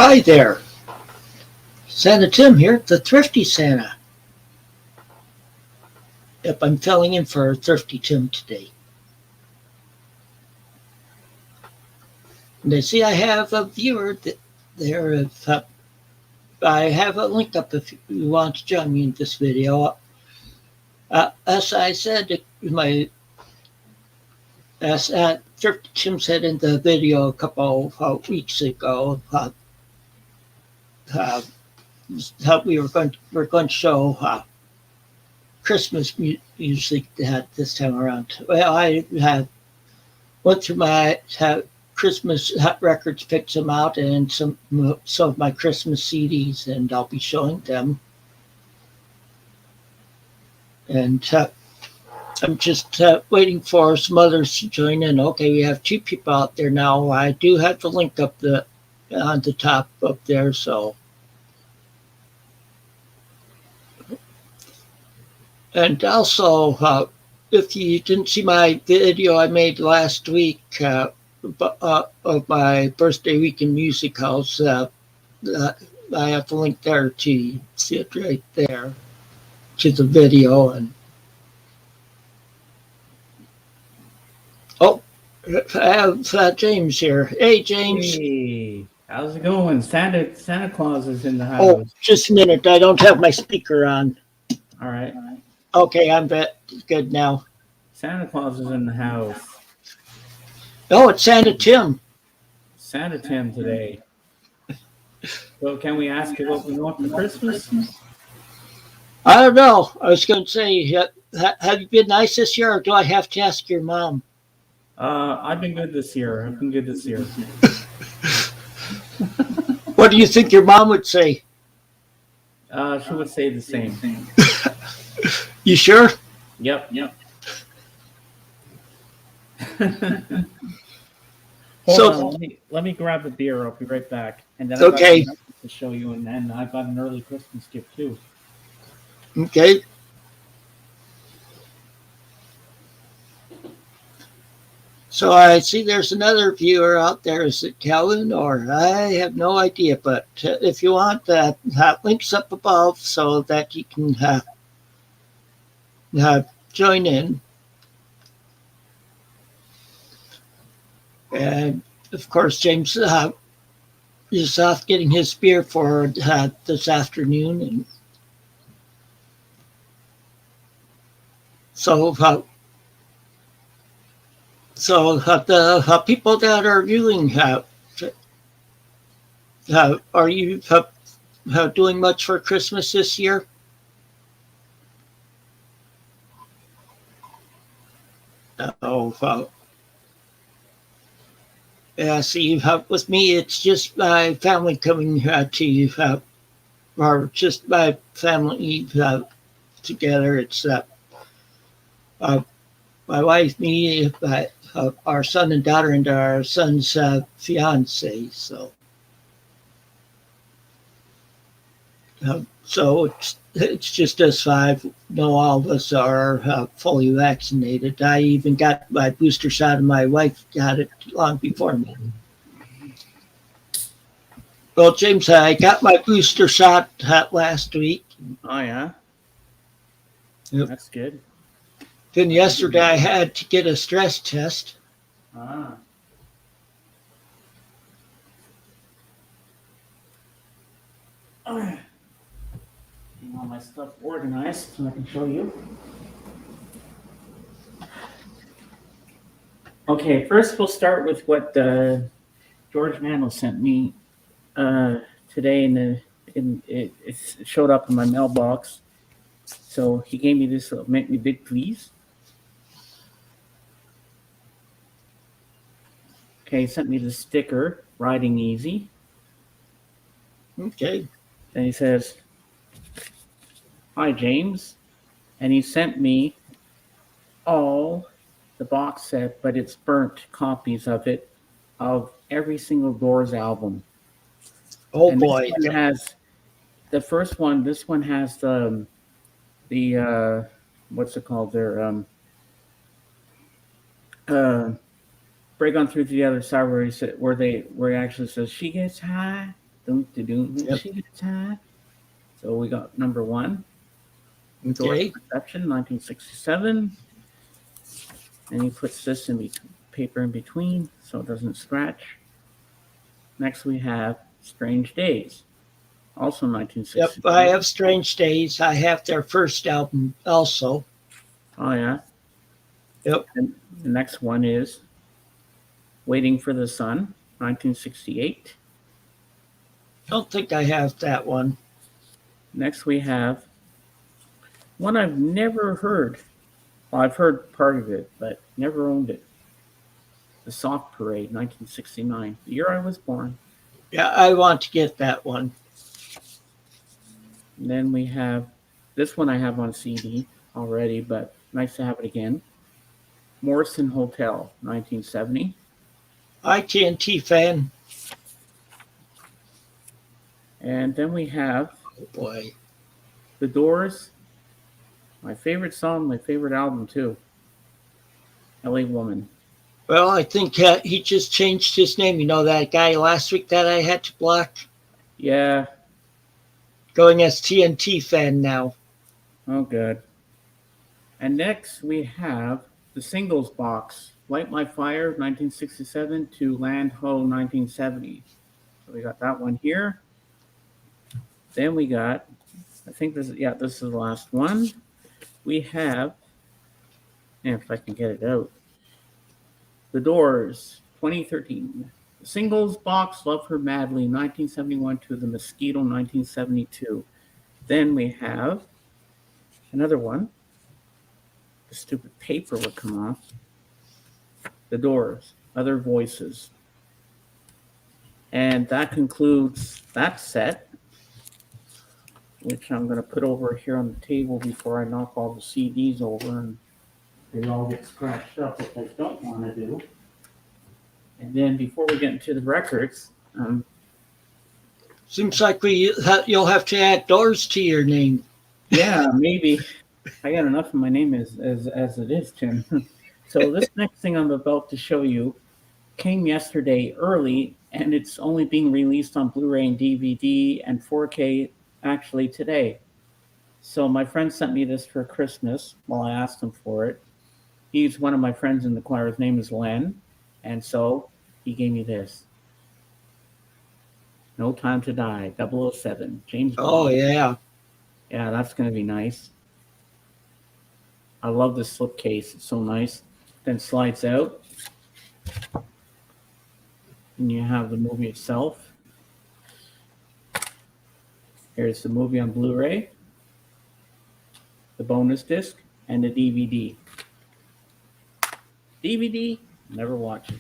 Hi there, Santa Tim here, the Thrifty Santa. Yep, I'm filling in for Thrifty Tim today. And I see I have a viewer there. I have a link up if you want to join me in this video. As I said, Thrifty Tim said in the video a couple of weeks ago, how we're going to show Christmas music this time around. Well, I went through my Christmas records, picked some out, and some of my Christmas CDs, and I'll be showing them. And I'm just waiting for some others to join in. Okay, we have 2 people out there now. I do have the link up on the top up there, so. And also, if you didn't see my video I made last week of my birthday week in music halls, I have the link there to see it right there to the video. And I have James here. Hey, James. Hey, how's it going? Santa Claus is in the house. Oh, just a minute. I don't have my speaker on. All right. Okay, I'm good now. Santa Claus is in the house. Oh, it's Santa Tim. Santa Tim today. So can we ask you what we want for Christmas? I don't know. I was going to say, have you been nice this year, or do I have to ask your mom? I've been good this year. What do you think your mom would say? She would say the same. You sure? Yep. So let me grab a beer. I'll be right back. And then okay. I've got to show you, and then I've got an early Christmas gift too. Okay. So I see there's another viewer out there. Is it Calvin, or I have no idea? But if you want, that link's up above so that you can join in. And of course, James is off getting his beer for this afternoon, and so the people that are viewing, are you doing much for Christmas this year? Yeah, see, with me, it's just my family coming to or just my family together. It's my wife, me, our son and daughter, and our son's fiance. So it's just us 5. No, all of us are fully vaccinated. I even got my booster shot, and my wife got it long before me. Well, James, I got my booster shot last week. Oh yeah. Yep. That's good. Then yesterday I had to get a stress test. Ah. All right. All my stuff organized so I can show you. Okay, first we'll start with what George Mandel sent me today. It showed up in my mailbox. So he gave me this little "Make Me Big Please." Okay, he sent me the sticker "Riding Easy." Okay. Then he says, "Hi, James," and he sent me all the box set, but it's burnt copies of it, of every single Doors album. Oh, and boy. This one has the first one. This one has the what's it called? Their "Break On Through to the Other Side," where he actually says, "She gets high, Dun, dun, dun, Yep. she's tied. So we got number one, Doors Okay. Perception, 1967. And he puts this in paper in between so it doesn't scratch. Next we have Strange Days, also Yep. 1967. I have Strange Days. I have their first album also. Oh, yeah. Yep. And the next one is Waiting for the Sun, 1968. Don't think I have that one. Next we have one I've never heard. Well, I've heard part of it, but never owned it. The Soft Parade, 1969, the year I was born. Yeah, I want to get that one. And then we have this one I have on CD already, but nice to have it again. Morrison Hotel, 1970. TNT fan. And then we have Oh boy. The Doors, my favorite song, my favorite album too. LA Woman. Well, I think he just changed his name. You know that guy last week that I had to block? Yeah. Going as TNT fan now. Oh, good. And next we have the singles box, Light My Fire, 1967 to Land Ho, 1970. So we got that one here. Then we got, I think this is the last one. We have, if I can get it out, The Doors, 2013. The singles box, Love Her Madly, 1971 to The Mosquito, 1972. Then we have another one. The stupid paper would come off. The Doors, Other Voices. And that concludes that set, which I'm going to put over here on the table before I knock all the CDs over and they all get scratched up, which I don't want to do. And then before we get into the records, Seems like you'll have to add Doors to your name. yeah, maybe. I got enough of my name as it is, Tim. So this next thing I'm about to show you came yesterday early, and it's only being released on Blu-ray and DVD and 4K actually today. So my friend sent me this for Christmas while I asked him for it. He's one of my friends in the choir. His name is Len, and so he gave me this. No Time to Die, 007, James Bond. Oh, yeah. Yeah, that's going to be nice. I love this slipcase. It's so nice. Then slides out. And you have the movie itself. Here's the movie on Blu-ray, the bonus disc, and the DVD. DVD, never watch it.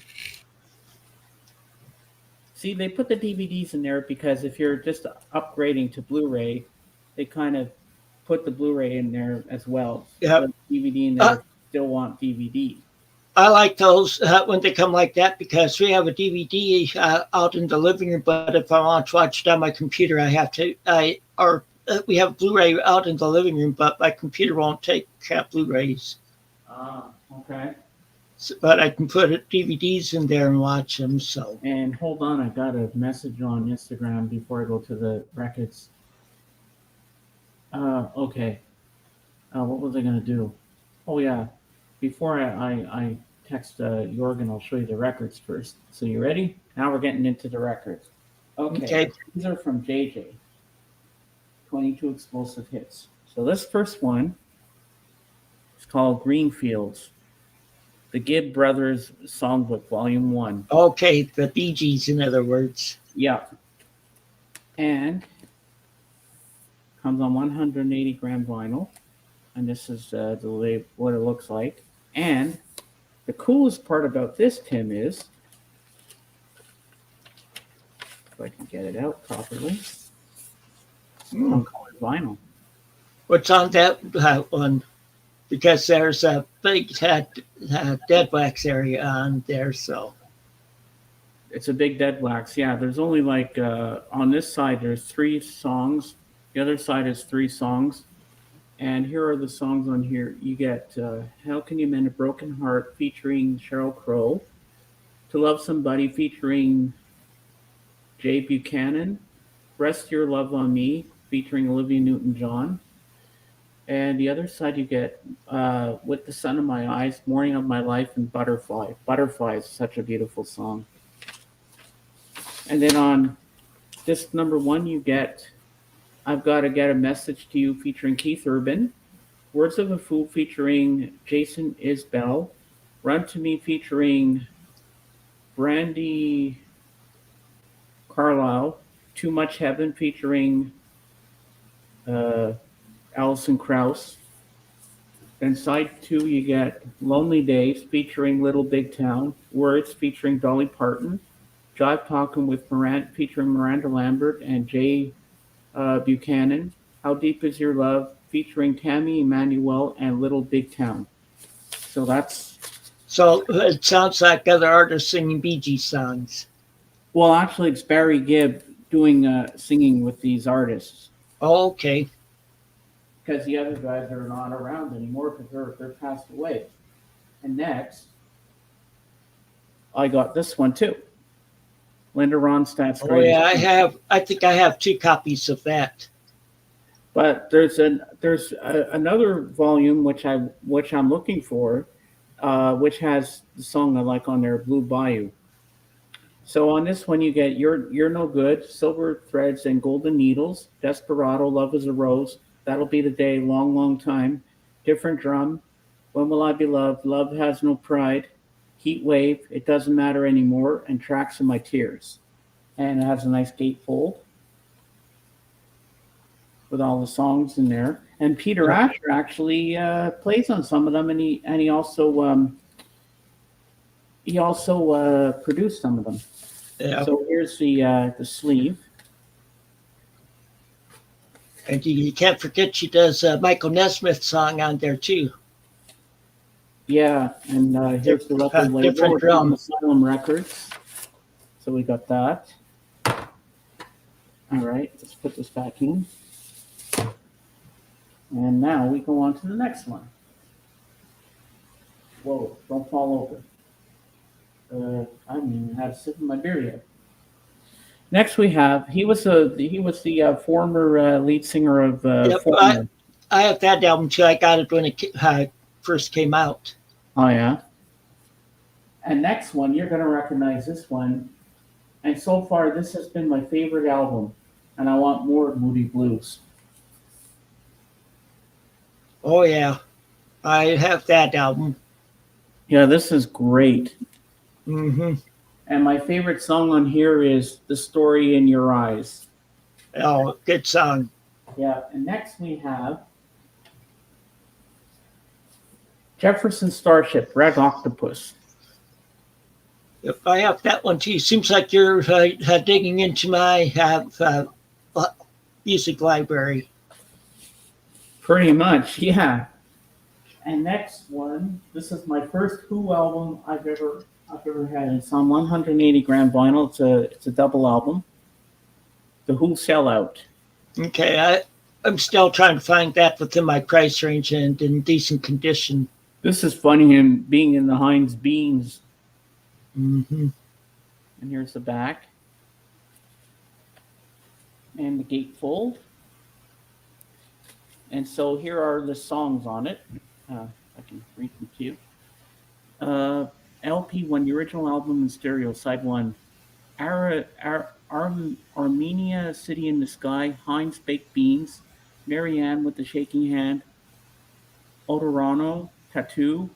See, they put the DVDs in there because if you're just upgrading to Blu-ray, they kind of put the Blu-ray in there as well. Yep. Put DVD in there, still want DVD. I like those when they come like that because we have a DVD out in the living room, but if I want to watch it on my computer, I have to. We have Blu-ray out in the living room, but my computer won't take Blu-rays. Okay. So, but I can put DVDs in there and watch them. So. And hold on, I got a message on Instagram before I go to the records. Okay. What was I gonna do? Oh yeah. Before I text Jorgen, I'll show you the records first. So you ready? Now we're getting into the records. Okay. These are from JJ. 22 explosive hits. So this first one is called Greenfields. The Gibb Brothers Songbook, Volume 1. Okay, the Bee Gees, in other words. Yeah. And comes on 180 gram vinyl. And this is what it looks like. And the coolest part about this, Tim, is, if I can get it out properly, on colored vinyl. What's on that one? Because there's a big dead wax area on there, so. It's a big dead wax. Yeah, there's only like, on this side, there's 3 songs. The other side is 3 songs. And here are the songs on here. You get How Can You Mend a Broken Heart featuring Sheryl Crow. To Love Somebody featuring Jay Buchanan. Rest Your Love on Me, featuring Olivia Newton-John. And the other side you get With the Sun in My Eyes, Morning of My Life, and Butterfly. Butterfly is such a beautiful song. And then on disc number 1, you get I've Got to Get a Message to You, featuring Keith Urban. Words of a Fool, featuring Jason Isbell. Run to Me, featuring Brandy Carlisle. Too Much Heaven, featuring Alison Krauss. Then side 2, you get Lonely Days, featuring Little Big Town. Words, featuring Dolly Parton. Jive Talking with Miranda, featuring Miranda Lambert and Jay Buchanan. How Deep Is Your Love, featuring Tammy Emmanuel and Little Big Town. So it sounds like other artists singing Bee Gees songs. Well, actually, it's Barry Gibb doing singing with these artists. Oh, okay. Because the other guys are not around anymore because they're passed away. And next, I got this one too. Linda Ronstadt's Oh yeah, I think I have 2 copies of that. But there's another volume which I'm looking for, which has the song I like on there, Blue Bayou. So on this one you get You're No Good, Silver Threads and Golden Needles, Desperado, Love Is a Rose, That'll Be the Day, Long Long Time, Different Drum, When Will I Be Loved, Love Has No Pride, Heat Wave, It Doesn't Matter Anymore, and Tracks of My Tears. And it has a nice gatefold with all the songs in there. And Peter Asher actually plays on some of them, and he also produced some of them. Yeah. So here's the sleeve. And you can't forget she does Michael Nesmith's song on there too. Yeah, and here's the record label. Different drum. Asylum Records. So we got that. All right, let's put this back in. And now we go on to the next one. Whoa, don't fall over. I haven't even had a sip of my beer yet. Next we have, he was the former lead singer of I have that album too. I got it when it first came out. Oh yeah. And next one, you're going to recognize this one. And so far, this has been my favorite album. And I want more Moody Blues. Oh yeah, I have that album. Yeah, this is great. Mm-hmm. And my favorite song on here is The Story in Your Eyes. Oh, good song. Yeah, and next we have Jefferson Starship, Red Octopus. If I have that one too, seems like you're digging into my music library. Pretty much, yeah. And next one, this is my first Who album I've ever had. It's on 180 gram vinyl. It's a double album. The Who Sellout. Okay, I'm still trying to find that within my price range and in decent condition. This is funny, him being in the Heinz Beans. Mm-hmm. And here's the back. And the gatefold. And so here are the songs on it. I can read them to you. LP1, the original album in stereo, side 1. Armenia, City in the Sky, Heinz Baked Beans, Marianne with the Shaking Hand, Odorano, Tattoo,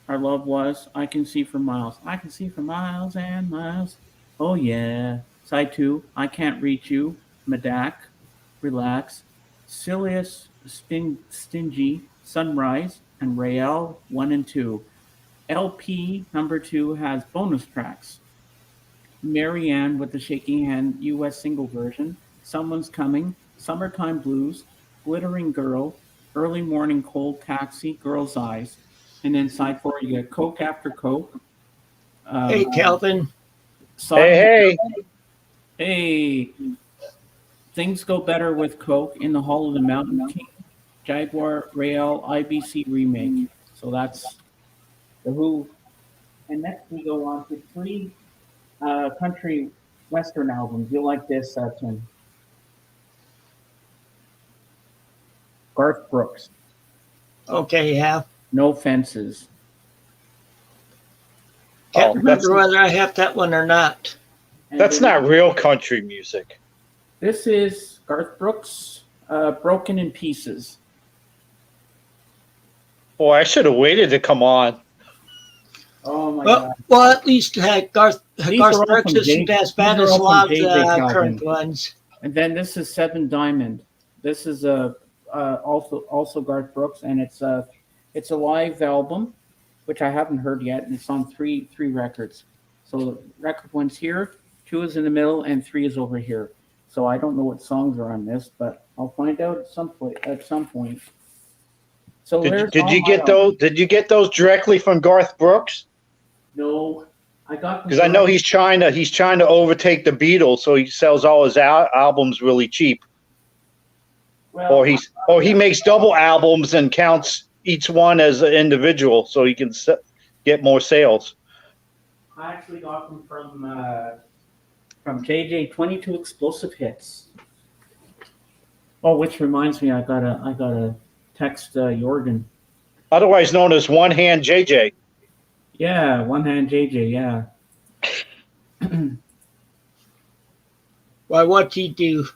Our Love Was, I Can See for Miles. I Can See for Miles and Miles. Oh yeah. Side 2, I Can't Reach You, Medak, Relax, Silius, Stingy, Sunrise, and Rael 1 and 2. LP number 2 has bonus tracks. Marianne with the Shaking Hand US single version, Someone's Coming, Summertime Blues, Glittering Girl, Early Morning Cold Taxi, Girl's Eyes. And then side 4, you get Coke After Coke. Hey, Calvin. Hey. Hey. Things Go Better with Coke, In the Hall of the Mountain King, Jaguar Rail IBC remake. So that's the Who. And next we go on to 3 country western albums. You'll like this, Tim. Garth Brooks. Okay, yeah. No Fences. Can't remember whether I have that one or not. And That's not real country music. This is Garth Brooks, Broken in Pieces. Boy, I should have waited to come on. Oh my God. Well, at least Garth These are all Brooks from isn't as bad these are as all a from lot of J.J. the Calvin. current ones. And then this is Seven Diamond. This is also Garth Brooks, and it's a live album, which I haven't heard yet, and it's on three records. So record one's here, 2 is in the middle, and 3 is over here. So I don't know what songs are on this, but I'll find out at some point. So Did you get those? Did you get those directly from Garth Brooks? No, I got them because I know he's trying to overtake the Beatles, so he sells all his albums really cheap. Well, or he makes double albums and counts each one as an individual, so he can get more sales. I actually got them from JJ 22 Explosive Hits. Oh, which reminds me, I gotta text Jorgen. Otherwise known as One Hand JJ. Yeah, One Hand JJ. Yeah. Why? What'd he do?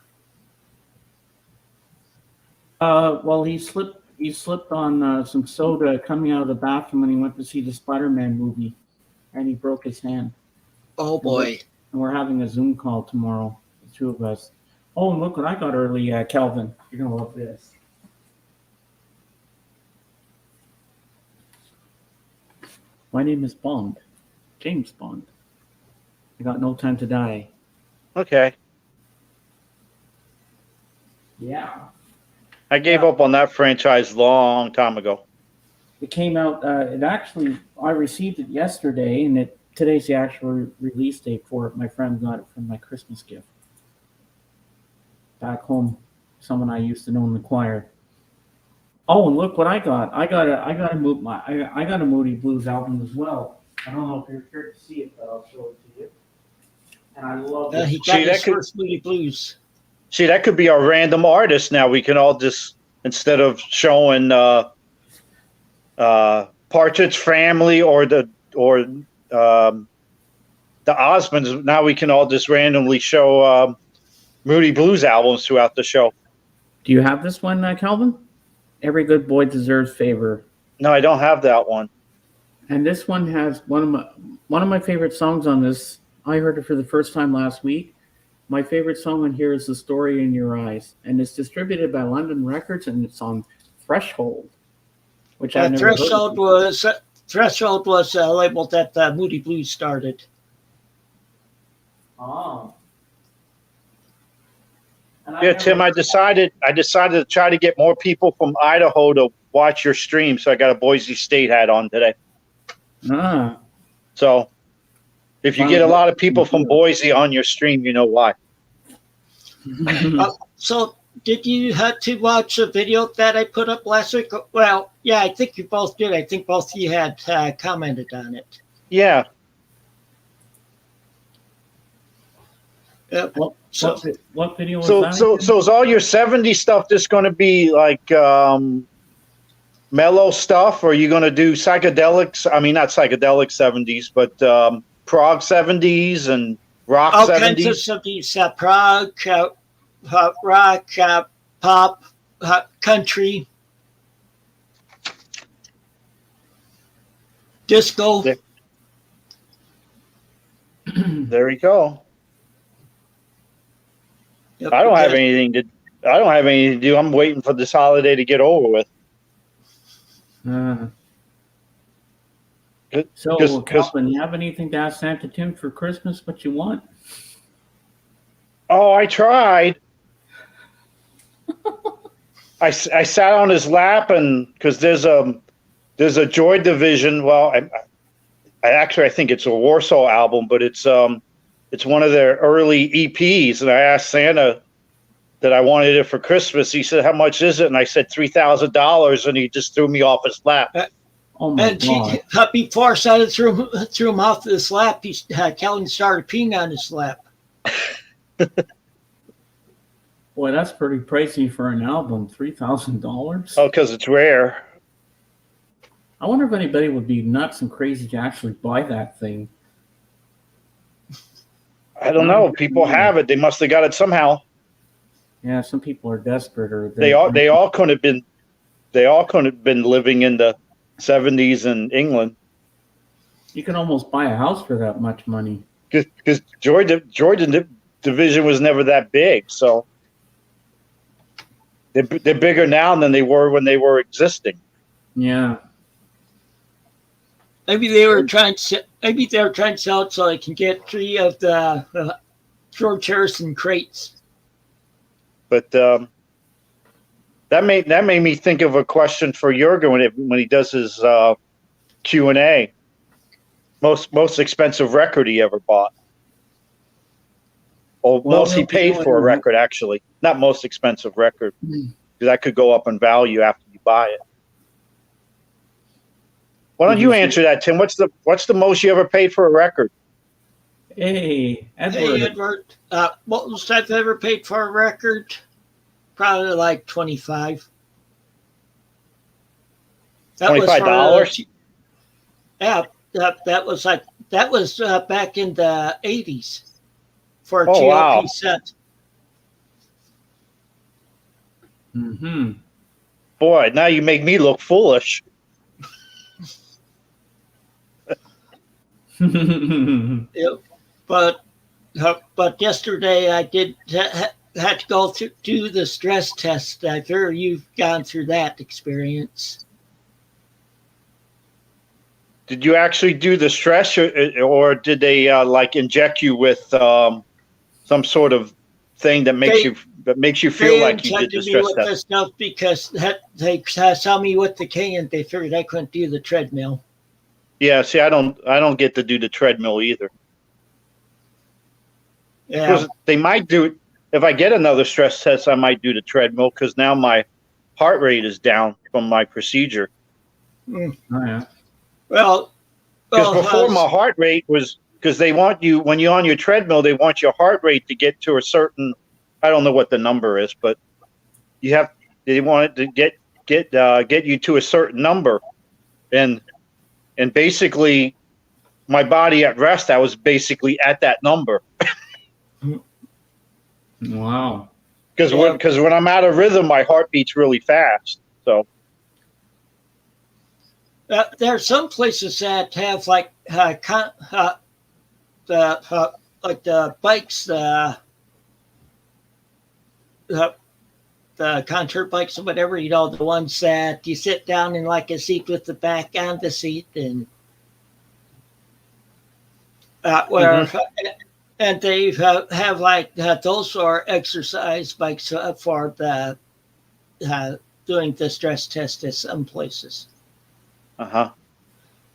Well, he slipped on some soda coming out of the bathroom when he went to see the Spider-Man movie, and he broke his hand. Oh boy! And we're having a Zoom call tomorrow, the 2 of us. Oh, and look what I got early, Calvin. You're gonna love this. My name is Bond, James Bond. I got No Time to Die. Okay. Yeah. I gave up on that franchise long time ago. It came out. I received it yesterday, and today's the actual release date for it. My friend got it from my Christmas gift back home. Someone I used to know in the choir. Oh, and look what I got! I got a Moody Blues album as well. I don't know if you're here to see it, but I'll show it to you. And I love it. He got his first Moody Blues. See, that could be our random artist now. We can all just, instead of showing Partridge Family or the Osmonds, now we can all just randomly show Moody Blues albums throughout the show. Do you have this one, Calvin? Every Good Boy Deserves Favor. No, I don't have that one. And this one has one of my favorite songs on this. I heard it for the first time last week. My favorite song on here is The Story in Your Eyes, and it's distributed by London Records, and it's on Threshold, which I never Threshold was a label that Moody Blues started. Oh. Yeah, Tim, I decided to try to get more people from Idaho to watch your stream, so I got a Boise State hat on today. Ah. So if you get a lot of people from Boise on your stream, you know why. So did you have to watch a video that I put up last week? Well, yeah, I think you both did. I think both of you had commented on it. Yeah. What video was that? So is all your 70s stuff just going to be like mellow stuff, or are you going to do psychedelics? I mean, not psychedelic 70s, but prog 70s and rock all 70s? Kinds of 70s, prog, rock, pop, country, disco. There you go. Yep, I don't have anything to do. I'm waiting for this holiday to get over with. So, Calvin, you have anything to ask Santa Tim for Christmas? What you want? Oh, I tried. I sat on his lap, and because there's a Joy Division. Well, I think it's a Warsaw album, but it's one of their early EPs, and I asked Santa that I wanted it for Christmas. He said, "How much is it?" And I said $3,000, and he just threw me off his lap. Oh my God! Before Santa threw him off his lap, Calvin started peeing on his lap. Boy, that's pretty pricey for an album. $3,000. Oh, because it's rare. I wonder if anybody would be nuts and crazy to actually buy that thing. I don't know. People have it. They must have got it somehow. Yeah, some people are desperate, or They all couldn't have been living in the 70s in England. You can almost buy a house for that much money. Because Georgia division was never that big, so they're bigger now than they were when they were existing. Yeah. Maybe they were trying to sell it so they can get 3 of the George Harrison crates. But that made me think of a question for Jurgen when he does his Q&A. Most expensive record he ever bought. Or most he paid for a record, actually. Not most expensive record. Because that could go up in value after you buy it. Why don't you answer that, Tim? What's the most you ever paid for a record? Hey, Edward. Hey, Edward. Most I've ever paid for a record? Probably like $25. $25? Yeah, that was back in the 80s for a Oh, GLP wow. set. Mm-hmm. Boy, now you make me look foolish. Yep. But yesterday I did had to go through do the stress test. I hear you've gone through that experience. Did you actually do the stress, or did they like inject you with some sort of thing that makes you feel like you did the stress with test? this stuff because they saw me with the cane and they figured I couldn't do the treadmill. Yeah, see, I don't get to do the treadmill either. Yeah, 'Cause they might do it if I get another stress test. I might do the treadmill because now my heart rate is down from my procedure. Oh, yeah. well, Because before my heart rate was, because they want you, when you're on your treadmill, they want your heart rate to get to a certain, I don't know what the number is, but they want it to get you to a certain number, and basically my body at rest, I was basically at that number. Wow. Because when I'm out of rhythm, my heart beats really fast. So there are some places that have like the bikes, the concert bikes or whatever, you know, the ones that you sit down in like a seat with the back on the seat and and they have like those are exercise bikes for the doing the stress test at some places.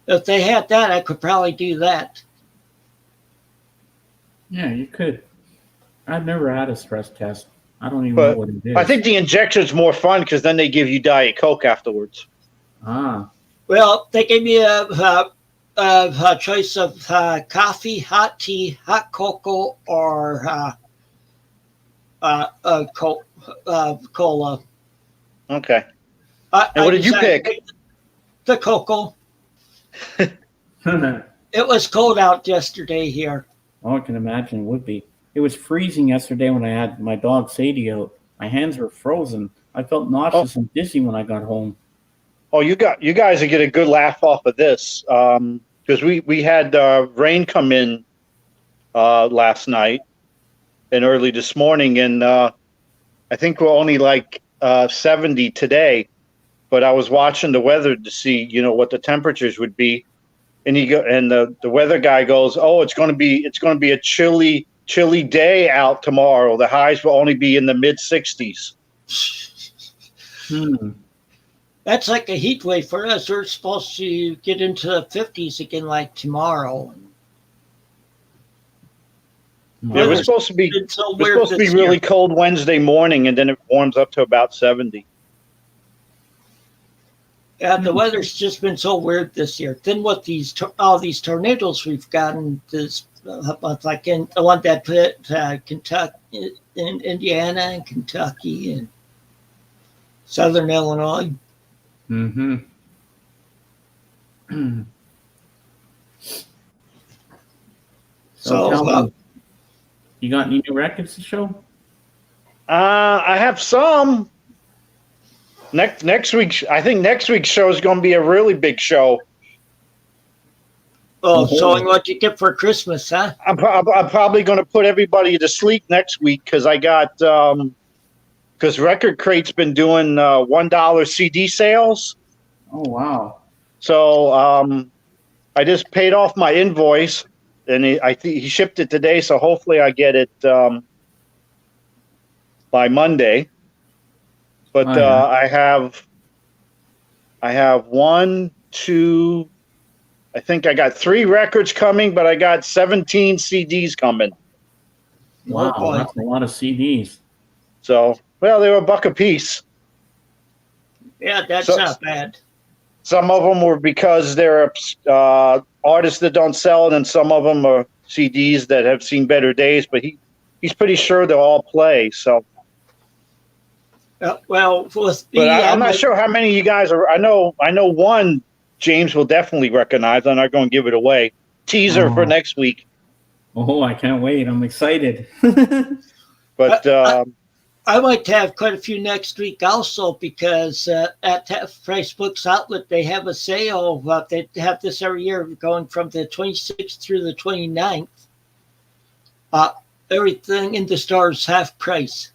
If they had that, I could probably do that. Yeah, you could. I've never had a stress test. I don't even know what it is. I think the injection's more fun because then they give you Diet Coke afterwards. Ah. Well, they gave me a choice of coffee, hot tea, hot cocoa, or cola. Okay. And what did you pick? The cocoa. It was cold out yesterday here. Oh, I can imagine it would be. It was freezing yesterday when I had my dog Sadie out. My hands were frozen. I felt nauseous and dizzy when I got home. Oh, you guys will get a good laugh off of this because we had rain come in last night and early this morning, and I think we're only like 70 today. But I was watching the weather to see, what the temperatures would be, and the weather guy goes, "Oh, it's going to be a chilly day out tomorrow. The highs will only be in the mid 60s." That's like a heat wave for us. We're supposed to get into the 50s again, like tomorrow. Yeah, we're supposed to be really cold Wednesday morning, and then it warms up to about 70. Yeah, the weather's just been so weird this year. Then with all these tornadoes we've gotten this like in the one that put Kentucky, in Indiana and Kentucky and Southern Illinois. Mm-hmm. So tell me, you got any new records to show? I have some. Next week, I think next week's show is going to be a really big show. Oh, showing what you get for Christmas, huh? I'm probably going to put everybody to sleep next week because I got because Record Crate's been doing $1 CD sales. Oh wow! So I just paid off my invoice, and I think he shipped it today. So hopefully I get it by Monday. But I have 1, 2. I think I got 3 records coming, but I got 17 CDs coming. Wow, that's a lot of CDs. So, well, they were $1 a piece. Yeah, that's not bad. Some of them were because they're artists that don't sell it, and some of them are CDs that have seen better days. But he's pretty sure they'll all play. So, well, I'm not sure how many of you guys are. I know one James will definitely recognize. I'm not going to give it away. Teaser for next week. Oh, I can't wait! I'm excited. But I might have quite a few next week also because at Price Books Outlet they have a sale. They have this every year going from the 26th through the 29th. Everything in the store is half price.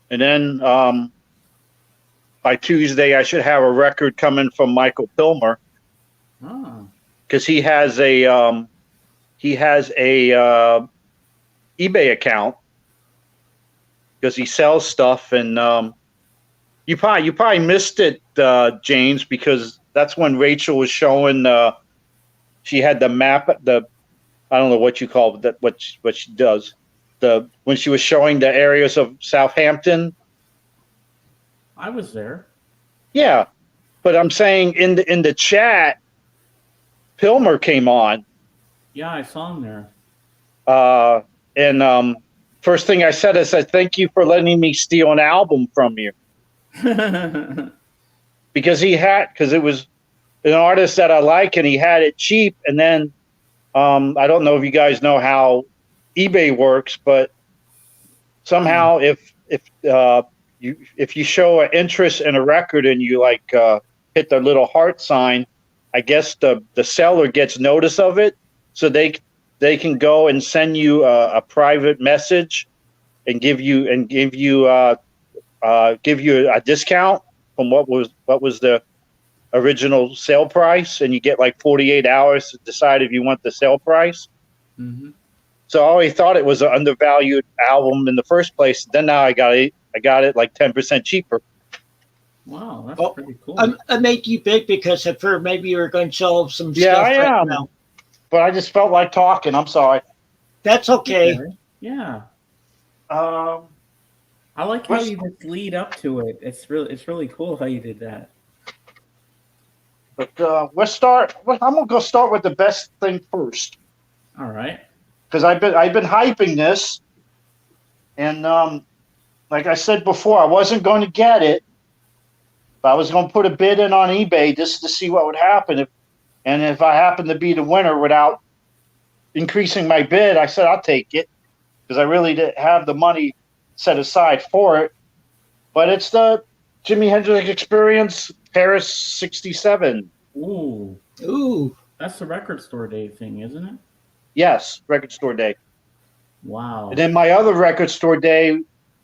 And then by Tuesday, I should have a record coming from Michael Pilmer. Because he has a eBay account. Because he sells stuff, and you probably missed it, James, because that's when Rachel was showing. She had the map. I don't know what you call that. What she does. When she was showing the areas of Southampton. I was there. Yeah, but I'm saying in the chat, Pilmer came on. Yeah, I saw him there. And first thing I said, thank you for letting me steal an album from you. because it was an artist that I like, and he had it cheap. And then I don't know if you guys know how eBay works, but somehow if you show an interest in a record and you hit the little heart sign, I guess the seller gets notice of it, so they can go and send you a private message and give you a discount from what was the original sale price, and you get 48 hours to decide if you want the sale price. Mm-hmm. So I always thought it was an undervalued album in the first place. Then now I got it 10% cheaper. Wow, that's pretty cool. I made you big because at first maybe you were going to sell some stuff. Yeah, I am. Now. But I just felt like talking. I'm sorry. That's okay. Yeah. I like how you just lead up to it. It's really cool how you did that. But let's start. I'm gonna go start with the best thing first. All right. Because I've been hyping this, and like I said before, I wasn't going to get it, but I was going to put a bid in on eBay just to see what would happen if I happened to be the winner without increasing my bid. I said I'll take it because I really didn't have the money set aside for it. But it's the Jimi Hendrix Experience Paris '67. Ooh, that's the Record Store Day thing, isn't it? Yes, Record Store Day. Wow. And then my other Record Store Day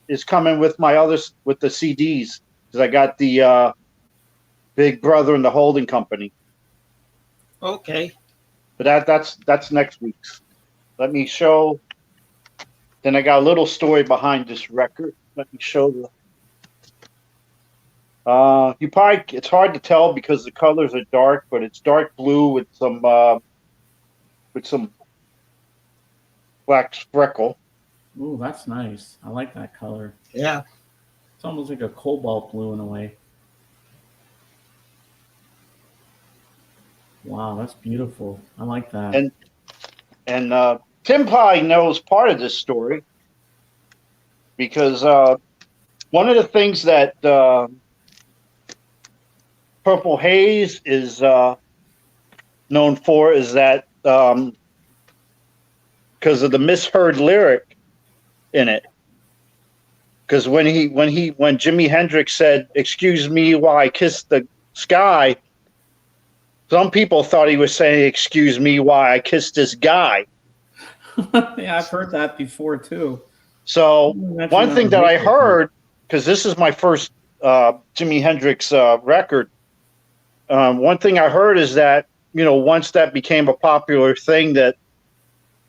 is coming with with the CDs, because I got the Big Brother and the Holding Company. Okay. But that's next week's. Let me show. Then I got a little story behind this record. Let me show the. It's hard to tell because the colors are dark, but it's dark blue with some black speckle. Ooh, that's nice. I like that color. Yeah. It's almost like a cobalt blue in a way. Wow, that's beautiful. I like that. And Tim probably knows part of this story because one of the things that Purple Haze is known for is that because of the misheard lyric in it. Because when Jimi Hendrix said, "Excuse me while I kiss the sky," some people thought he was saying, "Excuse me while I kiss this guy." Yeah, I've heard that before too. So one thing that I heard, because this is my first Jimi Hendrix record, one thing I heard is that, once that became a popular thing that,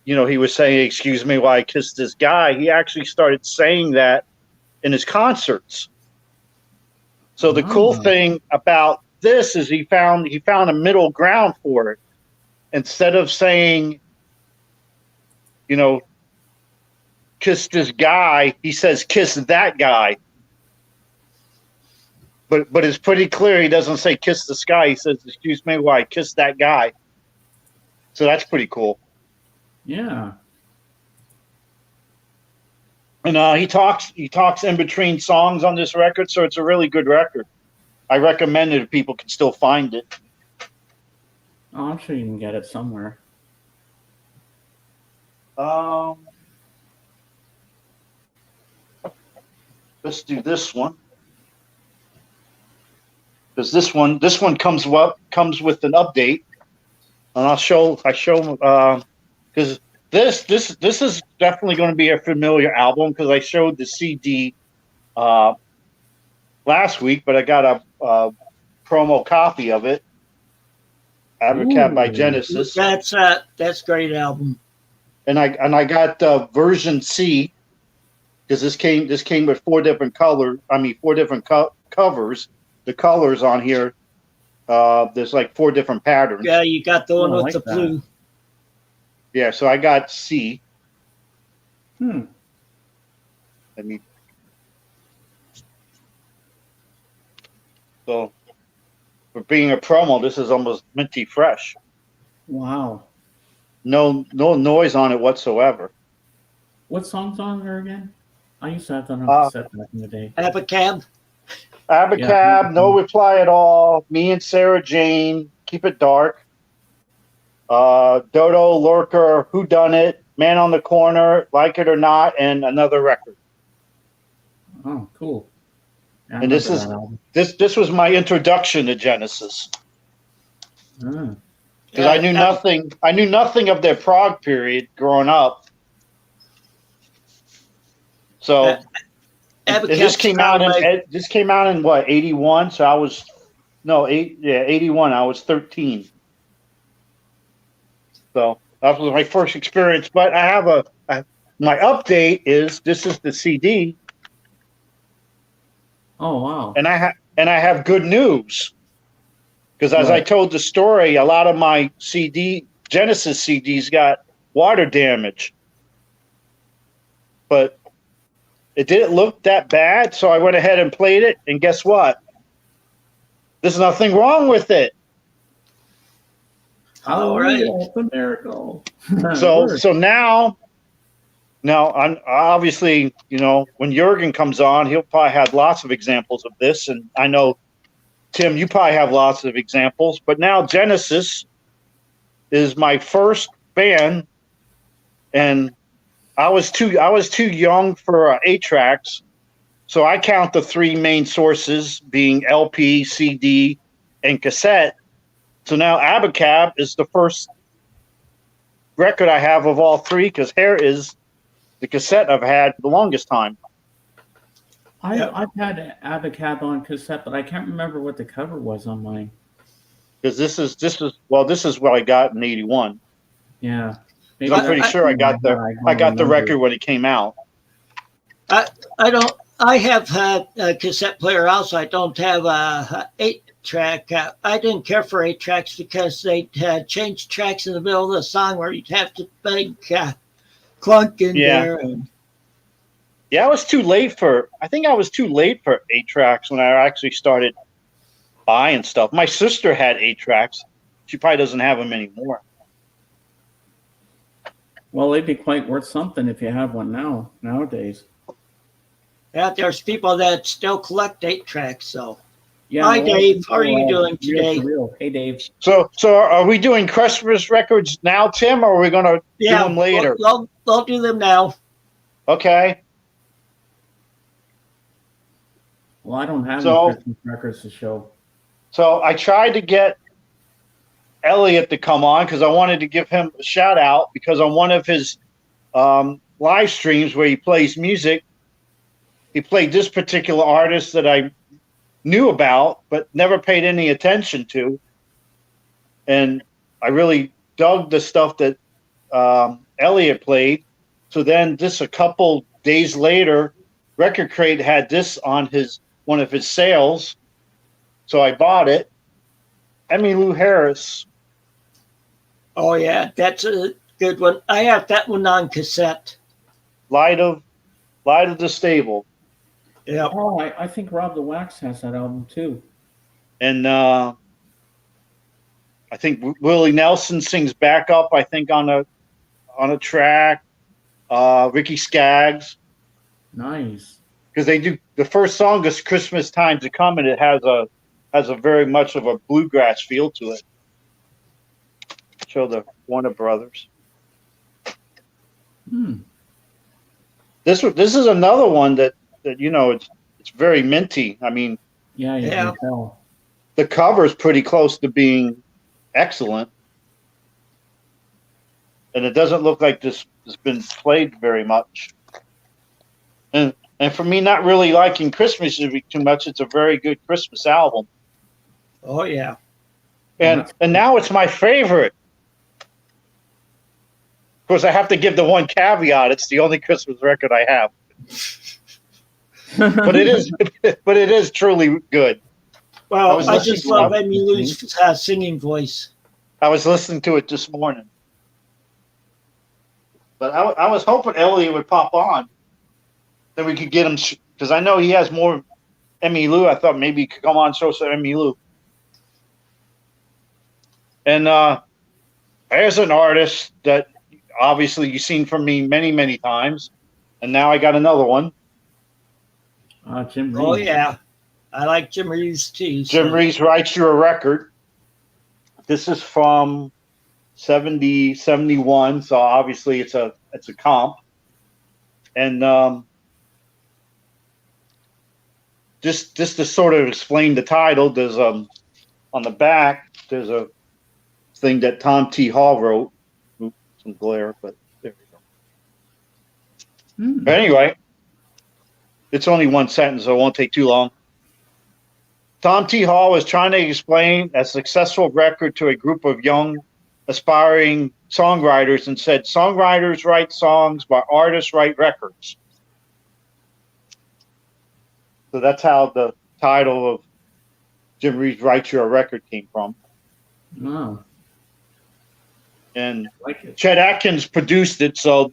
he was saying, "Excuse me while I kiss this guy," he actually started saying that in his concerts. So the cool thing about this is he found a middle ground for it. Instead of saying, kiss this guy, he says kiss that guy. But it's pretty clear he doesn't say kiss the sky. He says, "Excuse me while I kiss that guy." So that's pretty cool. Yeah. And he talks in between songs on this record, so it's a really good record. I recommend it if people can still find it. Oh, I'm sure you can get it somewhere. Let's do this one, because this one comes with an update, and I'll show because this is definitely going to be a familiar album because I showed the CD last week, but I got a promo copy of it. Abacab by Genesis. That's great album. And I got version C because this came with four different covers. The colors on here, there's like four different patterns. Yeah, you got the one with the blue. Yeah, so I got C. Let me. So, for being a promo, this is almost minty fresh. Wow. No noise on it whatsoever. What song's on there again? I used to have that on cassette back in the day. Abacab. Abacab, No Reply at All, Me and Sarah Jane, Keep It Dark, Dodo, Lurker, Who Done It, Man on the Corner, Like It or Not, and Another Record. Oh, cool. Yeah, and this was my introduction to Genesis. Because I knew nothing of their prog period growing up. So this came out in what, 81? So I was 81. I was 13. So that was my first experience. But I have my update is this is the CD. Oh wow! And I have good news. Because as I told the story, a lot of my Genesis CDs got water damage. But it didn't look that bad, so I went ahead and played it, and guess what? There's nothing wrong with it. All right. The miracle. So now I'm obviously, when Jurgen comes on, he'll probably have lots of examples of this, and I know Tim, you probably have lots of examples, but now Genesis is my first band, and I was too young for 8-tracks, so I count the three main sources being LP, CD, and cassette. So now Abacab is the first record I have of all three, because Hair is the cassette I've had for the longest time. I've had Abacab on cassette, but I can't remember what the cover was on mine. Because this is what I got in '81. Yeah, I'm pretty sure I got the record when it came out. I have had a cassette player also. I don't have a 8-track. I didn't care for 8-tracks because they had changed tracks in the middle of the song where you'd have to clunk in there. Yeah, I was too late for 8-tracks when I actually started buying stuff. My sister had 8-tracks. She probably doesn't have them anymore. Well, they'd be quite worth something if you have one nowadays. Yeah, there's people that still collect 8-tracks, so. Yeah. Hi, well, Dave. How are you doing reel today? to reel. Hey, Dave. So are we doing Christmas records now, Tim, or are we going to do them later? They'll do them now. Okay. Well, I don't have any Christmas records to show. So I tried to get Elliot to come on because I wanted to give him a shout out because on one of his live streams where he plays music, he played this particular artist that I knew about but never paid any attention to. And I really dug the stuff that Elliot played. So then just a couple days later, Record Crate had this on one of his sales. So I bought it. Emmylou Harris. Oh, yeah, that's a good one. I have that one on cassette. Light of the Stable. Yeah. Oh, I think Rob the Wax has that album too. And I think Willie Nelson sings backup, I think, on a track. Ricky Skaggs. Nice. Because they do the first song is Christmas Time to Come, and it has a very much of a bluegrass feel to it. Show the Warner Brothers. This is another one that it's very minty. I mean, yeah, you can tell. The cover is pretty close to being excellent, and it doesn't look like this has been played very much. And for me, not really liking Christmas music too much, it's a very good Christmas album. Oh yeah, and now it's my favorite. Of course, I have to give the one caveat: it's the only Christmas record I have. but it is truly good. Well, I just love Emmylou's singing voice. I was listening to it this morning, but I was hoping Elliot would pop on. Then we could get him, because I know he has more Emmylou. I thought maybe he could come on and show some Emmylou. And there's an artist that obviously you've seen from me many, many times. And now I got another one. Jim Reeves. Oh, yeah. I like Jim Reeves, too. Jim Reeves Writes You a Record. This is from 70, 71. So obviously it's a comp. And just to sort of explain the title, there's on the back, there's a thing that Tom T. Hall wrote. Oops, some glare, but there we go. But anyway, it's only one sentence, so it won't take too long. Tom T. Hall was trying to explain a successful record to a group of young, aspiring songwriters and said, songwriters write songs, but artists write records. So that's how the title of Jim Reeves Writes You a Record came from. Wow. And like Chet Atkins produced it, so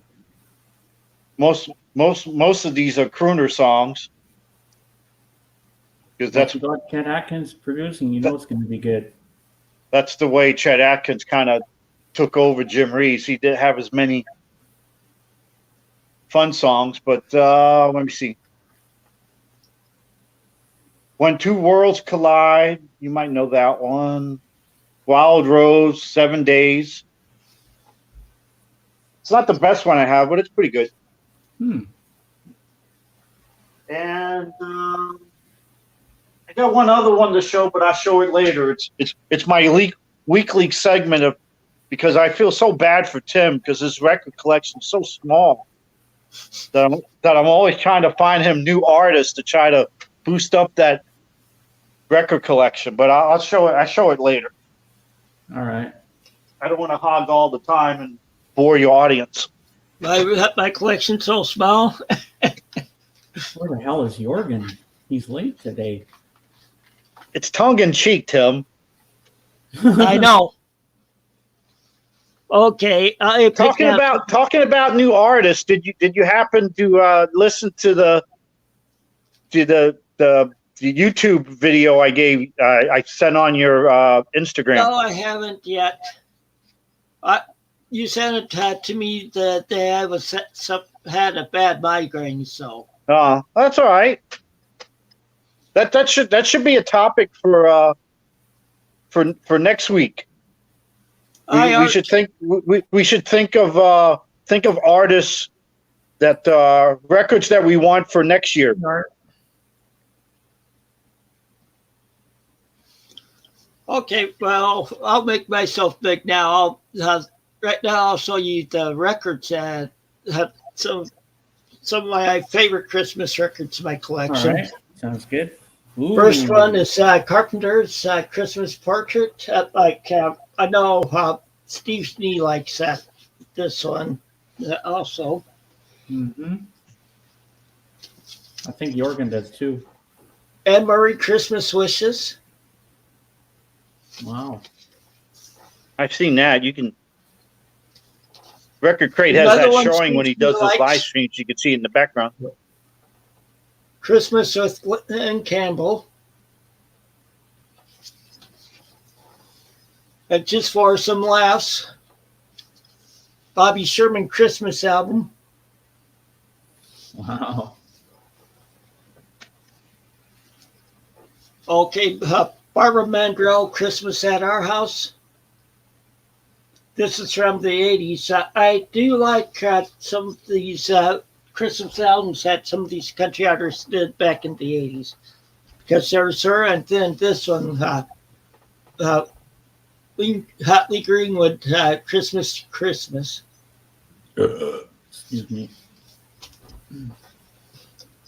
most of these are crooner songs. Because that's what Chet Atkins producing, you know it's going to be good. That's the way Chet Atkins kind of took over Jim Reeves. He didn't have as many fun songs, but let me see. When Two Worlds Collide, you might know that one. Wild Rose, 7 Days. It's not the best one I have, but it's pretty good. And I got one other one to show, but I'll show it later. It's my weekly segment of, because I feel so bad for Tim because his record collection is so small that I'm always trying to find him new artists to try to boost up that record collection. But I'll show it. I show it later. All right. I don't want to hog all the time and bore your audience. My collection's so small. Where the hell is Jorgen? He's late today. It's tongue in cheek, Tim. I know. Okay. Talking about new artists. Did you happen to listen to the YouTube video I sent on your Instagram? No, I haven't yet. you sent it to me the day I had a bad migraine. So That's all right. That should be a topic for next week. We should think of artists that records that we want for next year. Okay, well, I'll make myself big now. Right now I'll show you the records that have some of my favorite Christmas records in my collection. All right, sounds good. Ooh. First one is Carpenter's Christmas Portrait. I know Steve Snee likes this one also. Mm-hmm. I think Jorgen does too. Anne Murray Christmas Wishes. Wow. I've seen that. You can. Record Crate has Another that showing when he does his live streams. You can see it in the background. Christmas with and Campbell. And just for some laughs, Bobby Sherman Christmas album. Wow. Okay, Barbara Mandrell, Christmas at Our House. This is from the 80s. I do like some of these Christmas albums that some of these country artists did back in the 80s. Because there's her, and then this one, Lee Greenwood, Christmas. Excuse me.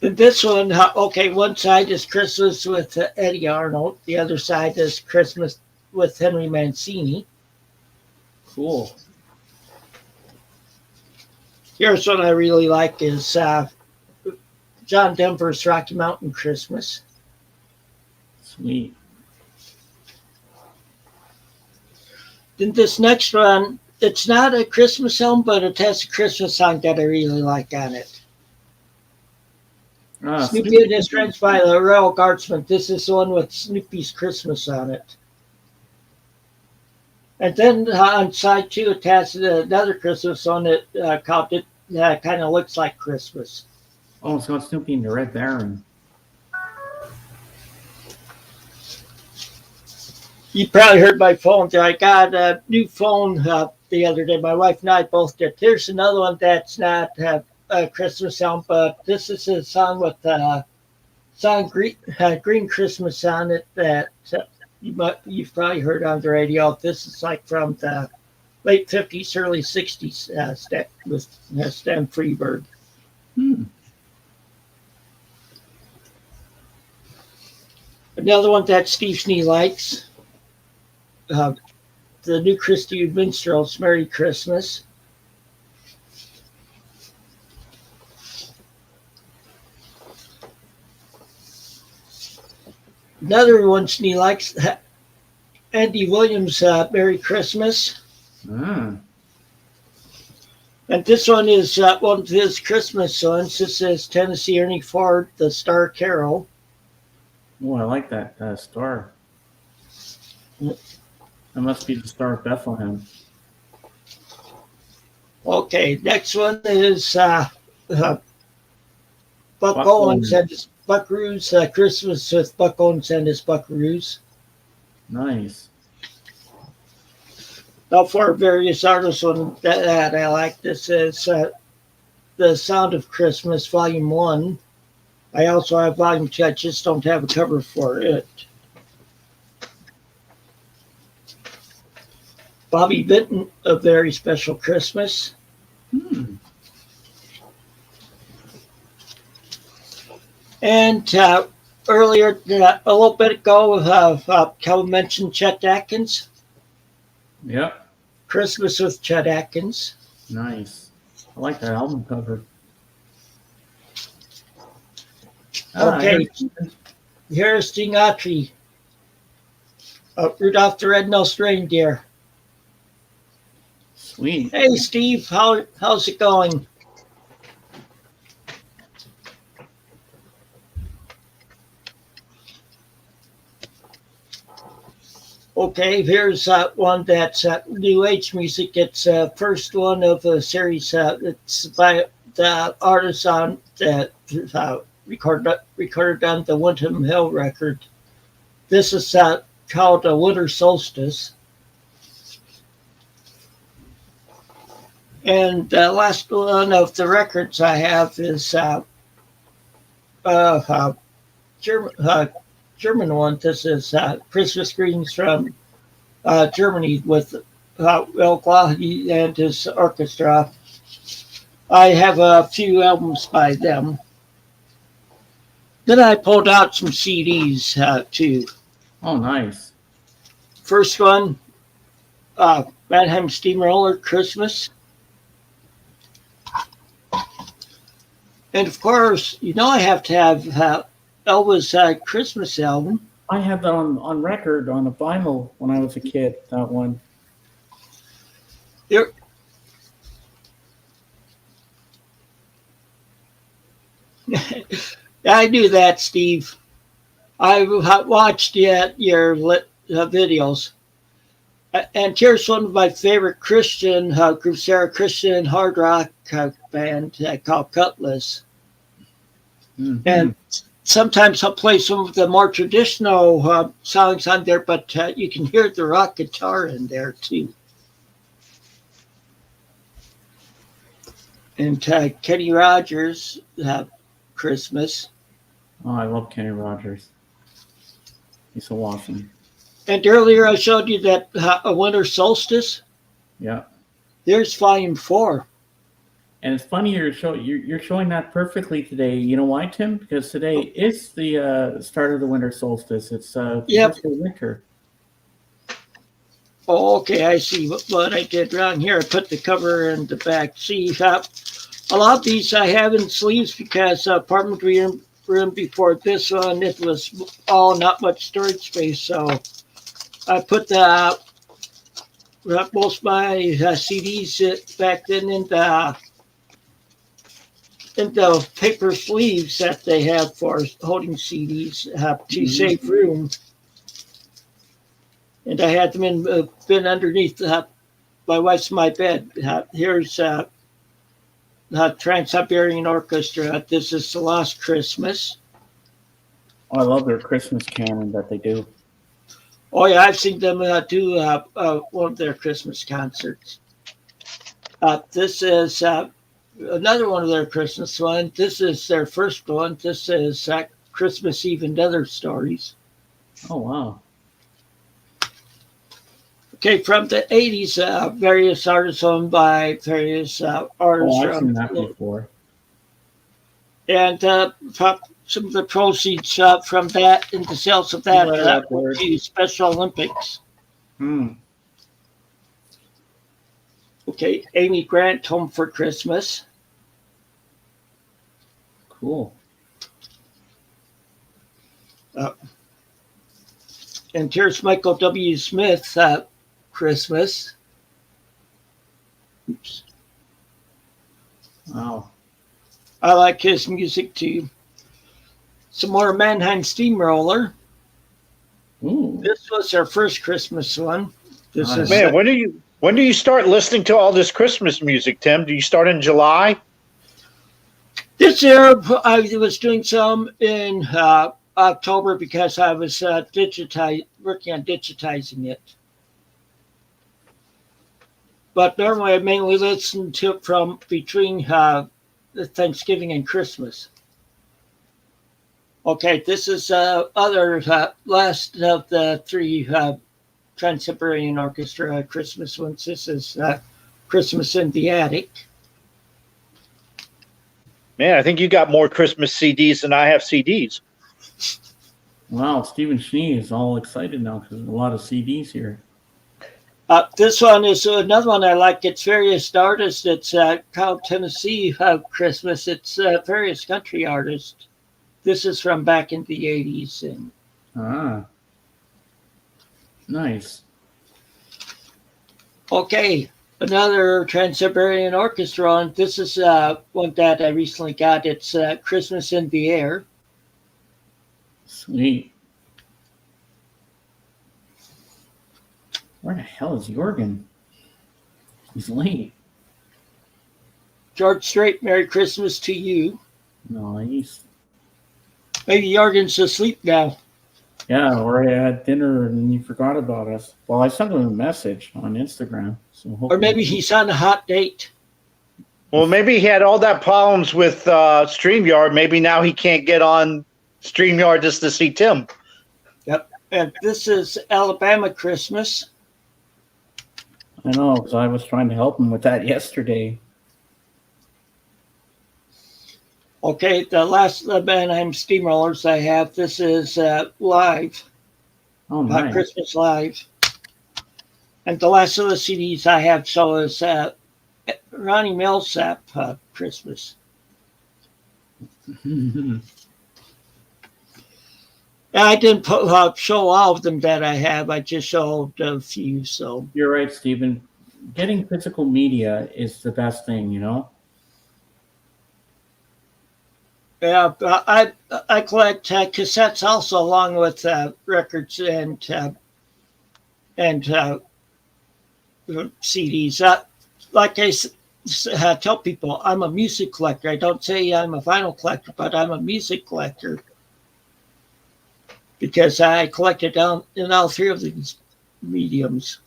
And this one, one side is Christmas with Eddie Arnold. The other side is Christmas with Henry Mancini. Cool. Here's one I really like is John Denver's Rocky Mountain Christmas. Sweet. Then this next one, it's not a Christmas song, but it has a Christmas song that I really like on it. Snoopy and His Friends by the Royal Guardsmen. This is the one with Snoopy's Christmas on it. And then on side 2, it has another Christmas song that called It Kind of Looks Like Christmas. Oh, so it's Snoopy and the Red Baron. You probably heard my phone. I got a new phone the other day. My wife and I both did. Here's another one that's not a Christmas song, but this is a song with song Green Christmas on it that you've probably heard on the radio. This is like from the late 50s, early 60s with Stan Freberg. Another one that Steve Snee likes, the New Christy Minstrels, Merry Christmas. Another one Snee likes, Andy Williams, Merry Christmas. And this one is one of his Christmas songs. This is Tennessee Ernie Ford, The Star Carol. Oh, I like that star. That must be the Star of Bethlehem. Okay, next one is Buck Owens and his Buckaroos, Christmas with Buck Owens and his Buckaroos. Nice. Now for various artists one that I like, this is The Sound of Christmas, Volume 1. I also have Volume 2, I just don't have a cover for it. Bobby Vinton, A Very Special Christmas. And earlier, a little bit ago, Kelly mentioned Chet Atkins. Yep. Christmas with Chet Atkins. Nice. I like that album cover. Okay, here's Sting Autry. Rudolph the Red-Nosed Reindeer. Sweet. Hey, Steve, how's it going? Okay, here's one that's New Age music. It's first one of a series. It's by the artist on that recorded on the Windham Hill record. This is called Winter Solstice. And the last one of the records I have is German one. This is Christmas Greetings from Germany with Will Glahe and his orchestra. I have a few albums by them. Then I pulled out some CDs too. Oh, nice. First one, Mannheim Steamroller Christmas. And of course, I have to have Elvis' Christmas album. I had that on record on a vinyl when I was a kid, that one. Here. I knew that, Steve. I watched your videos. And here's one of my favorite Christian groups. They're a Christian hard rock band called Cutlass. Mm-hmm. And sometimes I'll play some of the more traditional songs on there, but you can hear the rock guitar in there too. And Kenny Rogers, Christmas. Oh, I love Kenny Rogers. He's so awesome. And earlier I showed you that a Winter Solstice. Yeah. There's Volume 4. And it's funny you're showing that perfectly today. You know why, Tim? Because today is the start of the Winter Solstice. It's winter. Oh, okay. I see what I did wrong here. I put the cover in the back. See, a lot of these I have in sleeves because apartment room before this one, it was all not much storage space. So I put most of my CDs back then in the paper sleeves that they have for holding CDs to save room. And I had them been underneath my my bed. Here's Trans-Siberian Orchestra. This is The Lost Christmas. Oh, I love their Christmas canon that they do. Oh, yeah, I've seen them do one of their Christmas concerts. This is another one of their Christmas ones. This is their first one. This is Christmas Eve and Other Stories. Oh, wow. Okay, from the 80s, various artists owned by various artists. Oh, I've seen that before. And some of the proceeds from that and the sales of that were to Special Olympics. Okay, Amy Grant, Home for Christmas. Cool. And here's Michael W. Smith, Christmas. Oops. Wow. I like his music too. Some more Mannheim Steamroller. Ooh. This was their first Christmas one. This is Man, when do you start listening to all this Christmas music, Tim? Do you start in July? This year I was doing some in October because I was working on digitizing it. But normally I mainly listen to it from between Thanksgiving and Christmas. Okay, this is last of the three Trans-Siberian Orchestra Christmas ones. This is Christmas in the Attic. Man, I think you got more Christmas CDs than I have CDs. Wow, Stephen Schnee is all excited now because there's a lot of CDs here. This one is another one I like. It's various artists. It's called Tennessee Christmas. It's various country artists. This is from back in the 80s. Nice. Okay, another Trans-Siberian Orchestra. And this is one that I recently got. It's Christmas in the Air. Sweet. Where the hell is Jorgen? He's late. George Strait, Merry Christmas to you. No, he's... Maybe Jorgen's asleep now. Yeah, or I had dinner and he forgot about us. Well, I sent him a message on Instagram. So Or maybe he's on a hot date. Well, maybe he had all that problems with StreamYard. Maybe now he can't get on StreamYard just to see Tim. Yep. And this is Alabama Christmas. I know, because I was trying to help him with that yesterday. Okay, the last Anaheim Steamrollers I have, this is live. Oh, nice. Christmas Live. And the last of the CDs I have so is Ronnie Millsap Christmas. I didn't show all of them that I have. I just showed a few. So you're right, Stephen. Getting physical media is the best thing, you know? Yeah, I collect cassettes also, along with records and CDs. Like I tell people, I'm a music collector. I don't say I'm a vinyl collector, but I'm a music collector because I collected down in all three of these mediums.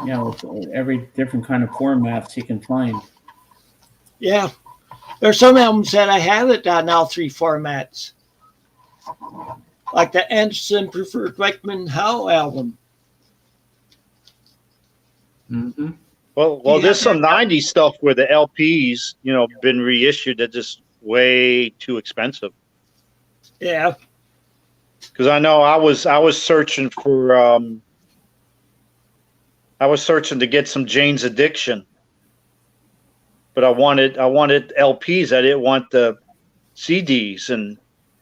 Yeah, with every different kind of formats you can find. Yeah. There's some albums that I haven't on all three formats. Like the Anderson Preferred Weichman Howe album. Mm-hmm. Well, there's some 90s stuff where the LPs, been reissued that just way too expensive. Yeah. Because I know I was searching for I was searching to get some Jane's Addiction. But I wanted LPs. I didn't want the CDs, and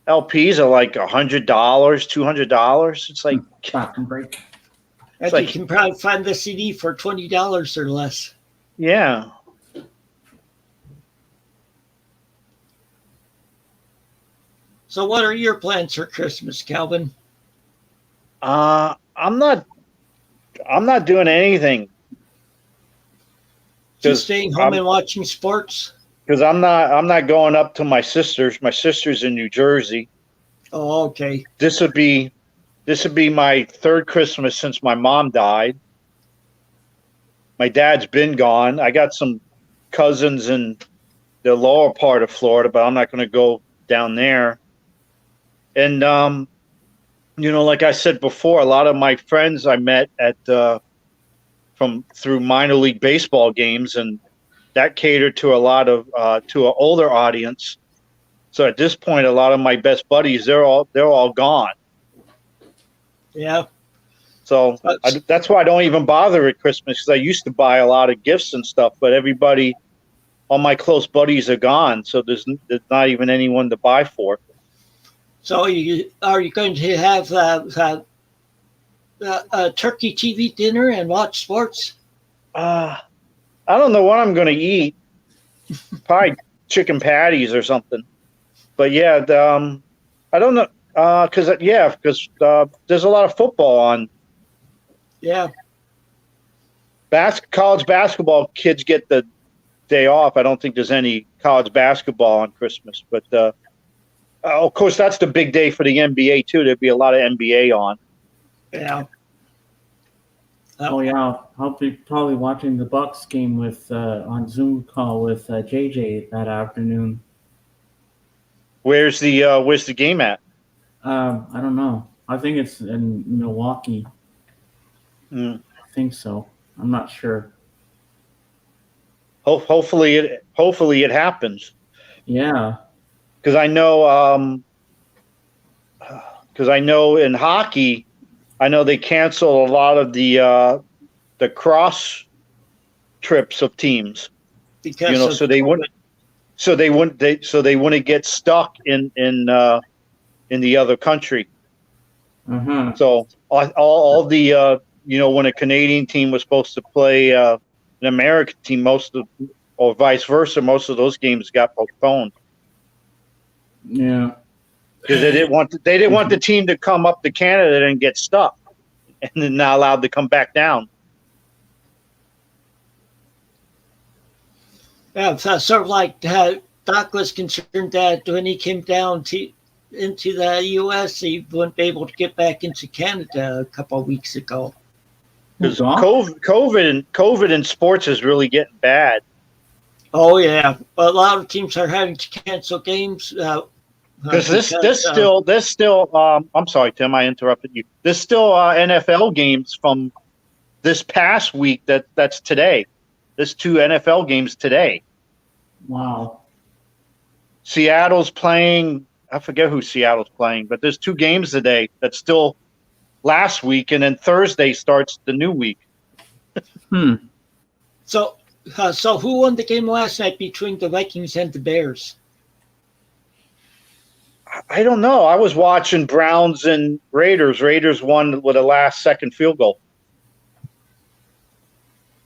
LPs are like $100, $200. It's like stop and break. And you can probably find the CD for $20 or less. Yeah. So, what are your plans for Christmas, Calvin? I'm not doing anything. Just staying home and watching sports? Because I'm not going up to my sister's. My sister's in New Jersey. Oh, okay. This would be my third Christmas since my mom died. My dad's been gone. I got some cousins in the lower part of Florida, but I'm not going to go down there. And like I said before, a lot of my friends I met at through minor league baseball games, and that catered to a lot of to an older audience. So at this point, a lot of my best buddies, they're all gone. Yeah. So that's why I don't even bother at Christmas, because I used to buy a lot of gifts and stuff, but all my close buddies are gone. So there's not even anyone to buy for. So are you going to have a turkey TV dinner and watch sports? I don't know what I'm going to eat. Probably chicken patties or something. But yeah, I don't know. Because there's a lot of football on. Yeah. College basketball kids get the day off. I don't think there's any college basketball on Christmas. But, of course, that's the big day for the NBA, too. There'd be a lot of NBA on. Yeah. Oh, yeah. I'll be probably watching the Bucks game with on Zoom call with JJ that afternoon. Where's the game at? I don't know. I think it's in Milwaukee. I think so. I'm not sure. Hopefully it happens. Yeah. Because I know in hockey, I know they cancel a lot of the cross trips of teams. Because so they wouldn't get stuck in the other country. Mm-hmm. So all the when a Canadian team was supposed to play an American team, or vice versa, most of those games got postponed. Yeah, because they didn't want the team to come up to Canada and get stuck. and then not allowed to come back down. Yeah, sort of like Doc was concerned that when he came down into the U.S., he wouldn't be able to get back into Canada a couple of weeks ago. Because COVID in sports is really getting bad. Oh yeah, a lot of teams are having to cancel games. Because there's still. I'm sorry, Tim, I interrupted you. There's still NFL games from this past week that's today. There's 2 NFL games today. Wow. Seattle's playing. I forget who Seattle's playing, but there's 2 games today that's still last week, and then Thursday starts the new week. So who won the game last night between the Vikings and the Bears? I don't know. I was watching Browns and Raiders. Raiders won with a last-second field goal.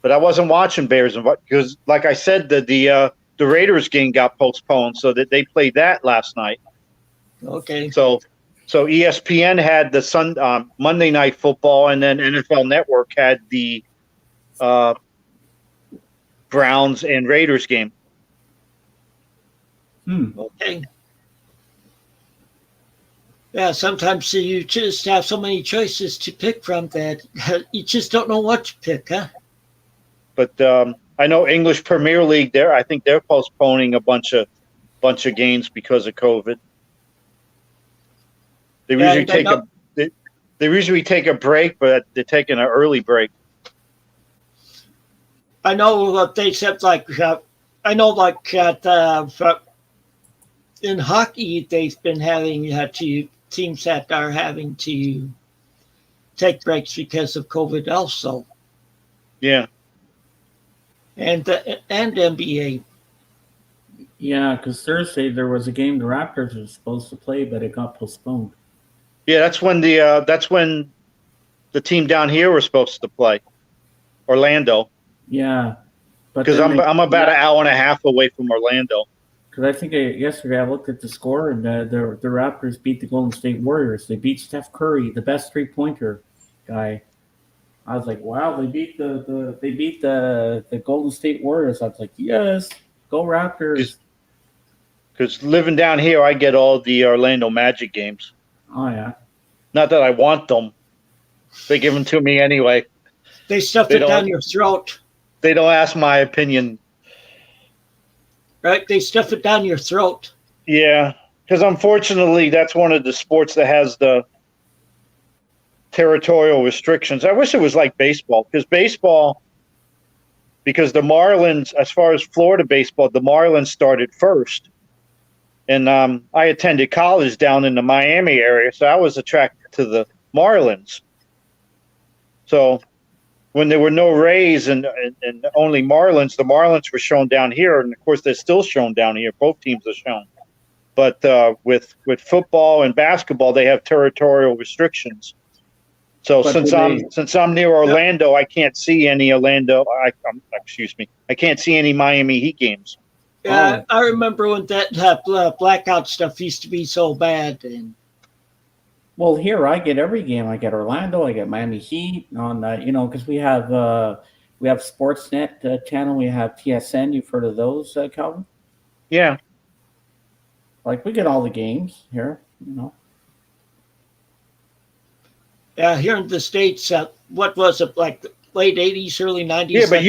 But I wasn't watching Bears because, like I said, the Raiders game got postponed, so that they played that last night. Okay. So ESPN had the Monday Night Football, and then NFL Network had the Browns and Raiders game. Okay. Yeah, sometimes you just have so many choices to pick from that you just don't know what to pick, huh? But I know English Premier League. I think they're postponing a bunch of games because of COVID. They usually take a break, but they're taking an early break. I know what they said. In hockey, they've been having teams that are having to take breaks because of COVID, also. Yeah. And NBA. Yeah, because Thursday there was a game the Raptors were supposed to play, but it got postponed. Yeah, that's when the team down here was supposed to play, Orlando. Yeah, because I'm about an hour and a half away from Orlando. Because I think yesterday I looked at the score, and the Raptors beat the Golden State Warriors. They beat Steph Curry, the best 3-pointer guy. I was like, wow, they beat the Golden State Warriors. I was like, yes, go Raptors. Because living down here, I get all the Orlando Magic games. Oh yeah. Not that I want them. They give them to me anyway. They stuff it down your throat. They don't ask my opinion. Right? They stuff it down your throat. Yeah. Because unfortunately, that's one of the sports that has the territorial restrictions. I wish it was like baseball. Because the Marlins, as far as Florida baseball, the Marlins started first. And I attended college down in the Miami area, so I was attracted to the Marlins. So when there were no Rays and only Marlins, the Marlins were shown down here, and of course they're still shown down here. Both teams are shown. But with football and basketball, they have territorial restrictions. So since I'm near Orlando, I can't see any I can't see any Miami Heat games. Yeah, I remember when that blackout stuff used to be so bad. And well, here I get every game. I get Orlando. I get Miami Heat on because we have Sportsnet channel. We have TSN. You've heard of those, Calvin? Yeah. Like we get all the games here. Yeah, here in the States, what was it, like the late 80s, early 90s? Yeah, but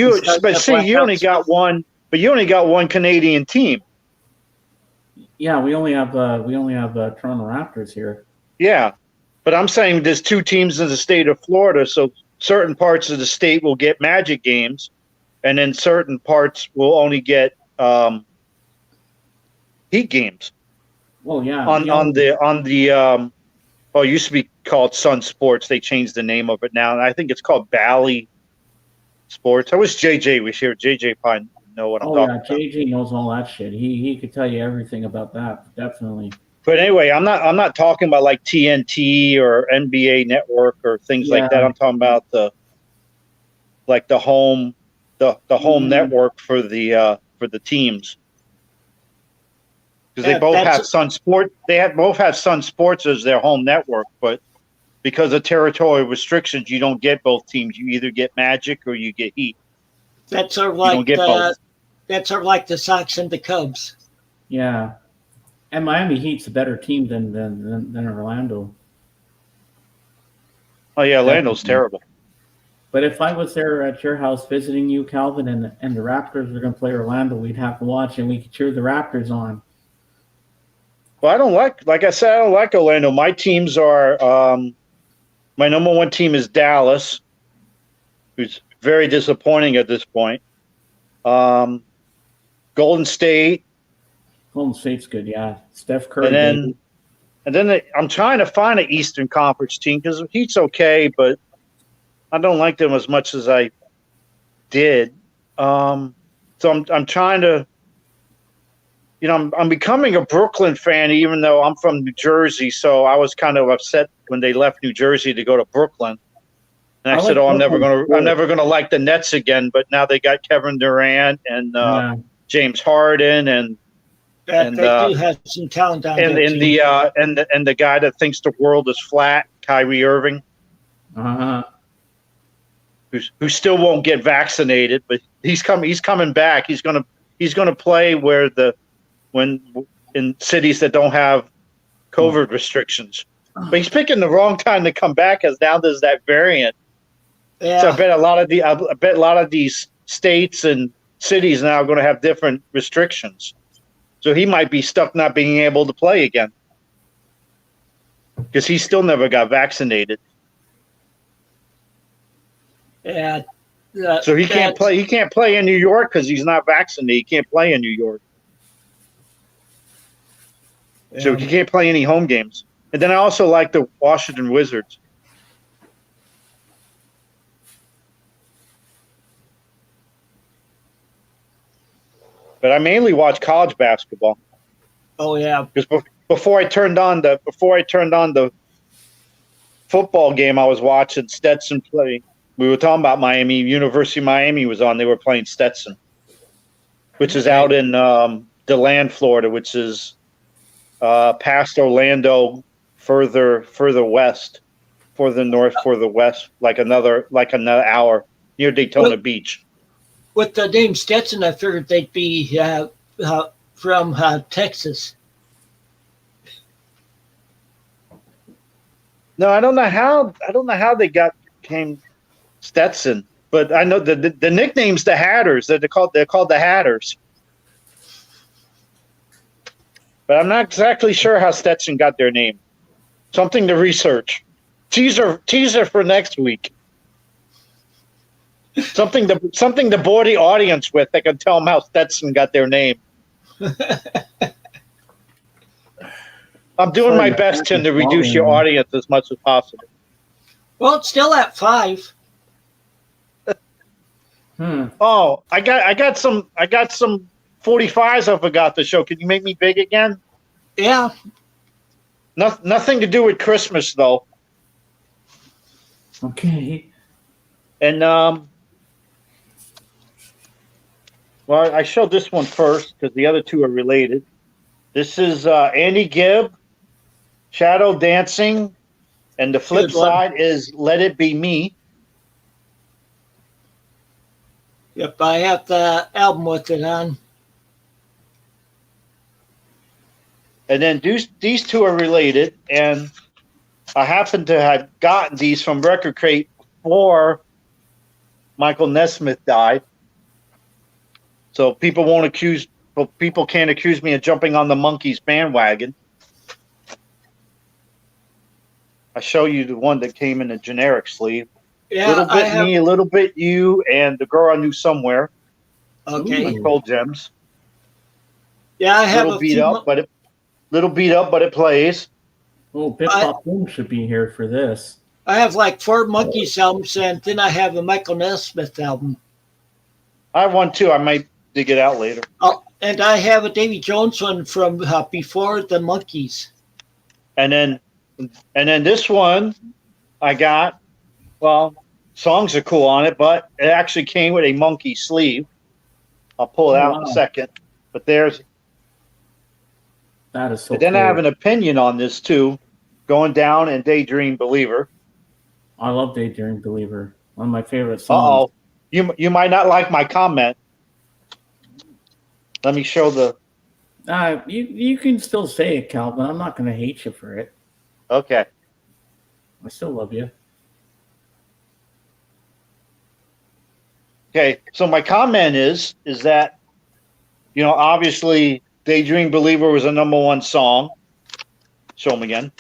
you only got one. But you only got one Canadian team. Yeah, we only have Toronto Raptors here. Yeah, but I'm saying there's 2 teams in the state of Florida, so certain parts of the state will get Magic games, and then certain parts will only get Heat games. Well, yeah. It used to be called Sun Sports. They changed the name of it now, and I think it's called Bally Sports. I wish JJ was here. JJ probably know what I'm talking about. JJ knows all that shit. He could tell you everything about that, definitely. But anyway, I'm not talking about like TNT or NBA Network or things like that. I'm talking about the home network for the teams. Because they both have Sun Sport. Both have Sun Sports as their home network, but because of territorial restrictions, you don't get both teams. You either get Magic or you get Heat. That's sort of You don't like get both. that's sort of like the Sox and the Cubs. Yeah. And Miami Heat's a better team than Orlando. Oh yeah, Orlando's terrible. But if I was there at your house visiting you, Calvin, and the Raptors are going to play Orlando, we'd have to watch and we could cheer the Raptors on. Well, I don't like I said, I don't like Orlando. My teams are my number one team is Dallas, who's very disappointing at this point. Golden State. Golden State's good, yeah. Steph Curry. And then I'm trying to find an Eastern Conference team because Heat's okay, but I don't like them as much as I did. So I'm trying to, I'm becoming a Brooklyn fan, even though I'm from New Jersey. So I was kind of upset when they left New Jersey to go to Brooklyn. And I said, I'm never gonna like the Nets again. But now they got Kevin Durant and James Harden and they do have some talent down there. And the guy that thinks the world is flat, Kyrie Irving, who still won't get vaccinated, but he's coming back. He's gonna play in cities that don't have COVID restrictions. But he's picking the wrong time to come back, as now there's that variant. Yeah. So I bet a lot of these states and cities now are going to have different restrictions. So he might be stuck not being able to play again because he still never got vaccinated. Yeah. So he can't play. He can't play in New York because he's not vaccinated. He can't play in New York. Yeah. So he can't play any home games. And then I also like the Washington Wizards. But I mainly watch college basketball. Oh yeah. Because before I turned on the football game, I was watching Stetson play. We were talking about Miami. University of Miami was on. They were playing Stetson, which is out in DeLand, Florida, which is past Orlando, further west, further north, further west, like another hour near Daytona Beach. With the name Stetson, I figured they'd be from Texas. No, I don't know how they came Stetson, but I know the nickname's the Hatters. They're called the Hatters. But I'm not exactly sure how Stetson got their name. Something to research. Teaser for next week. Something to bore the audience with. They can tell them how Stetson got their name. I'm doing my best, Tim, to reduce your audience as much as possible. Well, it's still at 5. Oh, I got some 45s I forgot to show. Can you make me big again? Yeah. Nothing to do with Christmas though. Okay. And well, I showed this one first because the other two are related. This is Andy Gibb, Shadow Dancing, and the flip side is Let It Be Me. Yep, I have the album with it on. And then these two are related, and I happen to have gotten these from Record Crate before Michael Nesmith died. So people can't accuse me of jumping on the Monkees bandwagon. I show you the one that came in a generic sleeve. Yeah, a little bit me, a little bit you, and the girl I knew somewhere. Okay. Cold Gems. Yeah, I have little beat up, but it plays. Oh, Bip Bop Boom should be here for this. I have like 4 Monkees albums, and then I have a Michael Nesmith album. I have one too. I might dig it out later. Oh, and I have a Davy Jones one from before the Monkees. And then this one I got. Well, songs are cool on it, but it actually came with a monkey sleeve. I'll pull it out in a second. But that is so. Then cool. I have an opinion on this too. Going Down and Daydream Believer. I love Daydream Believer. One of my favorite songs. Uh-oh. You might not like my comment. Let me show the... You can still say it, Calvin. I'm not going to hate you for it. Okay. I still love you. Okay, so my comment is that, obviously Daydream Believer was a #1 song. Show them again.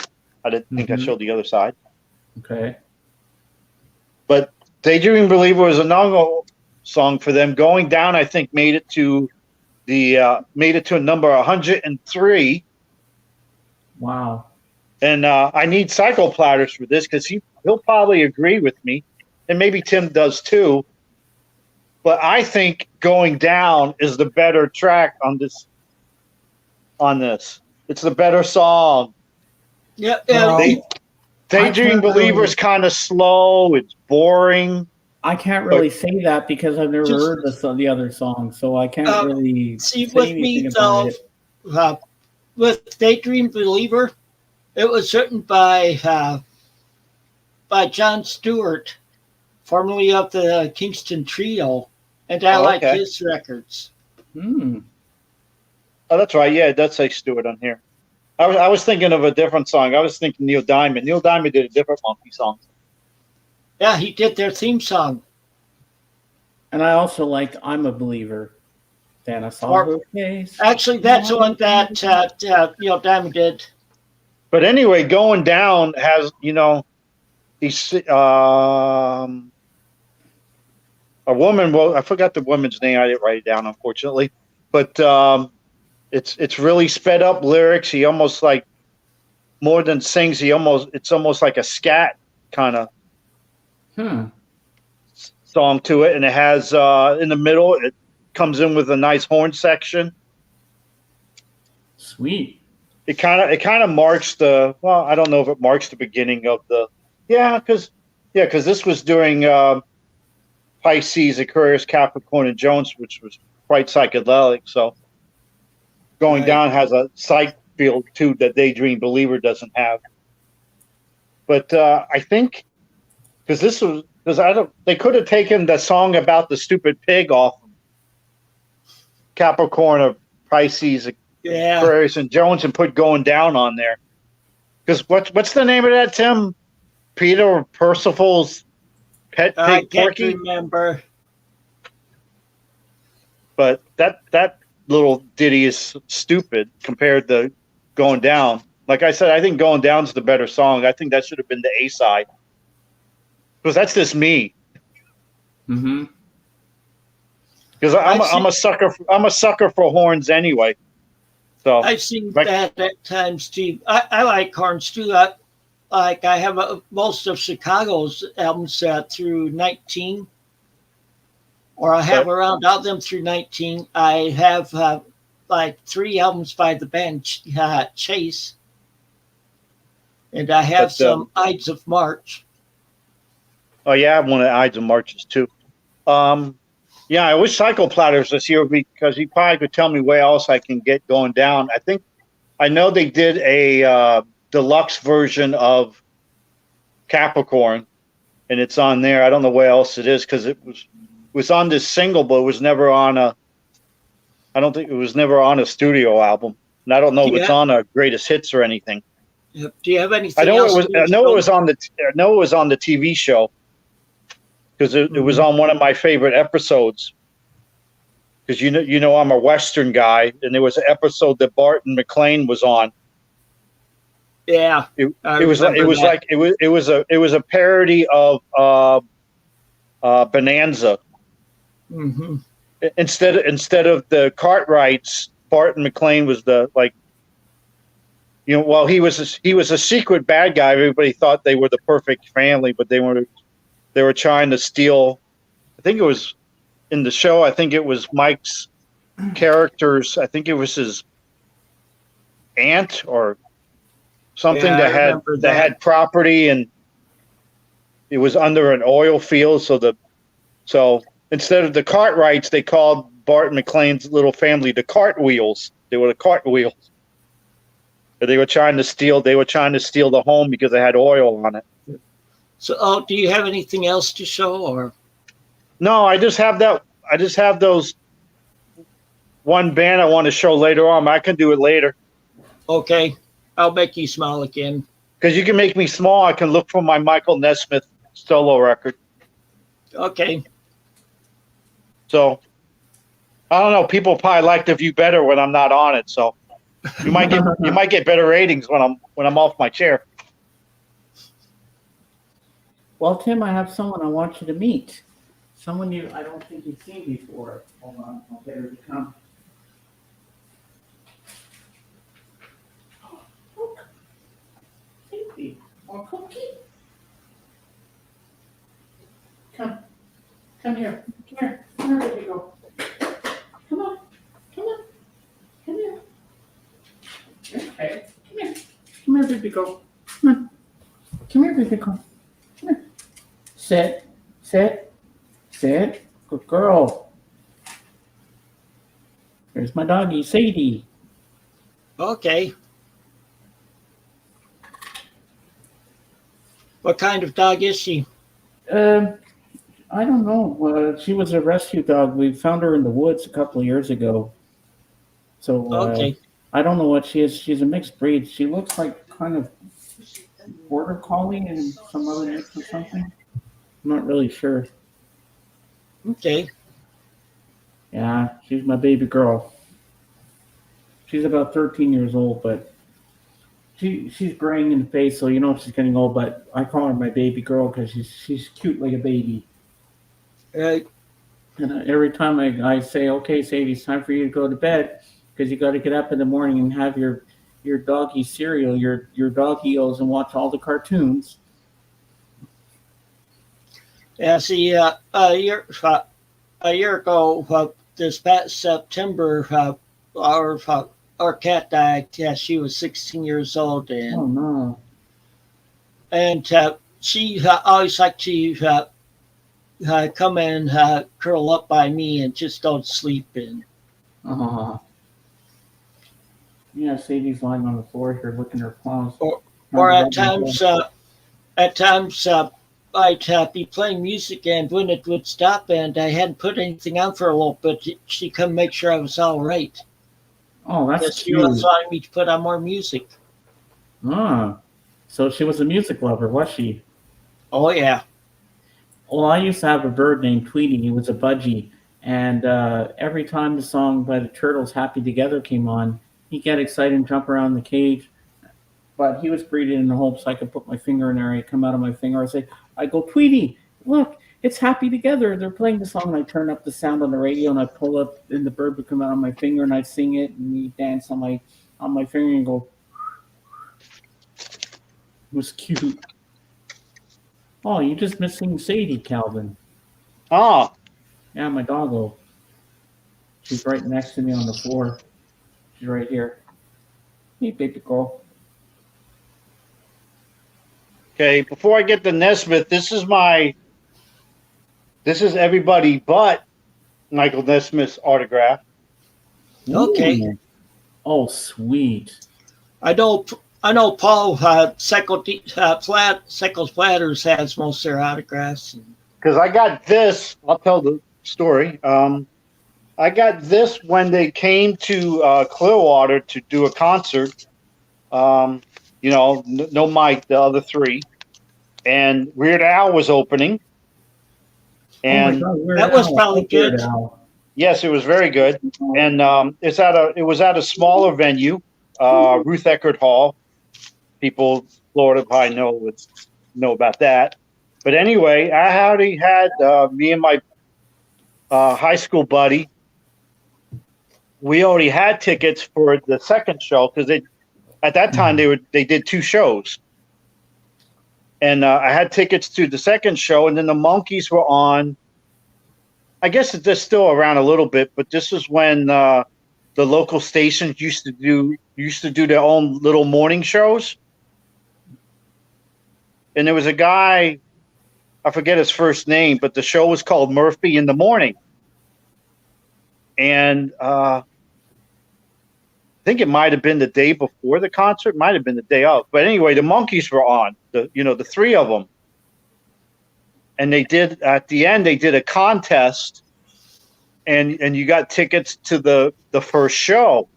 I didn't think I showed the other side. Okay. But Daydream Believer was a #1 song for them. Going Down, I think, made it to a number 103. Wow. And I need Psycho Platters for this because he'll probably agree with me, and maybe Tim does too. But I think Going Down is the better track on this. It's the better song. Yeah. Daydream Believer is kind of slow. It's boring. I can't really say that because I've never heard the other song, so I can't really see say with anything me about though. it. With Daydream Believer, it was written by John Stewart, formerly of the Kingston Trio, and I like his records. Hmm. Oh, that's right. Yeah, it does say Stewart on here. I was thinking of a different song. I was thinking Neil Diamond. Neil Diamond did a different Monkey song. Yeah, he did their theme song. And I also liked I'm a Believer. Then I saw her face. Actually, that's the one that Neil Diamond did. But anyway, Going Down has, he's a woman. Well, I forgot the woman's name. I didn't write it down, unfortunately. But it's really sped up lyrics. He almost like more than sings. It's almost like a scat kind of song to it, and it has in the middle. It comes in with a nice horn section. Sweet. It kind of marks the, well, I don't know if it marks the beginning of the, because this was during Pisces, Aquarius, Capricorn, and Jones, which was quite psychedelic. So Going Down has a psych feel too that Daydream Believer doesn't have. But I think they could have taken the song about the stupid pig off Capricorn or Pisces, Aquarius, and Jones and put Going Down on there. Because what's the name of that, Tim? Peter Percival's pet pig, I can't Porky? remember. But that little ditty is stupid compared to Going Down. Like I said, I think Going Down's the better song. I think that should have been the A side. Because that's just me. Mm-hmm. Because I'm a sucker for horns anyway. So I've seen that at times, Steve. I like horns too. I have most of Chicago's albums through 19, or I have around all them through 19. I have like 3 albums by the band Chase, and I have some Ides of March. Oh yeah, I have one of the Ides of Marches too. I wish Psycho Platters was here because he probably could tell me where else I can get Going Down. I know they did a deluxe version of Capricorn, and it's on there. I don't know where else it is because it was on this single, but it was never on I don't think it was never on a studio album, and I don't know if it's on a greatest hits or anything. Do you have anything? I know else it was on the TV show. Because it was on one of my favorite episodes. Because you know I'm a Western guy, and there was an episode that Barton McLean was on. Yeah, it was a parody of Bonanza. Mm-hmm. Instead of the Cartwrights, Barton McLean was he was a secret bad guy. Everybody thought they were the perfect family, but they were trying to steal. I think it was in the show. I think it was Mike's characters. I think it was his aunt or something that had property, and it was under an oil field. So instead of the Cartwrights, they called Barton McLean's little family the Cartwheels. They were the Cartwheels. They were trying to steal. They were trying to steal the home because they had oil on it. So, do you have anything else to show, or? No, I just have that. I just have those one band I want to show later on. I can do it later. Okay, I'll make you smile again. Because you can make me small. I can look for my Michael Nesmith solo record. Okay. So I don't know. People probably like the view better when I'm not on it. So you might get better ratings when I'm off my chair. Well, Tim, I have someone I want you to meet. Someone I don't think you've seen before. Hold on, I'll get her to come. Thrifty, more cookie. Come here, baby girl. Come on, come here. Okay, come here, baby girl. Come here, baby girl. Come here. Sit. Good girl. There's my doggy, Sadie. Okay. What kind of dog is she? I don't know. She was a rescue dog. We found her in the woods a couple of years ago. So Okay. I don't know what she is. She's a mixed breed. She looks like kind of border collie and some other mix or something. I'm not really sure. Okay. Yeah, she's my baby girl. She's about 13 years old, but she's graying in the face, so you know she's getting old. But I call her my baby girl because she's cute like a baby. Right. And every time I say, okay, Sadie, it's time for you to go to bed because you got to get up in the morning and have your doggy cereal, your dog eels, and watch all the cartoons. Yeah. See, a year ago, this past September, our cat died. Yeah, she was 16 years old, and Oh no! she always liked to come and curl up by me and just don't sleep in. Yeah, Sadie's lying on the floor here, licking her claws. Or at times, I'd be playing music, and when it would stop, and I hadn't put anything on for a little bit, she'd come make sure I was all right. Oh, that's Yes, she cute. was wanting me to put on more music. So she was a music lover, was she? Oh yeah. Well, I used to have a bird named Tweety. He was a budgie. And every time the song by the Turtles, Happy Together, came on, he'd get excited and jump around the cage. But he was breathing in the hopes I could put my finger in there. He'd come out of my finger. I go, Tweety, look, it's Happy Together. They're playing the song. And I turn up the sound on the radio, and I pull up, and the bird would come out of my finger, and I'd sing it, and he'd dance on my finger and go. It was cute. Oh, you're just missing Sadie, Calvin. Oh, Yeah, my doggo. She's right next to me on the floor. She's right here. Hey, baby girl. okay. Before I get to Nesmith, this is everybody but Michael Nesmith's autograph. Okay. Ooh. Oh, sweet. I know Paul Seckles Platters has most of their autographs. Because I got this. I'll tell the story. I got this when they came to Clearwater to do a concert. No Mike, the other three, and Weird Al was opening. And oh my God, that was probably good. yes, it was very good. And it was at a smaller venue, Ruth Eckerd Hall. People, Florida, probably know about that. But anyway, I already had me and my high school buddy. We already had tickets for the second show because at that time they did two shows, and I had tickets to the second show, and then the Monkees were on. I guess they're still around a little bit, but this is when the local stations used to do their own little morning shows. And there was a guy, I forget his first name, but the show was called Murphy in the Morning. And I think it might have been the day before the concert, might have been the day of. But anyway, the Monkees were on, the three of them. and they did at the end. They did a contest, and you got tickets to the first show.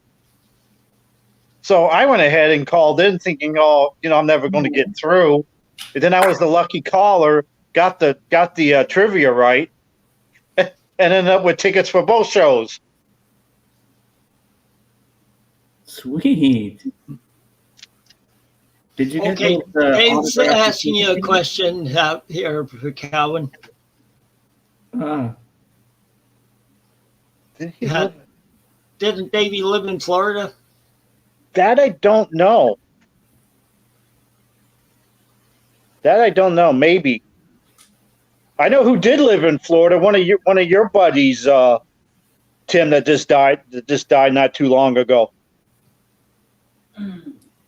So I went ahead and called in, thinking, "Oh, I'm never going to get through." And then I was the lucky caller, got the trivia right, and ended up with tickets for both shows. Sweet. Did you get Okay, those, Dave's autographed asking you a question out here for Calvin. Did he live? Didn't Davey live in Florida? That I don't know. Maybe. I know who did live in Florida. One of your buddies, Tim, that just died not too long ago.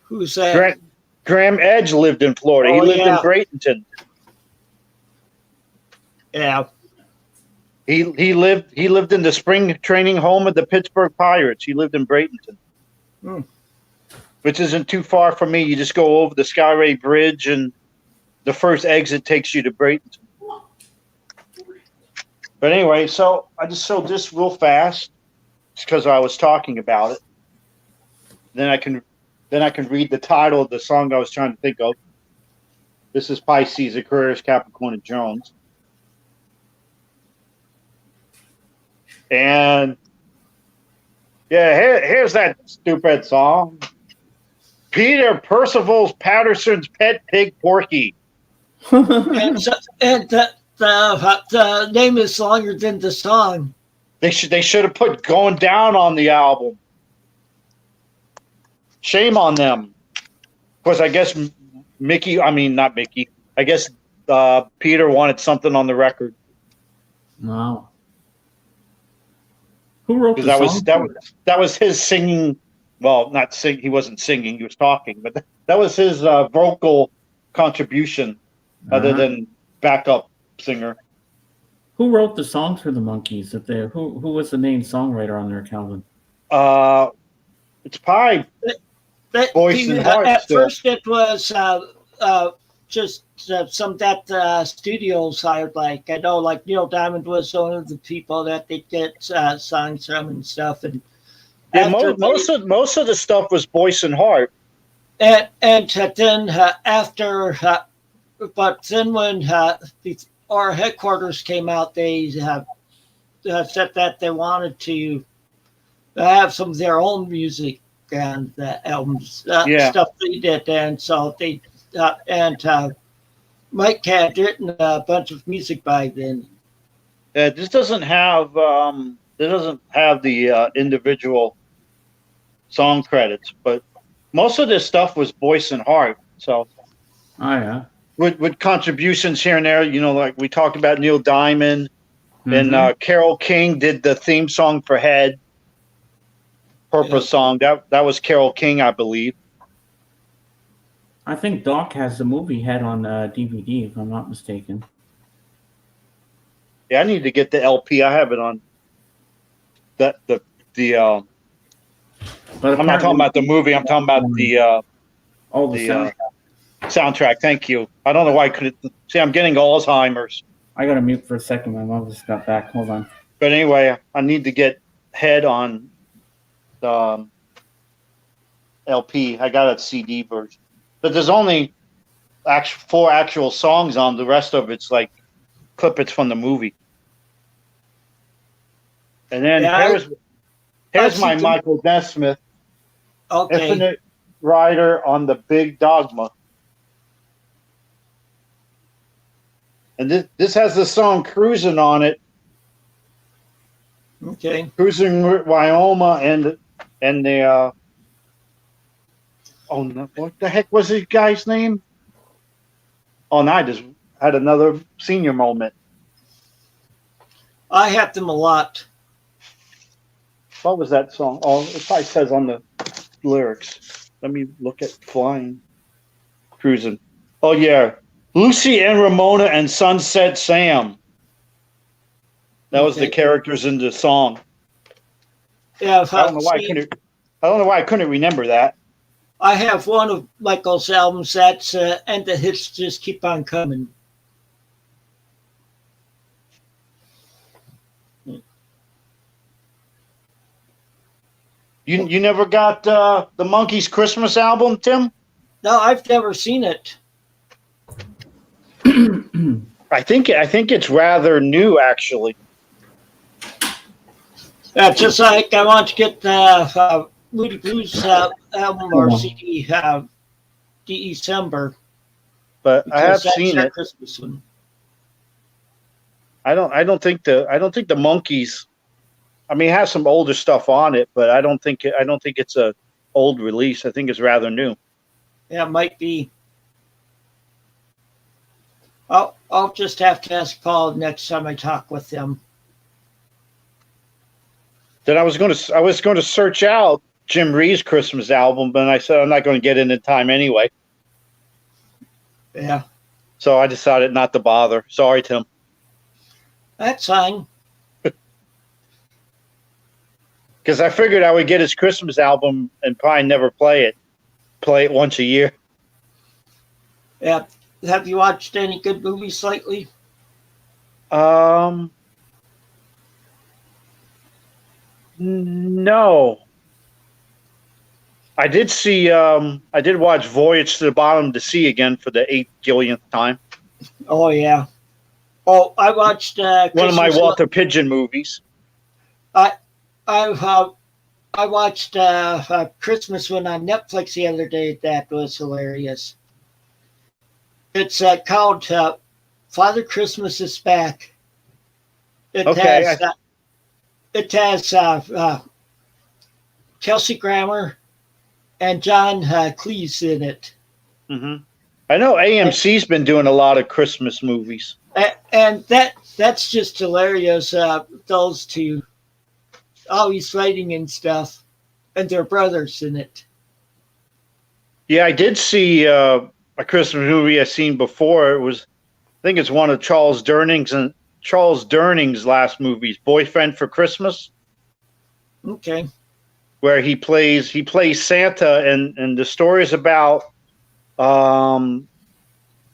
Who's that? Graham Edge lived in Florida. He lived in Bradenton. Yeah. He lived in the spring training home of the Pittsburgh Pirates. He lived in Bradenton, which isn't too far from me. You just go over the Skyway Bridge, and the first exit takes you to Bradenton. But anyway, so I just showed this real fast, just because I was talking about it. Then I can read the title of the song I was trying to think of. This is Pisces, Aquarius, Capricorn, and Jones. And yeah, here's that stupid song. Peter Percival Patterson's pet pig, Porky. And the name is longer than the song. They should have put "Going Down" on the album. Shame on them. Because I guess not Mickey. I guess Peter wanted something on the record. Wow. Who wrote the song? That was his singing. Well, not sing. He wasn't singing. He was talking, but that was his vocal contribution, other than backup singer. Who wrote the songs for the Monkees? Who was the main songwriter on there, Calvin? It's probably Voice and Heart. At first, it was just some that studios hired. Like I know, like Neil Diamond was one of the people that they get songs from and stuff. And yeah, most of the stuff was Voice and Heart. And then after, but then when our headquarters came out, they said that they wanted to have some of their own music and the albums stuff they did, and so they Mike had written a bunch of music by then. This doesn't have the individual song credits, but most of this stuff was Voice and Heart. So, with contributions here and there, like we talked about Neil Diamond, and Carole King did the theme song for Head. Purpose song that was Carole King, I believe. I think Doc has the movie Head on DVD, if I'm not mistaken. Yeah, I need to get the LP. I have it on the. But I'm not talking about the movie. I'm talking about the soundtrack. Thank you. I don't know why I couldn't see. I'm getting Alzheimer's. I got to mute for a second. My mom just got back. Hold on. But anyway, I need to get Head on LP. I got a CD version, but there's only 4 actual songs on. The rest of it's like clippets from the movie. And then here's my Michael Nesmith, Infinite Rider on the Big Dogma. And this has the song Cruising on it. Okay. Cruising Wyoming and the what the heck was this guy's name? Oh, and I just had another senior moment. I have them a lot. What was that song? Oh, it probably says on the lyrics. Let me look at Flying. Cruising. Oh, yeah. Lucy and Ramona and Sunset Sam. That was the characters in the song. Yeah, I don't know why I couldn't remember that. I have one of Michael's albums that's and the hits just keep on coming. You never got the Monkees Christmas album, Tim? No, I've never seen it. I think it's rather new, actually. Just like I want to get the Moody Blues album or CD December. But I have that's seen their it. Christmas one. I don't think the Monkees. I mean, it has some older stuff on it, but I don't think it's a old release. I think it's rather new. Yeah, it might be. I'll just have to ask Paul next time I talk with him. Then I was going to search out Jim Reeves' Christmas album, but I said I'm not going to get in time anyway. Yeah. So I decided not to bother. Sorry, Tim. That's fine. Because I figured I would get his Christmas album and probably never play it. Play it once a year. Yeah. Have you watched any good movies lately? No. I did watch Voyage to the Bottom of the Sea again for the 8 gillionth time. Oh, yeah. Oh, I watched one of my Walter Pidgeon movies. I watched a Christmas one on Netflix the other day. That was hilarious. It's called Father Christmas is Back. It has Kelsey Grammer and John Cleese in it. Mm-hmm. I know AMC's been doing a lot of Christmas movies. And that's just hilarious. Those two always fighting and stuff, and their brothers in it. Yeah, I did see a Christmas movie I've seen before. I think it's one of Charles Durning's last movies, Boyfriend for Christmas. Okay. Where he plays Santa, and the story is about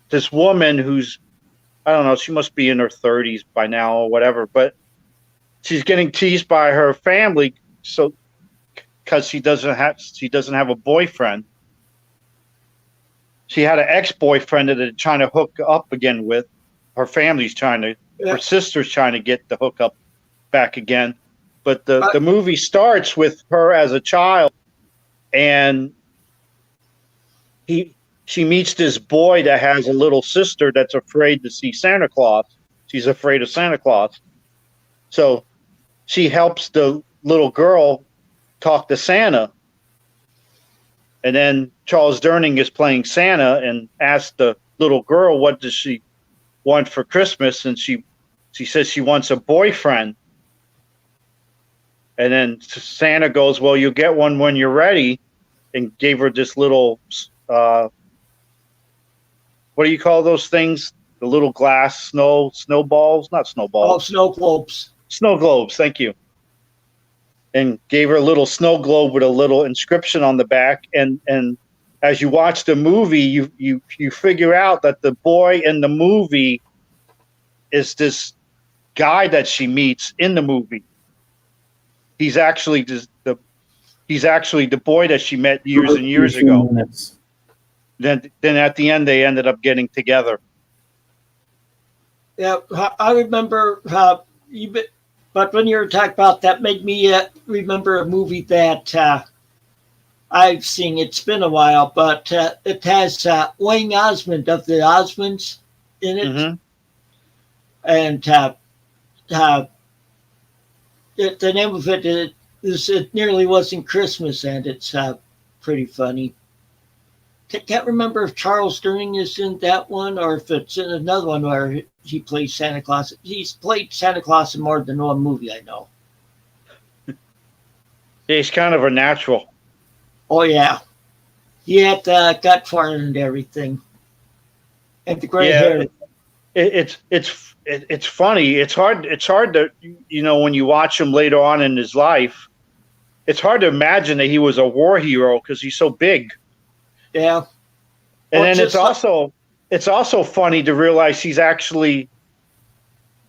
this woman who's, I don't know, she must be in her 30s by now or whatever, but she's getting teased by her family because she doesn't have a boyfriend. She had an ex-boyfriend that they're trying to hook up again with. Her family's her sister's trying to get the hookup back again. But the movie starts with her as a child, and she meets this boy that has a little sister that's afraid to see Santa Claus. She's afraid of Santa Claus. So she helps the little girl talk to Santa. And then Charles Durning is playing Santa and asks the little girl, what does she want for Christmas? And she says she wants a boyfriend. And then Santa goes, well, you'll get one when you're ready, and gave her this little, what do you call those things? The little glass snowballs? Not snowballs. Oh, snow globes. Snow globes, thank you. And gave her a little snow globe with a little inscription on the back. And as you watch the movie, you figure out that the boy in the movie is this guy that she meets in the movie. He's actually the boy that she met years and years ago. Then at the end they ended up getting together. Yeah, I remember but when you were talking about that, made me remember a movie that I've seen. It's been a while, but it has Wayne Osmond of the Osmonds in it, mm-hmm. And the name of it is It Nearly Wasn't Christmas, and it's pretty funny. Can't remember if Charles Durning is in that one or if it's in another one where he plays Santa Claus. He's played Santa Claus in more than one movie, I know. He's kind of a natural. Oh, yeah. He had the gut for it and everything. And the gray hair. It's funny. It's hard to, when you watch him later on in his life, it's hard to imagine that he was a war hero because he's so big. Yeah. And then it's also funny to realize he actually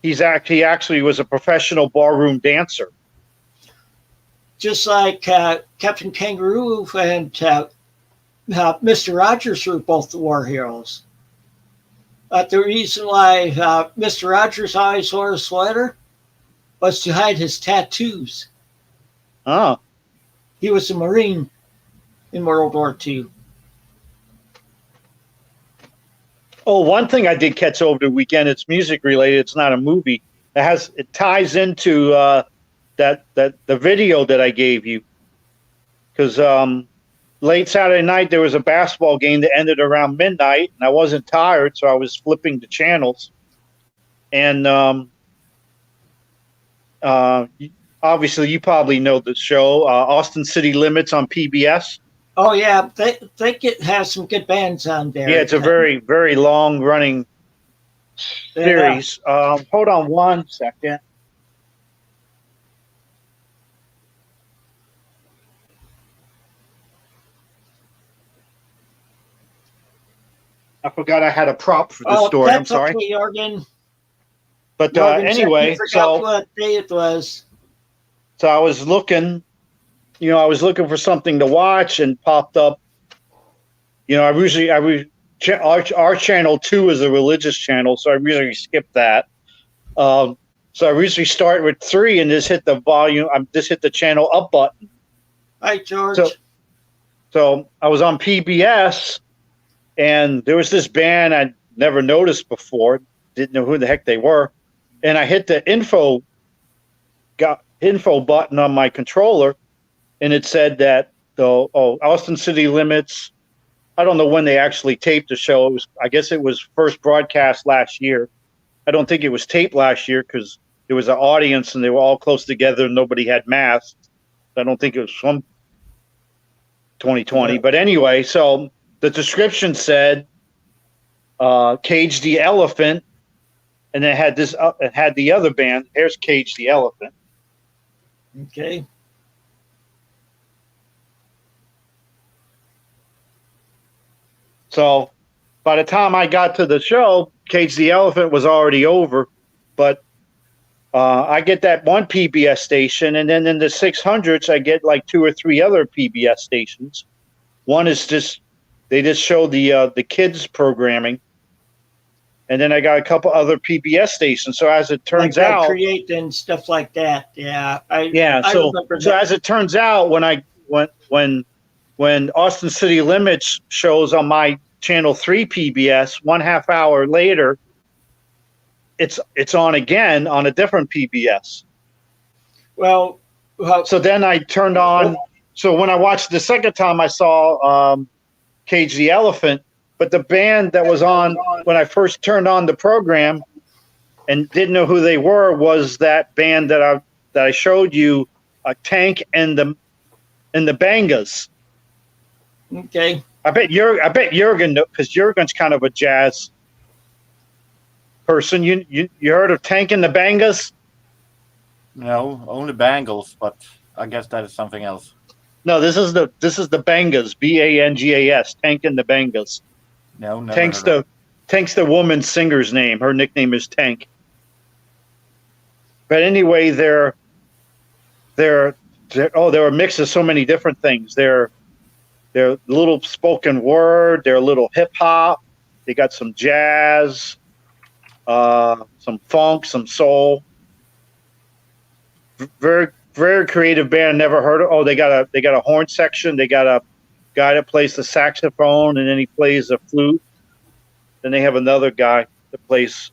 was a professional barroom dancer. just like Captain Kangaroo and Mr. Rogers were both the war heroes. But the reason why Mr. Rogers always wore a sweater was to hide his tattoos. Oh. He was a Marine in World War II. Oh, one thing I did catch over the weekend, it's music related, it's not a movie. It ties into the video that I gave you. Because late Saturday night there was a basketball game that ended around midnight, and I wasn't tired, so I was flipping the channels. And obviously you probably know the show, Austin City Limits on PBS. Oh yeah, they have some good bands on there. Yeah, it's a very, very long running series. Hold on one second. I forgot I had a prop for this story. I'm sorry. Okay, Jorgen. But Jorgen anyway, forgot what day it was. So I was looking, I was looking for something to watch and popped up. Our channel 2 is a religious channel, so I usually skip that. So I usually start with 3 and just hit the volume. I just hit the channel up button. Hi, George. So I was on PBS, and there was this band I'd never noticed before. Didn't know who the heck they were, and I hit the info button on my controller, and it said that Austin City Limits. I don't know when they actually taped the show. I guess it was first broadcast last year. I don't think it was taped last year because there was an audience and they were all close together and nobody had masks. I don't think it was from 2020. Yeah. But anyway, so the description said Cage the Elephant, and it had it had the other band. Here's Cage the Elephant. Okay. So by the time I got to the show, Cage the Elephant was already over. But I get that one PBS station, and then in the 600s, I get like 2 or 3 other PBS stations. One is they just show the kids programming. And then I got a couple other PBS stations. So as it turns out, Create and stuff like that. Yeah. So as it turns out, when Austin City Limits shows on my channel 3 PBS, 1/2 hour later, it's on again on a different PBS. Well, so then I turned on. So when I watched the second time, I saw Cage the Elephant, but the band that was on when I first turned on the program and didn't know who they were was that band that I showed you, Tank and the Bangas. Okay. I bet Jurgen, because Jurgen's kind of a jazz person. You heard of Tank and the Bangas? No, only Bangles, but I guess that is something else. No, this is the Bangas, Bangas, Tank and the Bangas. No, never. Tank's the woman's singer's name. Her nickname is Tank. But anyway, they're a mix of so many different things. They're a little spoken word. They're a little hip hop. They got some jazz, some funk, some soul. Very, very creative band. Never heard of. Oh, they got a horn section. They got a guy that plays the saxophone, and then he plays the flute. Then they have another guy that plays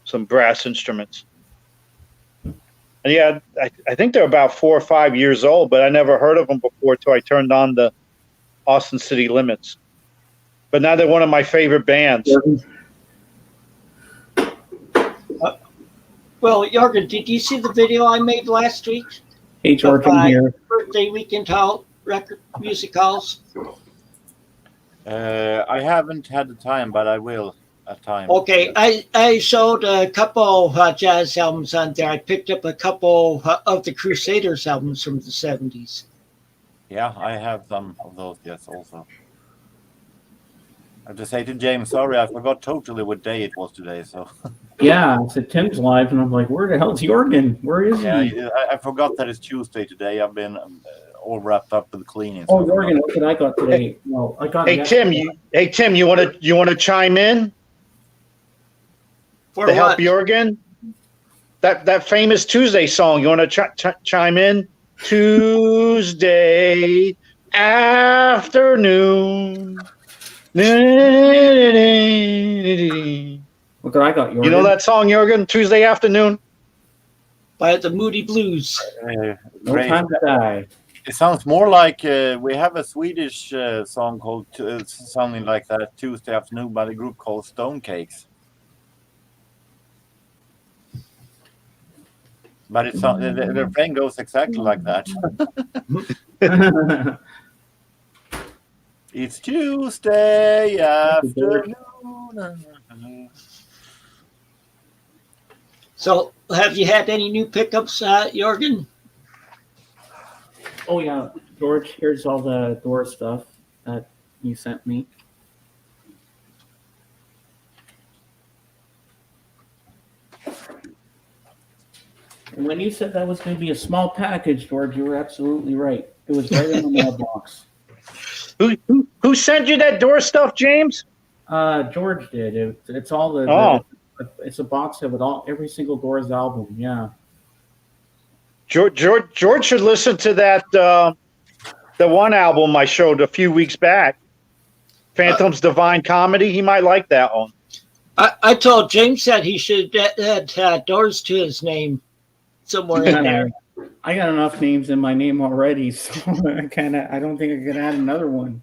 some brass instruments. And yeah, I think they're about 4 or 5 years old, but I never heard of them before until I turned on the Austin City Limits. But now they're one of my favorite bands. Well, Jorgen, did you see the video I made last week? Hey, Jorgen here. Birthday weekend record music halls. I haven't had the time, but I will at time. Okay, I showed a couple jazz albums on there. I picked up a couple of the Crusaders albums from the 70s. Yeah, I have some of those, yes, also. have to say to James, sorry, I forgot totally what day it was today. So Yeah, I said Tim's live, and I'm like, where the hell's Jorgen? Where is yeah, he? I forgot that it's Tuesday today. I've been all wrapped up with cleaning. Oh, So Jorgen, what did I got today? No, I got. Hey Tim, you want to chime in For to help what? Jorgen? That famous Tuesday song. You want to chime in? Tuesday afternoon. What did I got, Jorgen? You know that song, Jorgen? Tuesday afternoon. By the Moody Blues. No Time to Die. It sounds more like we have a Swedish song called something like that, Tuesday Afternoon, by a group called Stone Cakes. But it's not, the refrain goes exactly like that. It's Tuesday afternoon. So, have you had any new pickups, Jorgen? Oh yeah, George. Here's all the door stuff that you sent me. And when you said that was going to be a small package, George, you were absolutely right. It was right in the mailbox. Who sent you that door stuff, James? George did. It's all the. Oh. It's a box set with every single Doors album. Yeah. George should listen to that the one album I showed a few weeks back, Phantom's Divine Comedy. He might like that one. I told James that he should add Doors to his name somewhere in there. I got enough names in my name already, so I don't think I could add another one.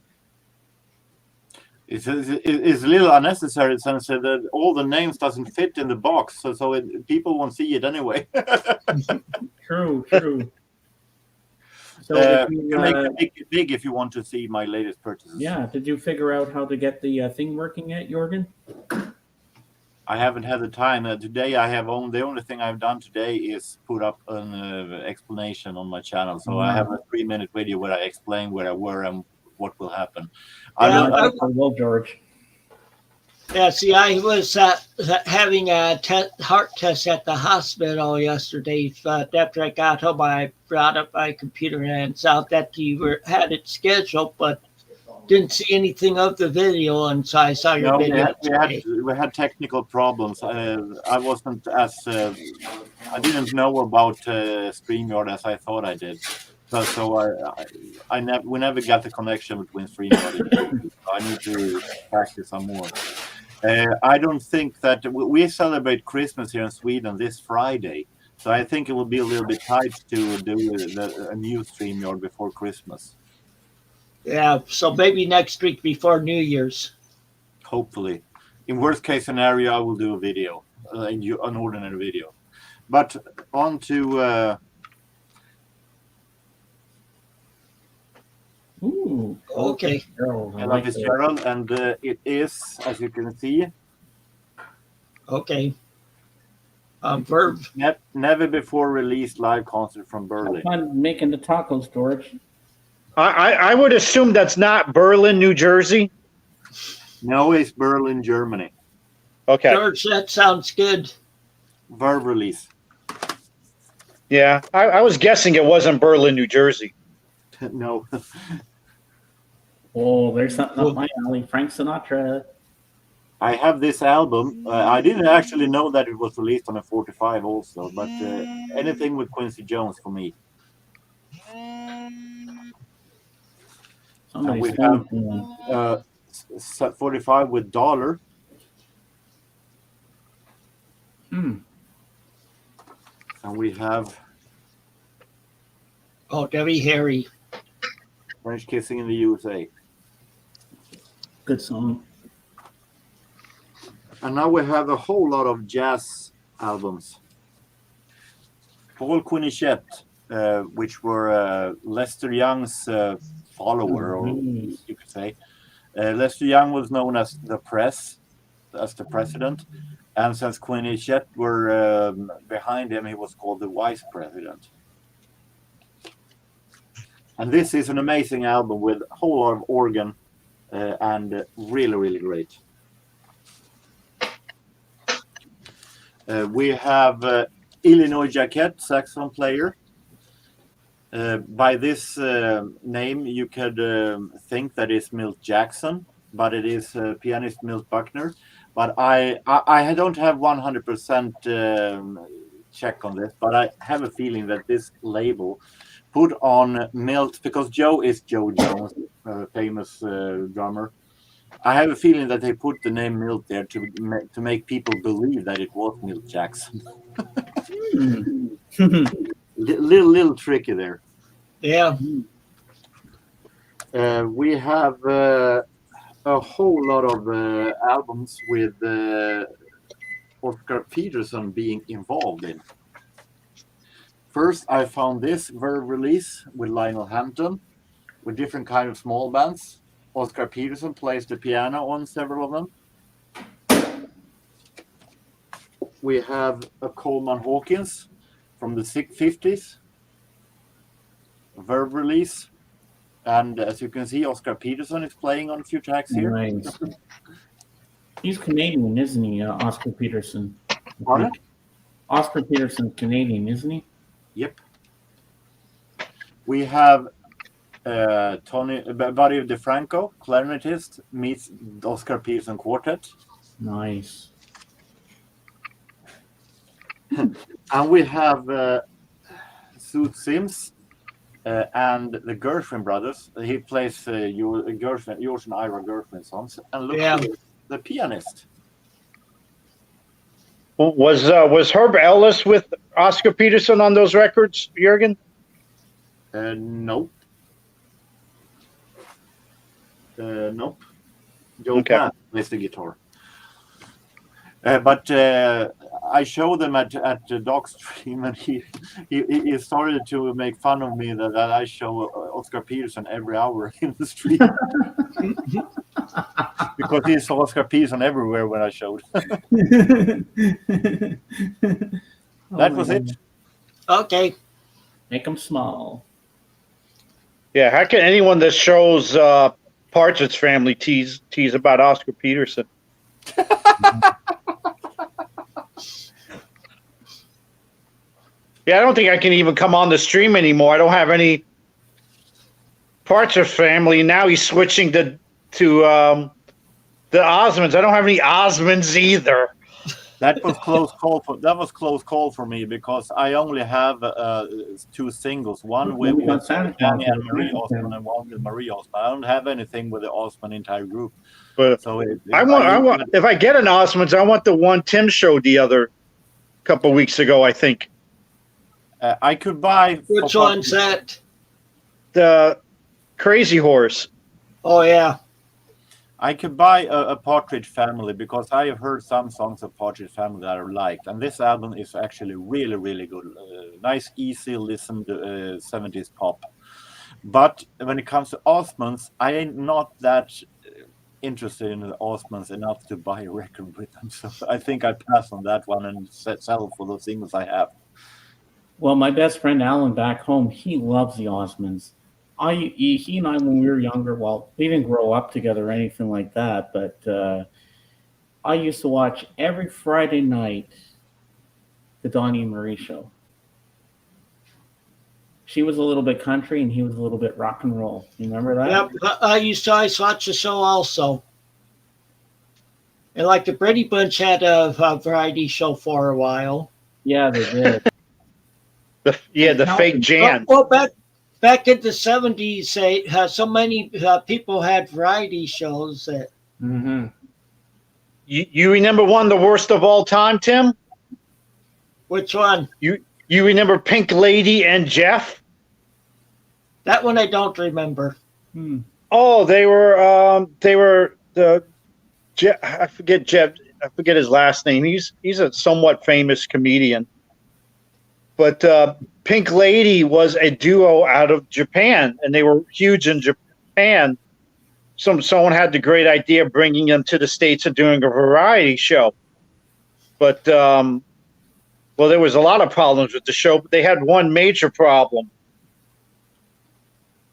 It's a little unnecessary since that all the names doesn't fit in the box, so people won't see it anyway. True. So you make it big if you want to see my latest purchases. Yeah. Did you figure out how to get the thing working yet, Jorgen? I haven't had the time. Today the only thing I've done today is put up an explanation on my channel. So I have a 3-minute video where I explain where I were and what will happen. Yeah, Well, George. Yeah, see, I was having a heart test at the hospital yesterday. But after I got home, I brought up my computer and saw that you had it scheduled, but didn't see anything of the video, and so I saw your video today. We had technical problems. I wasn't as I didn't know about StreamYard as I thought I did. So we never got the connection between StreamYard and YouTube. So I need to practice some more. I don't think that we celebrate Christmas here in Sweden this Friday, so I think it will be a little bit tight to do a new StreamYard before Christmas. Yeah, so maybe next week before New Year's. Hopefully. In worst case scenario, I will do a video, an ordinary video. But on to... Ooh, okay. Ella Fitzgerald, and it is, as you can see... Okay. Verb. Never before released live concert from Berlin. I'm making the tacos, George. I would assume that's not Berlin, New Jersey. No, it's Berlin, Germany. Okay. George, that sounds good. Verb release. Yeah, I was guessing it wasn't Berlin, New Jersey. No. Oh, there's something up my alley. Frank Sinatra. I have this album. I didn't actually know that it was released on a 45 also, but anything with Quincy Jones for me. And we have 45 with Dollar. And we have Debbie Harry. French Kissing in the USA. Good song. And now we have a whole lot of jazz albums. Paul Quinichette, which were Lester Young's follower, or you could say. Lester Young was known as the president. And since Quinichette were behind him, he was called the vice president. And this is an amazing album with a whole lot of organ. and really, really great. We have Illinois Jacquet, saxophone player. By this name, you could think that it's Milt Jackson, but it is pianist Milt Buckner. But I don't have 100% check on this, but I have a feeling that this label put on Milt, because Joe is Joe Jones, famous drummer. I have a feeling that they put the name Milt there to make people believe that it was Milt Jackson. little tricky there. Yeah. We have a whole lot of albums with Oscar Peterson being involved in. First, I found this Verve release with Lionel Hampton, with different kind of small bands. Oscar Peterson plays the piano on several of them. We have a Coleman Hawkins from the 50s, Verve release. And as you can see, Oscar Peterson is playing on a few tracks here. Nice. He's Canadian, isn't he, Oscar Peterson? Pardon? Oscar Peterson's Canadian, isn't he? Yep. We have Buddy DeFranco, clarinetist, meets Oscar Peterson Quartet. Nice. And we have Sue Sims and the Gershwin brothers. He plays George and Ira Gershwin songs. And look, here, the pianist. Was Herb Ellis with Oscar Peterson on those records, Jürgen? Nope. Nope. Joe Okay. plays the guitar. But I showed them at the Doc stream, and he started to make fun of me that I show Oscar Peterson every hour in the stream. Because he saw Oscar Peterson everywhere when I showed. That was it. Okay. Make them small. Yeah, how can anyone that shows Partridge Family tease about Oscar Peterson? Yeah, I don't think I can even come on the stream anymore. I don't have any Partridge Family. Now he's switching to the Osmonds. I don't have any Osmonds either. That was close call for me, because I only have 2 singles. One with Danny and Marie Osmond, and one with Marie Osmond. I don't have anything with the Osmond entire group. But so I want if I get an Osmonds, I want the one Tim showed the other couple weeks ago, I think. I could buy. Which one's that? The Crazy Horse. Oh yeah. I could buy a Partridge Family, because I have heard some songs of Partridge Family that I liked, and this album is actually really, really good. Nice, easy listen to 70s pop. But when it comes to Osmonds, I ain't not that interested in the Osmonds enough to buy a record with them. So I think I pass on that one and settle for the singles I have. Well, my best friend Alan back home, he loves the Osmonds. He and I, when we were younger, well, we didn't grow up together or anything like that, but I used to watch every Friday night the Donnie and Marie show. She was a little bit country and he was a little bit rock and roll. You remember that? Yep. I used to always watch the show also. And like the Brady Bunch had a variety show for a while. Yeah, they did. The fake Jan. Well, back in the 70s, so many people had variety shows that. Mm-hmm. You remember one, the worst of all time, Tim? Which one? You remember Pink Lady and Jeff? That one I don't remember. Oh, they were the Jeff. I forget Jeff. I forget his last name. He's a somewhat famous comedian. But Pink Lady was a duo out of Japan, and they were huge in Japan. Someone had the great idea of bringing them to the States and doing a variety show. But, well, there was a lot of problems with the show, but they had one major problem.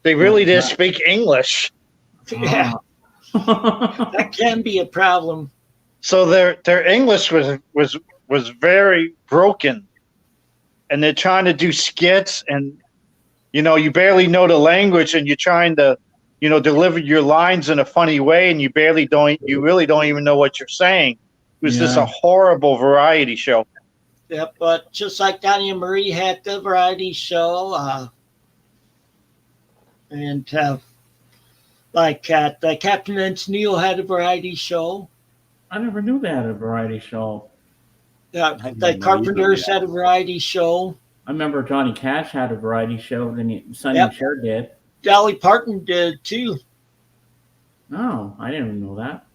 They really didn't speak English. Yeah. That can be a problem. So their English was very broken, and they're trying to do skits, and you barely know the language, and you're trying to deliver your lines in a funny way, and you really don't even know what you're saying. It was just a horrible variety show. Yeah, but just like Donnie and Marie had the variety show, and like the Captain and Tennille had a variety show. I never knew they had a variety show. The Carpenters had a variety show. I remember Johnny Cash had a variety show, then Sonny and Cher did. Dolly Parton did too. Oh, I didn't know that.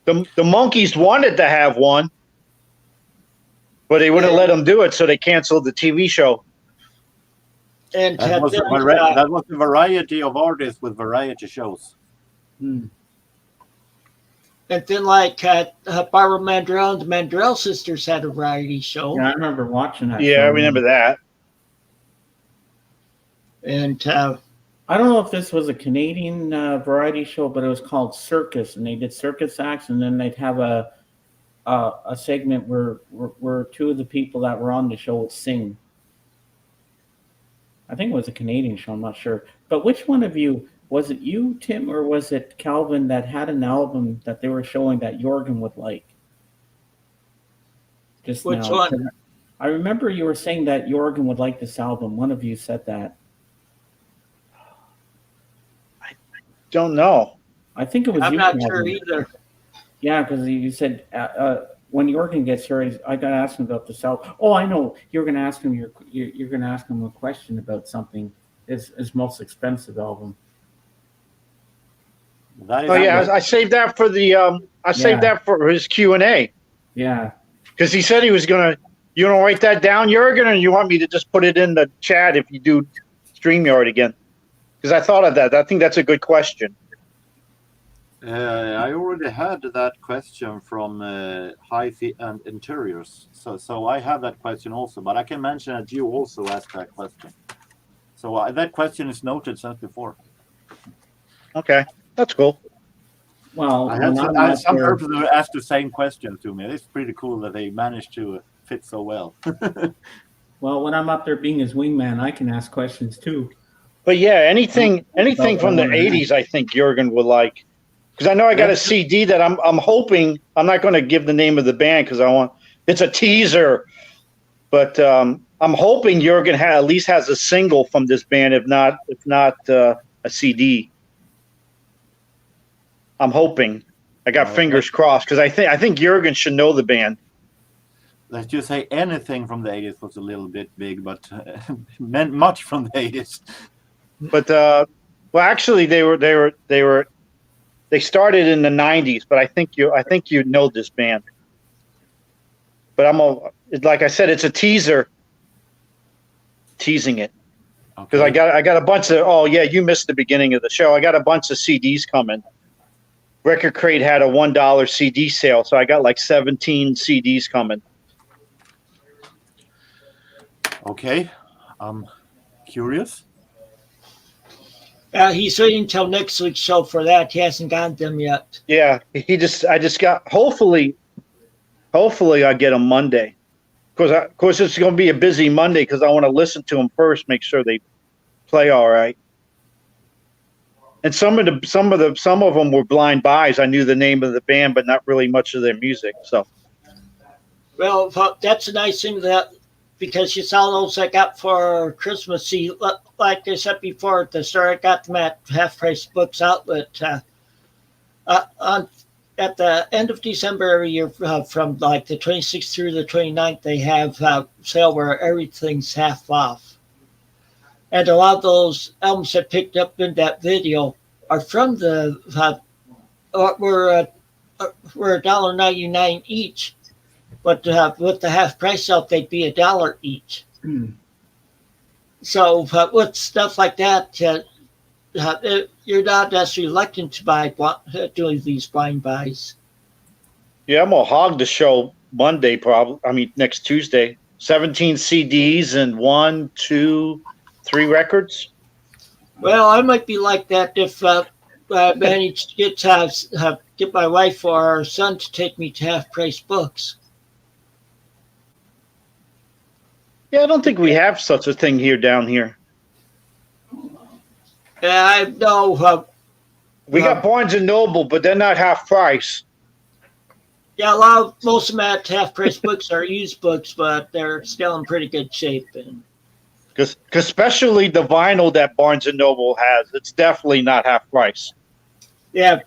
The Monkees wanted to have one, but they wouldn't let them do it, so they canceled the TV show. And that was a variety of artists with variety shows. Hmm. And then, like Barbara Mandrell and the Mandrell sisters had a variety show. Yeah, I remember watching that. Yeah, I remember that. And I don't know if this was a Canadian variety show, but it was called Circus, and they did circus acts, and then they'd have a segment where two of the people that were on the show would sing. I think it was a Canadian show. I'm not sure. But which one of you, was it you, Tim, or was it Calvin, that had an album that they were showing that Jorgen would like? Just which now. one? I remember you were saying that Jorgen would like this album. One of you said that. I don't know. I think it was I'm you, not Calvin. sure either. Yeah, because you said when Jorgen gets here, I got to ask him about this album. Oh, I know. You're going to ask him. You're going to ask him a question about something. His most expensive album. I saved that for the saved that for his Q&A. Yeah, because he said he was gonna. You want to write that down, Jorgen, or you want me to just put it in the chat if you do StreamYard again? Because I thought of that. I think that's a good question. I already had that question from Hi-Fi and Interiors, so I have that question also. But I can mention that you also asked that question. So that question is noted since before. Okay, that's cool. Well, I had some person who asked the same question to me. It's pretty cool that they managed to fit so well. Well, when I'm up there being his wingman, I can ask questions too. But yeah, anything from the '80s, I think Jorgen would like. Because I know I got a CD that I'm hoping. I'm not going to give the name of the band because it's a teaser. But I'm hoping Jorgen at least has a single from this band, if not a CD. I'm hoping. I got fingers crossed because I think Jorgen should know the band. Let's just say anything from the '80s was a little bit big, but meant much from the '80s. But well, actually, they started in the '90s, but I think you know this band. But like I said, it's a teaser. Teasing it because I got a bunch of. Oh yeah, you missed the beginning of the show. I got a bunch of CDs coming. Record Crate had a $1 CD sale, so I got like 17 CDs coming. Okay, I'm curious. He's waiting until next week's show for that. He hasn't gotten them yet. Yeah, I just got. Hopefully I get them Monday. Of course, it's going to be a busy Monday because I want to listen to them first, make sure they play all right. And some of them were blind buys. I knew the name of the band, but not really much of their music. So, well, that's a nice thing because you saw those I got for Christmas. See, like I said before at the start, I got them at Half Price Books Outlet. At the end of December every year, from like the 26th through the 29th, they have a sale where everything's half off. And a lot of those albums that picked up in that video are from the were $1.99 each, but with the half price out, they'd be $1 each. Mm. So with stuff like that, you're not as reluctant to buy doing these blind buys. Yeah, I'm gonna hog the show Monday, next Tuesday. 17 CDs and 1, 2, 3 records. Well, I might be like that if I managed to get my wife or our son to take me to Half Price Books. Yeah, I don't think we have such a thing here down here. Yeah, I know. We got Barnes and Noble, but they're not half price. Yeah, most of them at Half Price Books are used books, but they're still in pretty good shape. And Because especially the vinyl that Barnes and Noble has, it's definitely not half price. yeah,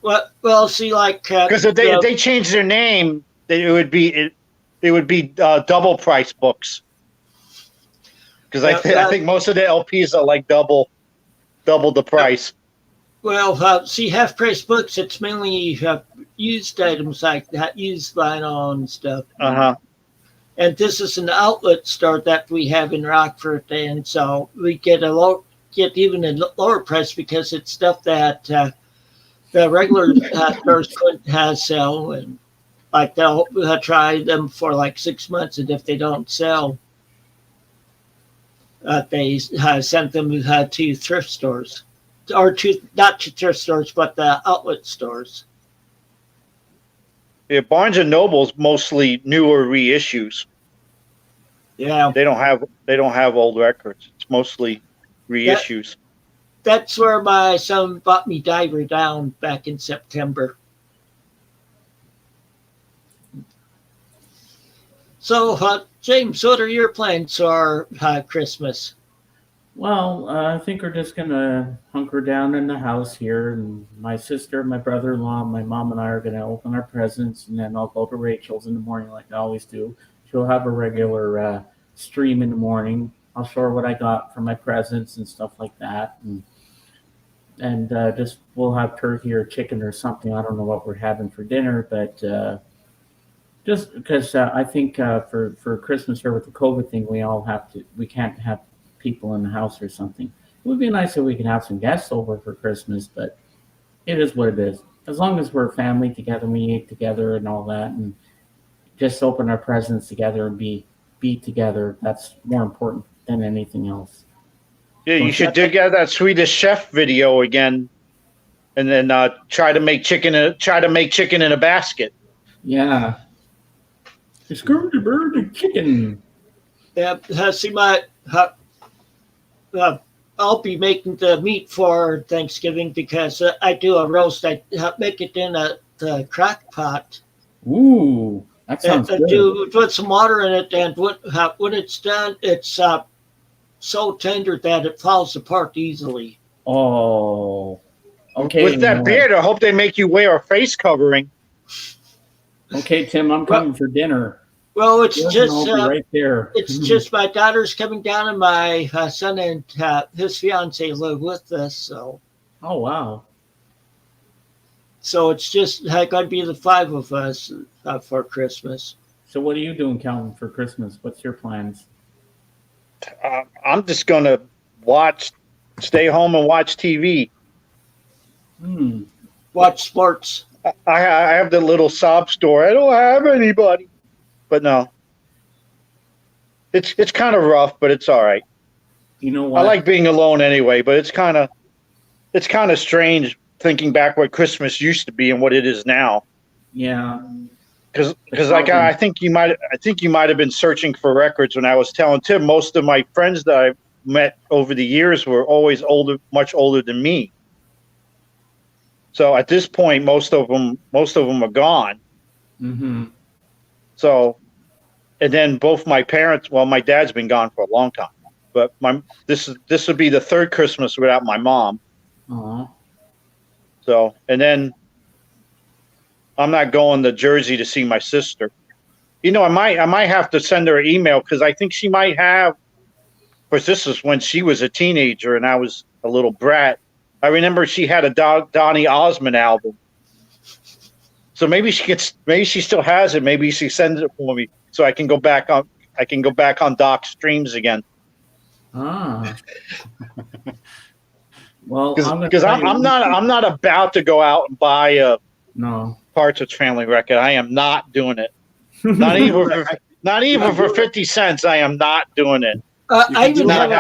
well, see, like Because if they change their name, it would be double price books. Because I think most of the LPs are like double the price. Well, see, Half Price Books, it's mainly used items like that, used vinyl and stuff. And this is an outlet store that we have in Rockford, and so we get even a lower price because it's stuff that the regular stores couldn't sell, and like they'll try them for like 6 months, and if they don't sell, they send them to thrift stores. Or not to thrift stores, but the outlet stores. Yeah, Barnes and Noble's mostly newer reissues. Yeah, they don't have old records. It's mostly reissues. That's where my son bought me Diver Down back in September. So, James, what are your plans for Christmas? Well, I think we're just gonna hunker down in the house here, and my sister, my brother-in-law, my mom, and I are gonna open our presents, and then I'll go to Rachel's in the morning like I always do. She'll have a regular stream in the morning. I'll show her what I got for my presents and stuff like that, and just we'll have turkey or chicken or something. I don't know what we're having for dinner, but just because I think for Christmas here with the COVID thing, we can't have people in the house or something. It would be nice if we could have some guests over for Christmas, but it is what it is. As long as we're family together, we eat together and all that, and just open our presents together and be together. That's more important than anything else. Yeah, you should dig out that Swedish Chef video again, and then try to make chicken in a basket. Yeah, it's going to burn the chicken. Yeah, see I'll be making the meat for Thanksgiving because I do a roast. I make it in the crock pot. Ooh, that sounds good. Do put some water in it, and when it's done, it's so tender that it falls apart easily. Oh, okay. With that beard, I hope they make you wear a face covering. Okay, Tim, I'm coming for dinner. Well, it's just right there. It's just my daughter's coming down, and my son and his fiance live with us. So. Oh wow. So it's just going to be the 5 of us for Christmas. So what are you doing, Calvin, for Christmas? What's your plans? I'm just gonna stay home and watch TV. Watch sports. I have the little sob story. I don't have anybody. But no, it's kind of rough, but it's all right. You know what? I like being alone anyway, but it's kind of strange thinking back what Christmas used to be and what it is now. Yeah, because I think you might have been searching for records when I was telling Tim. Most of my friends that I met over the years were always much older than me. So at this point, most of them are gone. Mm-hmm. So, and then both my parents. Well, my dad's been gone for a long time, but this would be the 3rd Christmas without my mom. Aww. So, and then I'm not going to Jersey to see my sister. You know, I might have to send her an email because I think she might have. Of course, this is when she was a teenager and I was a little brat. I remember she had a Donny Osmond album. So maybe she still has it. Maybe she sends it for me so I can go back on Doc's streams again. Ah. Well, because I'm not about to go out and buy a Partridge Family record. I am not doing it. Not even for 50 cents. I am not doing it. I even have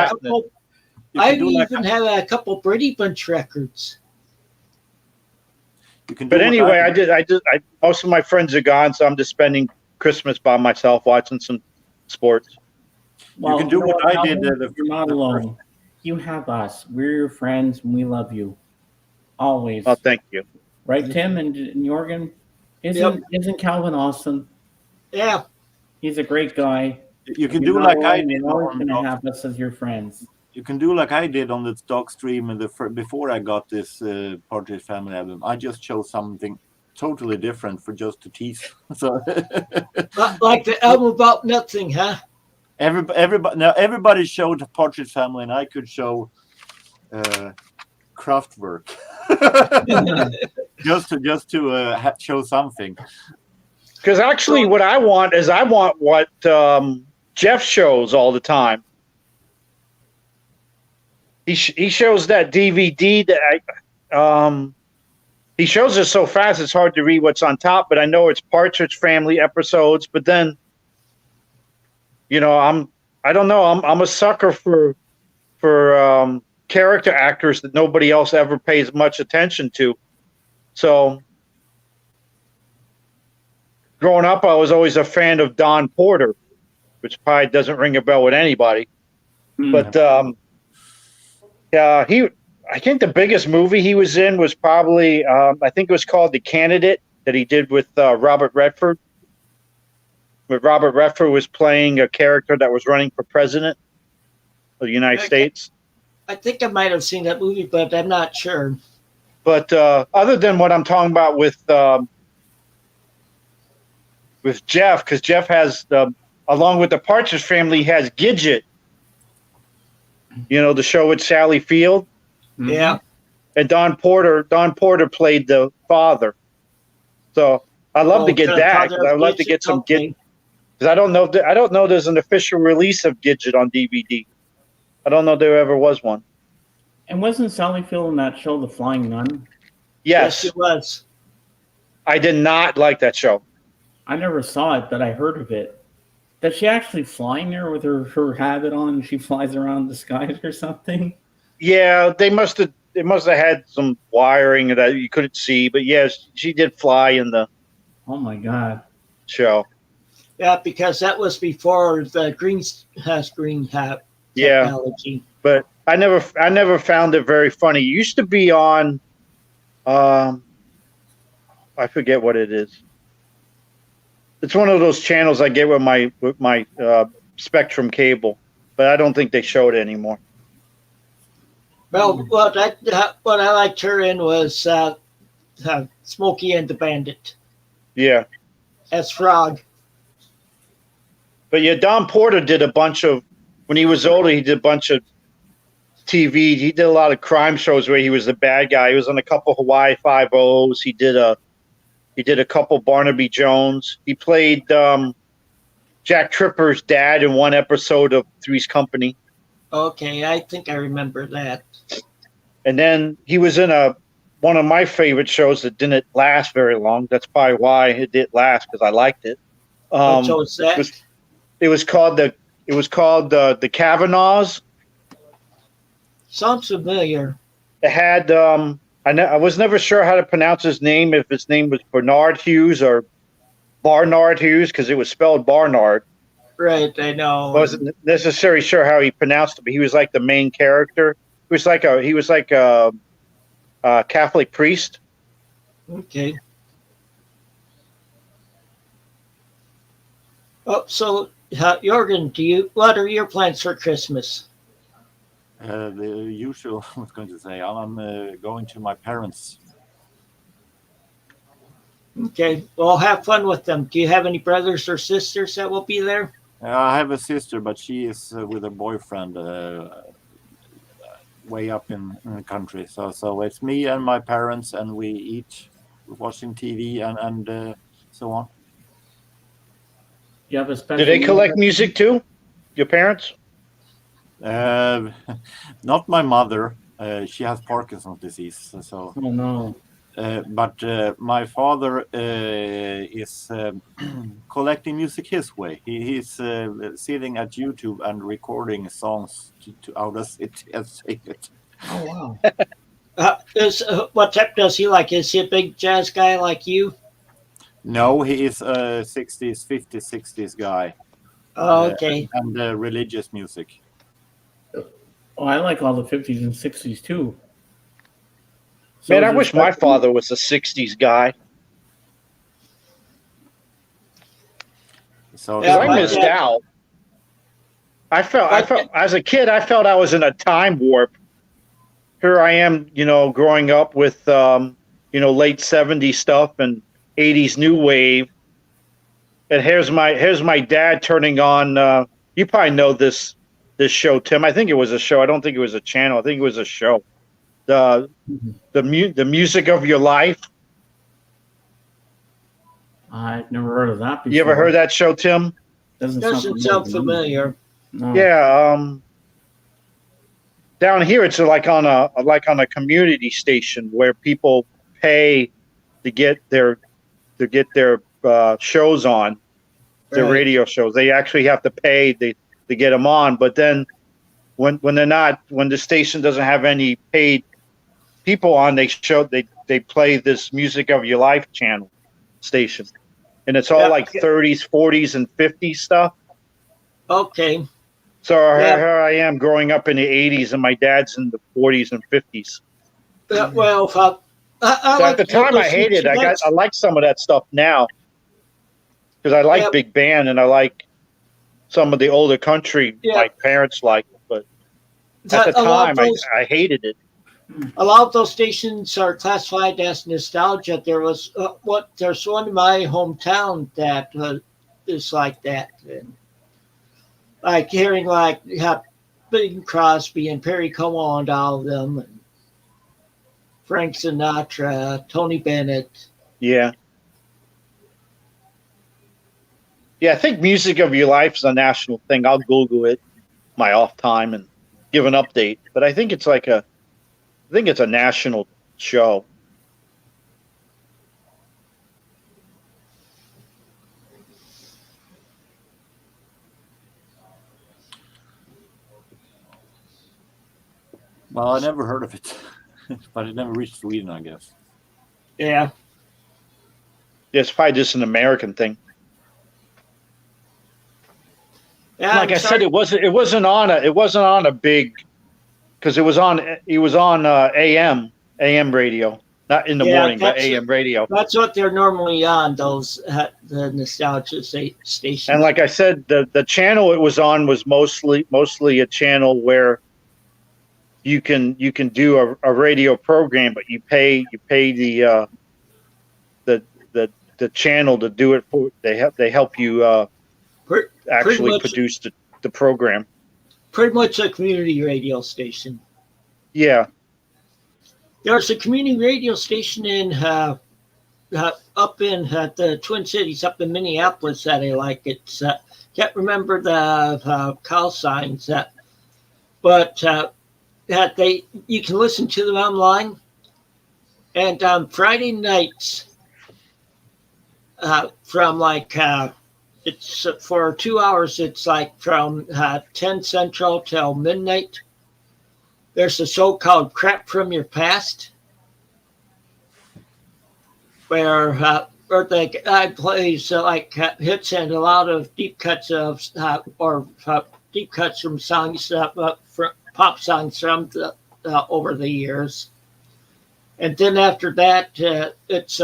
a couple Brady Bunch records. You can do But what anyway, I do. most of my friends are gone, so I'm just spending Christmas by myself watching some sports. Well, can do know what I did, Calvin? You're not alone. You have us. We're your friends, and we love you always. Oh, thank you. Right, Tim and Jorgen? Isn't Calvin awesome? Yeah. He's a great guy. You can You're do not like I alone. did You're always on going to have us as your friends. You can do like I did on the stock stream before I got this Partridge Family album. I just chose something totally different for just to tease. So Like the album about nothing, huh? everybody showed Partridge Family, and I could show Kraftwerk just to show something. Because actually, what I want is what Jeff shows all the time. He shows that DVD that he shows us so fast it's hard to read what's on top. But I know it's Partridge Family episodes. But then, I don't know. I'm a sucker for character actors that nobody else ever pays much attention to. So growing up, I was always a fan of Don Porter, which probably doesn't ring a bell with anybody. But I think the biggest movie he was in was probably, I think it was called The Candidate, that he did with Robert Redford. Where Robert Redford was playing a character that was running for president of the United States. I think I might have seen that movie, but I'm not sure. But other than what I'm talking about with Jeff, because Jeff has, along with the Partridge Family, has Gidget. The show with Sally Field. Yeah. And Don Porter played the father. So I'd love to get that. I'd love to get some Gidget. Because I don't know there's an official release of Gidget on DVD. I don't know there ever was one. And wasn't Sally Field in that show, The Flying Nun? Yes, it was. I did not like that show. I never saw it, but I heard of it. Does she actually fly in there with her habit on and she flies around the skies or something? Yeah, they must have had some wiring that you couldn't see, but yes, she did fly in the show. Yeah, because that was before the green hat technology. Yeah, but I never found it very funny. It used to be on I forget what it is. It's one of those channels I get with my Spectrum cable, but I don't think they show it anymore. Well, what I liked her in was Smokey and the Bandit. Yeah. As Frog. But yeah, Don Porter did a bunch of, when he was older, he did a bunch of TV. He did a lot of crime shows where he was the bad guy. He was on a couple Hawaii Five-O's. He did a couple Barnaby Jones. He played Jack Tripper's dad in one episode of Three's Company. Okay, I think I remember that. And then he was in one of my favorite shows that didn't last very long. That's probably why it didn't last, because I liked it. What show was that? It was called the Kavanaughs. Sounds familiar. It had I was never sure how to pronounce his name, if his name was Bernard Hughes or Barnard Hughes, because it was spelled Barnard. Right, I know. I wasn't necessarily sure how he pronounced it, but he was like the main character. He was like a Catholic priest. Okay. Oh, so Jorgen, what are your plans for Christmas? The usual. I was going to say I'm going to my parents. Okay. Well, have fun with them. Do you have any brothers or sisters that will be there? I have a sister, but she is with her boyfriend way up in the country. So it's me and my parents, and we eat, watching TV and so on. You have a special. Do they collect music too? Your parents? Not my mother. She has Parkinson's disease. So. Oh no. But my father is collecting music his way. He's sitting at YouTube and recording songs to out of it and save it. Oh wow! What type does he like? Is he a big jazz guy like you? No, he is a 60s, 50s, 60s guy. Oh, okay. And religious music. Oh, I like all the 50s and 60s too. Man, I wish my father was a 60s guy. So Yeah, I missed out. I felt as a kid, I felt I was in a time warp. Here I am, growing up with, late 70s stuff and 80s new wave. And here's my dad turning on. You probably know this show, Tim. I think it was a show. I don't think it was a channel. I think it was a show. The music of your life. I've never heard of that before. You ever heard that show, Tim? Doesn't sound familiar. No. Yeah. Down here, it's like on a community station where people pay to get their shows on, their Right. radio shows. They actually have to pay to get them on. But then when the station doesn't have any paid people on, they play this Music of Your Life channel station, and it's all like 30s, 40s, and 50s stuff. Okay. So here I am growing up in the 80s, and my dad's in the 40s and 50s. Well, So at the time, I hated it. I like some of that stuff now because I like big band and I like some of the older country my parents liked. But at the time, I hated it. A lot of those stations are classified as nostalgia. There's one in my hometown that is like that. And like hearing Bing Crosby and Perry Como and all of them, and Frank Sinatra, Tony Bennett. Yeah. Yeah, I think Music of Your Life is a national thing. I'll Google it my off time and give an update. But I think it's a national show. Well, I never heard of it, but it never reached Sweden, I guess. Yeah. Yeah, it's probably just an American thing. Yeah, like I said, it wasn't on a big, because it was on AM radio, not in the morning, but AM radio. That's what they're normally on, those the nostalgia stations. And like I said, the channel it was on was mostly a channel where you can do a radio program, but you pay the channel to do it for. They help you actually produce the program. Pretty much a community radio station. Yeah. There's a community radio station in up in the Twin Cities, up in Minneapolis that I like. It's can't remember the call signs, but you can listen to them online. And on Friday nights, from it's for 2 hours. It's like from 10 Central till midnight. There's a show called "Crap from Your Past," where the guy plays hits and a lot of deep cuts of deep cuts from songs from pop songs from over the years. And then after that, it's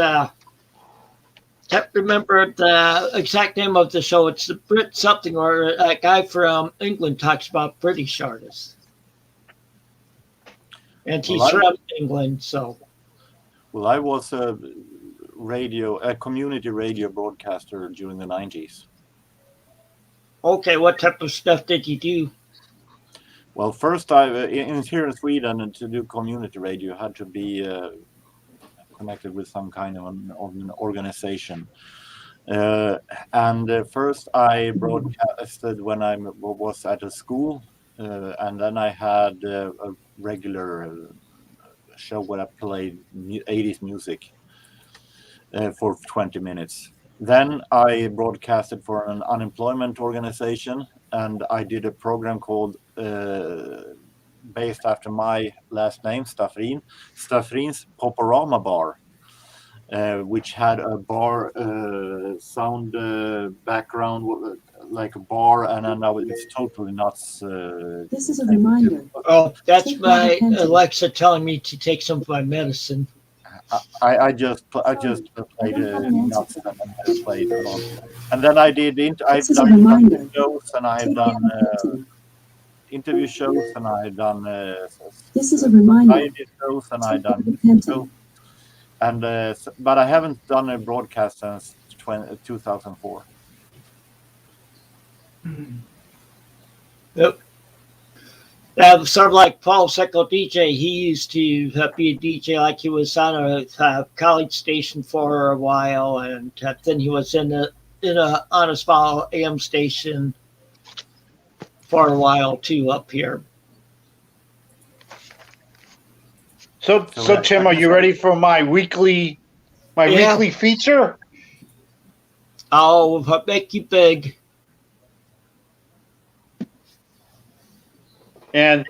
can't remember the exact name of the show. It's the Brit something, or a guy from England talks about British artists. And he's from England, so. Well, I was a community radio broadcaster during the 90s. Okay, what type of stuff did you do? Well, first, here in Sweden, to do community radio, you had to be connected with some kind of an organization. And first, I broadcasted when I was at a school, and then I had a regular show where I played 80s music for 20 minutes. Then I broadcasted for an unemployment organization, and I did a program called based after my last name, Staffrin, Staffrin's Poporama Bar, which had a bar sound background like a bar, and then now it's totally not. This is a reminder. Oh, that's Take my attention. Alexa telling me to take some of my medicine. I just played nuts and played along. And then I've This is a done reminder. shows, and I've Take done attention. interview shows, and I've done This is a reminder. variety shows, and I've Take done attention. and but I haven't done a broadcast since 2004. Yep. Sort of like Paul Secco DJ. He used to be a DJ, like he was on a college station for a while, and then he was on a small AM station for a while too up here. So Tim, are you ready for my weekly feature? I'll make you big. And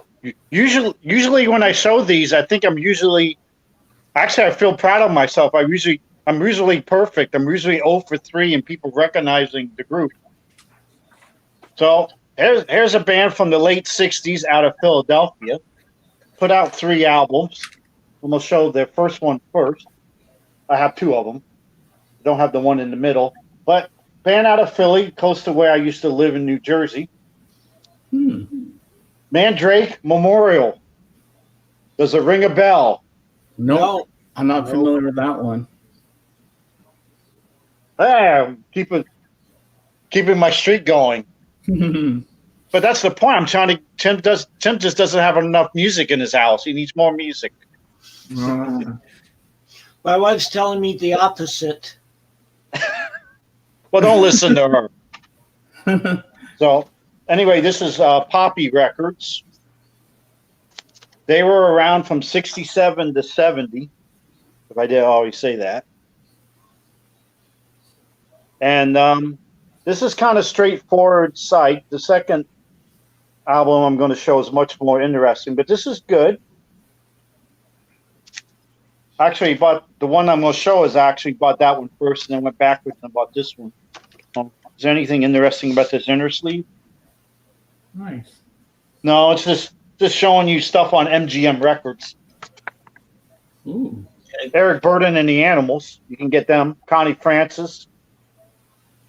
usually when I show these, I think I feel proud of myself. I'm usually perfect. I'm usually 0 for 3 in people recognizing the group. So here's a band from the late 60s out of Philadelphia. Put out 3 albums. I'm going to show their first one first. I have 2 of them. I don't have the one in the middle. But band out of Philly, close to where I used to live in New Jersey. Mandrake Memorial. Does it ring a bell? No, I'm not familiar with that one. I'm keeping my streak going. But that's the point. I'm trying to. Tim just doesn't have enough music in his house. He needs more music. My wife's telling me the opposite. Well, don't listen to her. So, anyway, this is Poppy Records. They were around from 67 to 70, if I did always say that. And this is kind of straightforward site. The second album I'm going to show is much more interesting, but this is good. Actually, but the one I'm going to show is actually bought that one first and then went backwards and bought this one. Is there anything interesting about this inner sleeve? Nice. No, it's just showing you stuff on MGM Records. Ooh. Eric Burden and the Animals. You can get them. Connie Francis.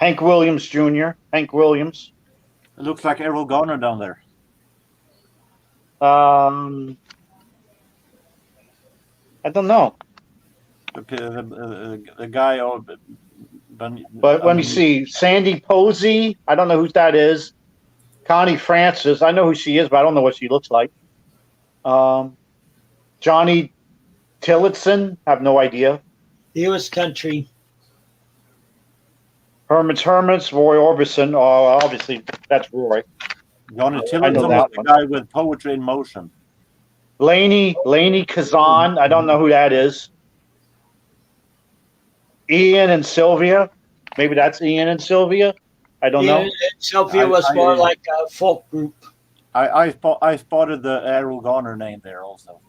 Hank Williams Jr. Hank Williams. It looks like Errol Garner down there. I don't know. The guy. But let me see. Sandy Posey. I don't know who that is. Connie Francis. I know who she is, but I don't know what she looks like. Johnny Tillotson. I have no idea. He was country. Herman's Hermits. Roy Orbison. Oh, obviously, that's Roy. Johnny I know Tillotson that was the one. guy with Poetry in Motion. Laney Kazan. I don't know who that is. Ian and Sylvia. Maybe that's Ian and Sylvia. I don't know. Sylvia was more like a folk group. I spotted the Errol Garner name there also.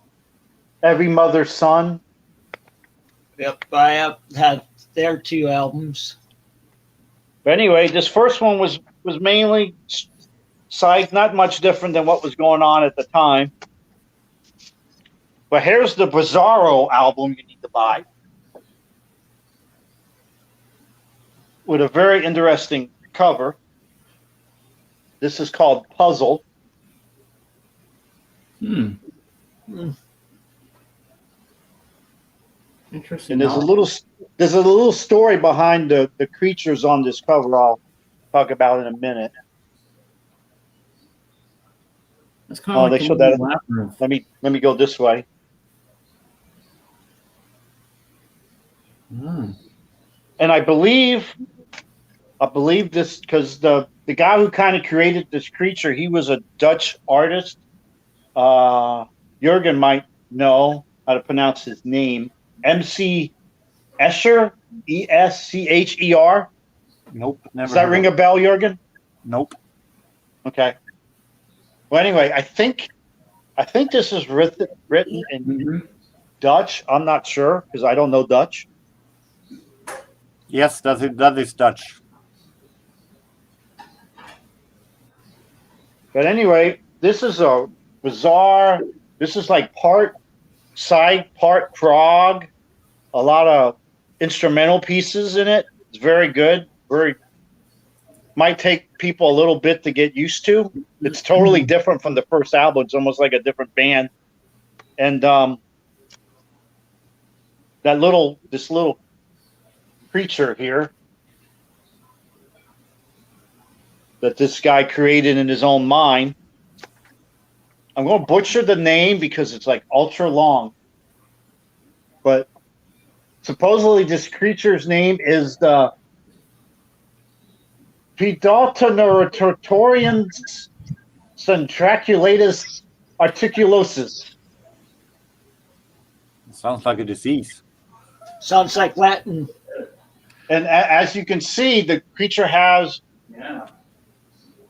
Every Mother's Son. Yep, I have had their 2 albums. But anyway, this first one was mainly psych, not much different than what was going on at the time. But here's the Bizarro album you need to buy. With a very interesting cover. This is called Puzzle. Interesting. And there's a little story behind the creatures on this cover I'll talk about in a minute. It's kind of like they showed that. Labyrinth. Let me go this way. And I believe this because the guy who kind of created this creature, he was a Dutch artist. Jurgen might know how to pronounce his name. MC Escher, Escher. Nope. Never. Does that ring a bell, Jurgen? Nope. Okay. Well, anyway, I think I think this is written in Mhm. Dutch. I'm not sure because I don't know Dutch. Yes, that is Dutch. But anyway, this is a bizarre. This is like part side, part prog. A lot of instrumental pieces in it. It's very good. Very might take people a little bit to get used to. It's totally different from the first album. It's almost like a different band. And this little creature here that this guy created in his own mind. I'm going to butcher the name because it's like ultra long. But supposedly this creature's name is the Pedotenoratorian Centraculatus articulosus. Sounds like a disease. Sounds like Latin. And as you can see, the creature has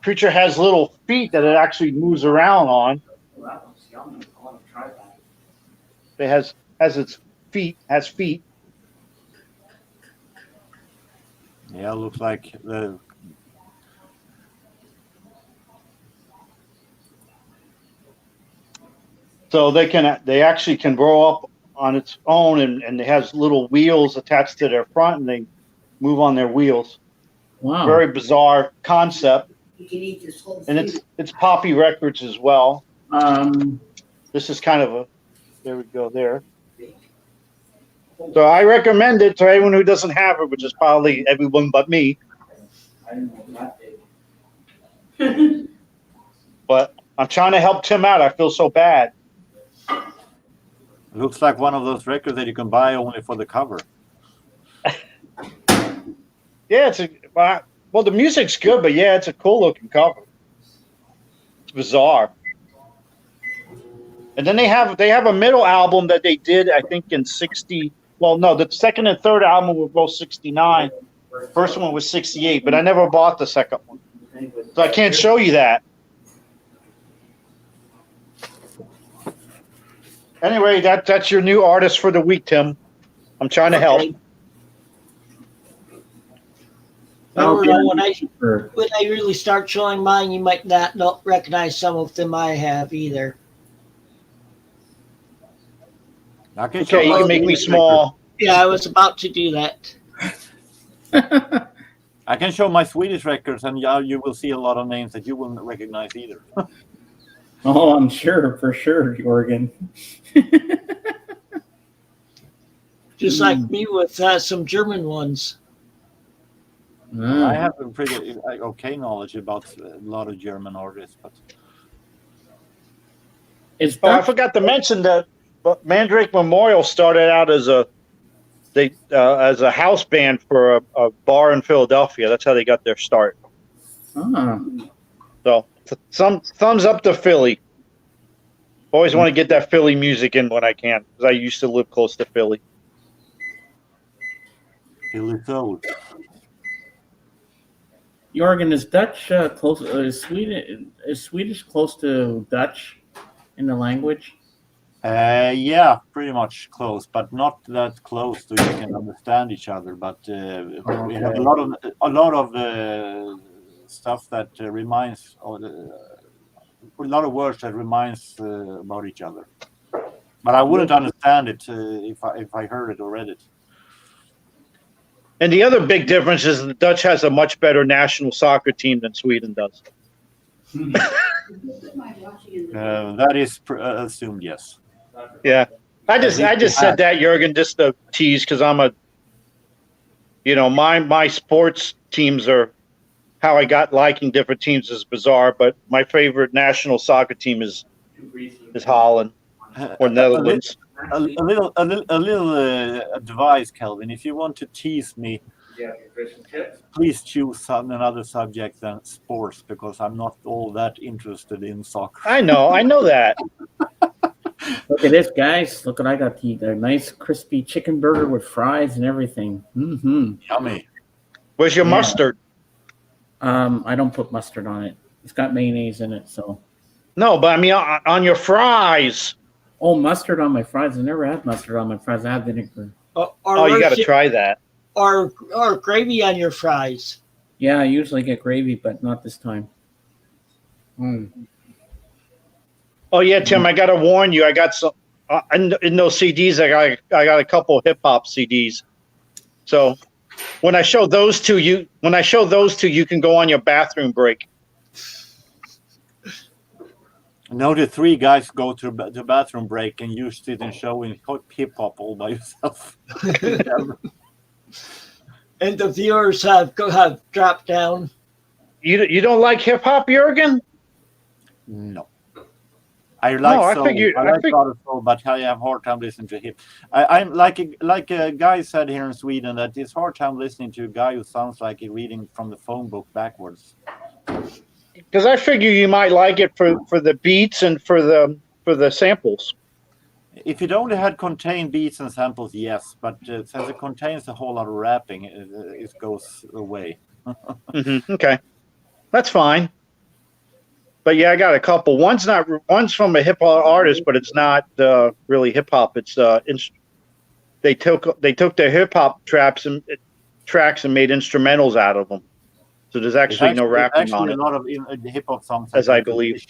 little feet that it actually moves around on. Well, that looks yummy. I want to try that. It has feet. Yeah, looks like the. So they actually can grow up on its own, and it has little wheels attached to their front, and they move on their wheels. Wow. Very bizarre concept. You can eat this whole And thing. it's Poppy Records as well. Um, This is kind of a, there we go there. So I recommend it to anyone who doesn't have it, which is probably everyone but me. I didn't know that big. But I'm trying to help Tim out. I feel so bad. Looks like one of those records that you can buy only for the cover. Yeah, well, the music's good, but yeah, it's a cool looking cover. It's bizarre. And then they have a middle album that they did, I think, in 60. Well, no, the second and third album were both 69. First one was 68, but I never bought the second one, so I can't show you that. Anyway, that's your new artist for the week, Tim. I'm trying to help. Okay. I don't know, when I really start showing mine, you might not recognize some of them I have either. I can Okay, you my can make me Swedish small. Yeah, I was about to do that. record. I can show my Swedish records, and you will see a lot of names that you wouldn't recognize either. Oh, I'm sure, for sure, Jorgen. Just like me with some German ones. I have a pretty okay knowledge about a lot of German artists, but Is Oh, I Dutch, forgot to mention that Mandrake Memorial started out as a house band for a bar in Philadelphia. That's how they got their start. So some thumbs up to Philly. Always want to get that Philly music in when I can, because I used to live close to Philly. Philly Soul. Jorgen, is Dutch close? Is Swedish close to Dutch in the language? Yeah, pretty much close, but not that close so you can understand each other. But we have a lot of stuff that reminds, a lot of words that reminds about each other. But I wouldn't understand it if I heard it or read it. And the other big difference is the Dutch has a much better national soccer team than Sweden does. That is assumed, yes. Yeah, I just said that, Jurgen, just to tease, because I'm my sports teams are how I got liking different teams is bizarre, but my favorite national soccer team is Holland or Netherlands. A little advice, Kelvin. If you want to tease me, please choose another subject than sports, because I'm not all that interested in soccer. I know that. Look at this, guys. Look what I got to eat. A nice crispy chicken burger with fries and everything. Mm-hmm. Yummy. Where's your mustard? I don't put mustard on it. It's got mayonnaise in it, so. No, but I mean on your fries. Oh, mustard on my fries. I never had mustard on my fries. I have vinegar. Oh, you got to try that. Or gravy on your fries. Yeah, I usually get gravy, but not this time. Oh yeah, Tim, I got to warn you. I got some in those CDs. I got a couple hip hop CDs. So when I show those two, you can go on your bathroom break. No, the three guys go to the bathroom break and you sit and showing hip hop all by yourself. And the viewers have dropped down. You don't like hip hop, Jürgen? No. I like soul. I like a lot of soul, but I have a hard time listening to hip. I'm like a guy said here in Sweden that it's hard time listening to a guy who sounds like he's reading from the phone book backwards. Because I figure you might like it for the beats and for the samples. If it only had contained beats and samples, yes. But since it contains a whole lot of rapping, it goes away. Okay, that's fine. But yeah, I got a couple. One's from a hip hop artist, but it's not really hip hop. It's they took their hip hop tracks and made instrumentals out of them. So there's actually no rapping on it. A lot of hip hop songs, as I believe.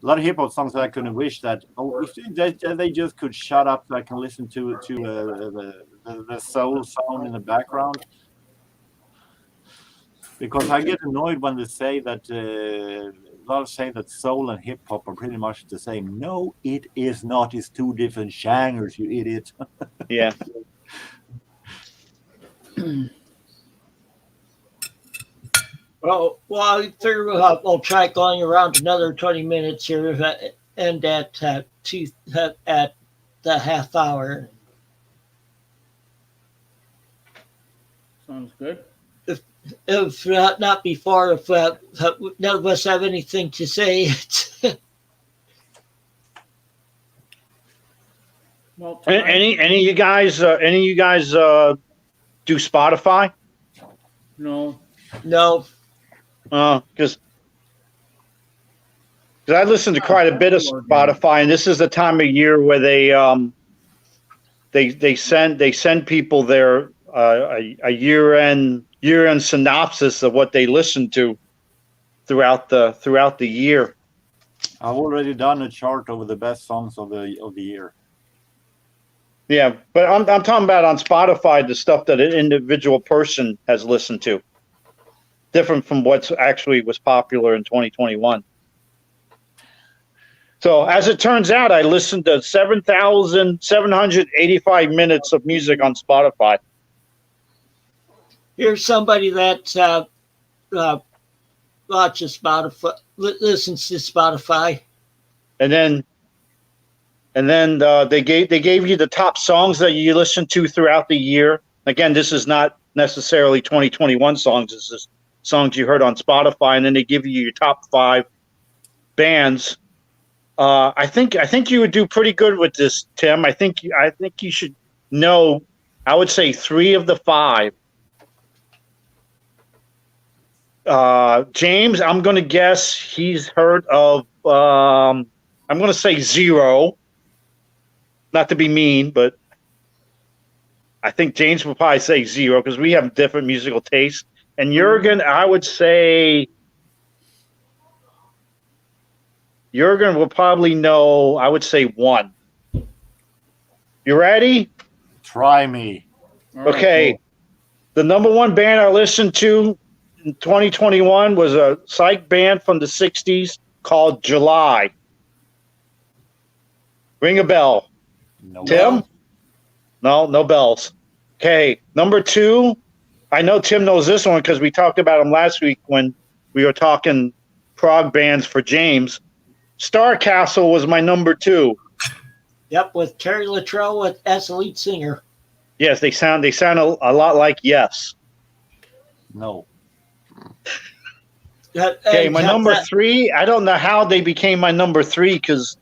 A lot of hip hop songs that I couldn't wish that if they just could shut up so I can listen to the soul sound in the background. Because I get annoyed when they say that a lot say that soul and hip hop are pretty much the same. No, it is not. It's two different genres, you idiot. Yeah. Well, I figure we'll try going around another 20 minutes here and at the half hour. Sounds good. If not before, if none of us have anything to say. Well, Any of you guys do Spotify? No. No. Because I listen to quite a bit of Spotify, and this is the time of year where they send people their a year-end synopsis of what they listen to throughout the year. I've already done a chart over the best songs of the year. Yeah, but I'm talking about on Spotify the stuff that an individual person has listened to, different from what's actually was popular in 2021. So as it turns out, I listened to 7,785 minutes of music on Spotify. Here's somebody that watches Spotify, listens to Spotify, And then they gave you the top songs that you listen to throughout the year. Again, this is not necessarily 2021 songs. This is songs you heard on Spotify, and then they give you your top 5 bands. I think you would do pretty good with this, Tim. I think you should know. I would say 3 of the 5. James, I'm going to guess he's heard of. I'm going to say 0. Not to be mean, but I think James will probably say 0 because we have different musical tastes. And Jürgen, I would say Jürgen will probably know, I would say 1. You ready? Try me. Okay. Cool. The number 1 band I listened to in 2021 was a psych band from the 60s called July. Ring a bell. No Tim? bells. No bells. Okay. Number 2, I know Tim knows this one because we talked about him last week when we were talking prog bands for James. Starcastle was my number 2. Yep, with Terry Luttrell as the lead singer. Yes, they sound a lot like Yes. No. Okay, my number 3. I don't know how they became my number 3 because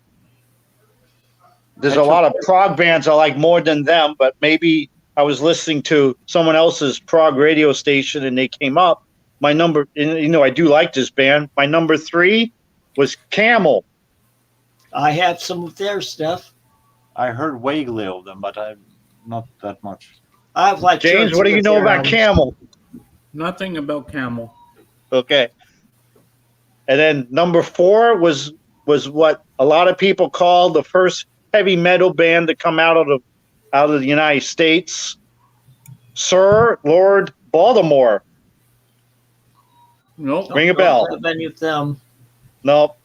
there's a lot of prog bands I like more than them, but maybe I was listening to someone else's prog radio station and they came up. My number, I do like this band. My number 3 was Camel. I have some of their stuff. I heard vaguely of them, but I not that much. I've like James, what do you know about Camel? Nothing about Camel. Okay. And then number 4 was what a lot of people call the first heavy metal band to come out of the United States. Sir Lord Baltimore. Nope. Ring a bell. Don't have any of them. Nope.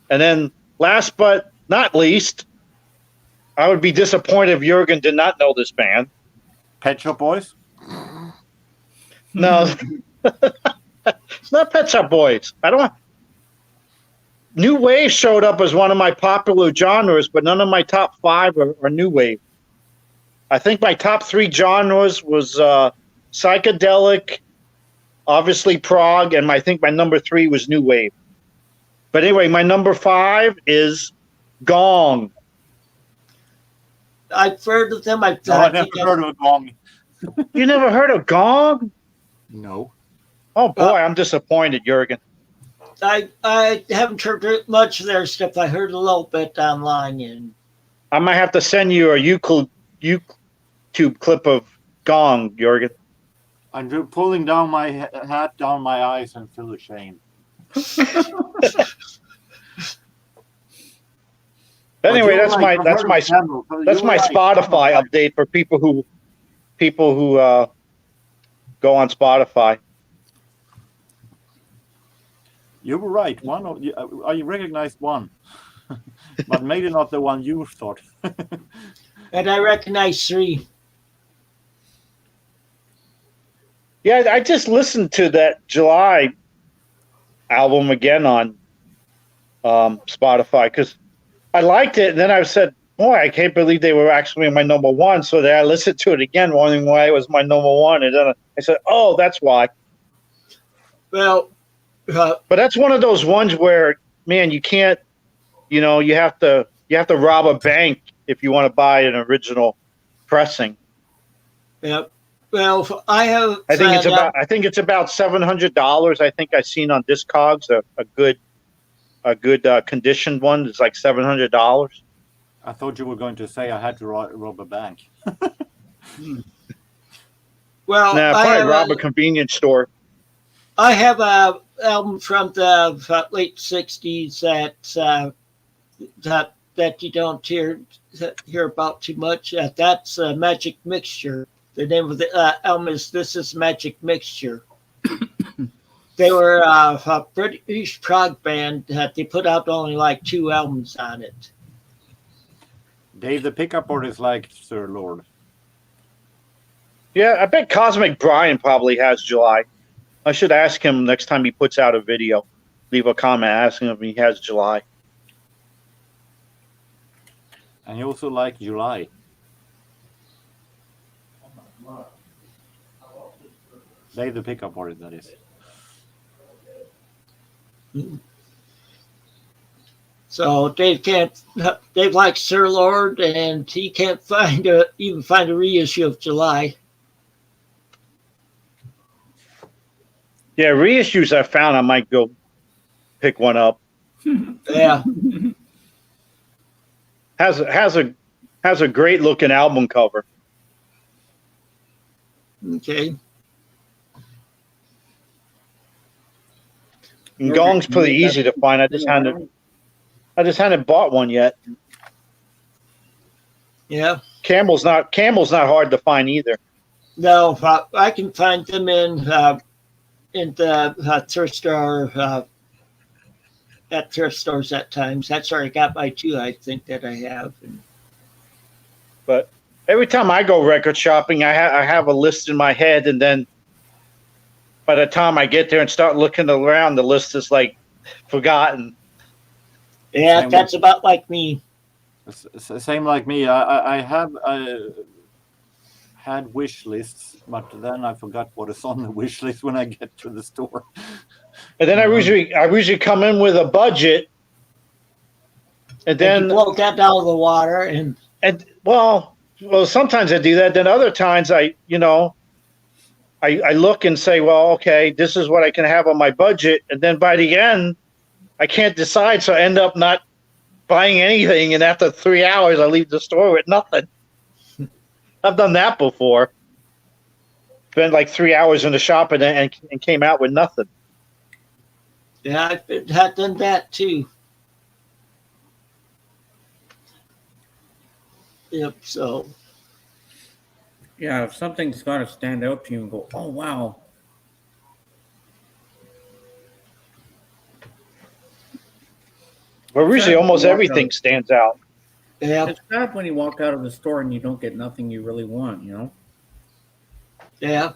And then last but not least, I would be disappointed if Jurgen did not know this band. Pet Shop Boys? No. It's not Pet Shop Boys. New Wave showed up as one of my popular genres, but none of my top 5 are New Wave. I think my top 3 genres was psychedelic, obviously prog, and I think my number 3 was New Wave. But anyway, my number 5 is Gong. I've heard of them. I never heard of a gong. You never heard of Gong? No. Oh boy, I'm disappointed, Jurgen. I haven't heard much of their stuff. I heard a little bit online, and I might have to send you a YouTube clip of Gong, Jurgen. I'm pulling down my hat down my eyes and feel ashamed. Anyway, that's my Spotify update for people who go on Spotify. You were right. I recognized one, but maybe not the one you thought. and I recognize 3. Yeah, I just listened to that July album again on Spotify because I liked it, and then I said, boy, I can't believe they were actually my number 1. So then I listened to it again, wondering why it was my number 1, and then I said, oh, that's why. Well, but that's one of those ones where, man, you can't, you have to rob a bank if you want to buy an original pressing. Yep. Well, I think it's about $700. I think I've seen on Discogs a good conditioned one. It's like $700. I thought you were going to say I had to rob a bank. Well, probably rob a convenience store. I have a album from the late '60s that you don't hear about too much. That's Magic Mixture. The name of the album is "This Is Magic Mixture." They were a British prog band that they put out only like 2 albums on it. Dave the Pickup Artist liked Sir Lord. Yeah, I bet Cosmic Brian probably has July. I should ask him next time he puts out a video. Leave a comment asking him if he has July. And you also like July. Dave the Pickup Artist, that is. So Dave likes Sir Lord, and he can't even find a reissue of July. Yeah, reissues I found, I might go pick one up. Yeah. Has a great looking album cover. Okay. And Gong's pretty easy to find. I just hadn't bought one yet. Yeah. Camel's not hard to find either. No, I can find them in the thrift store at thrift stores at times. That's where I got my 2. I think that I have. But every time I go record shopping, I have a list in my head, and then by the time I get there and start looking around, the list is like forgotten. Yeah, that's about like me. Same like me. I have had wish lists, but then I forgot what is on the wish list when I get to the store. And then I usually come in with a budget, and then blow that out of the water, and well, sometimes I do that. Then other times I look and say, well, okay, this is what I can have on my budget, and then by the end, I can't decide, so I end up not buying anything, and after 3 hours, I leave the store with nothing. I've done that before. Spent like 3 hours in the shop and came out with nothing. Yeah, I've done that too. Yep. So Yeah, if something's got to stand out to you and go, oh, wow. Well, usually Sad almost when you walk everything out. stands out. yeah, It's sad when you walk out of the store and you don't get nothing you really want, you know? yeah.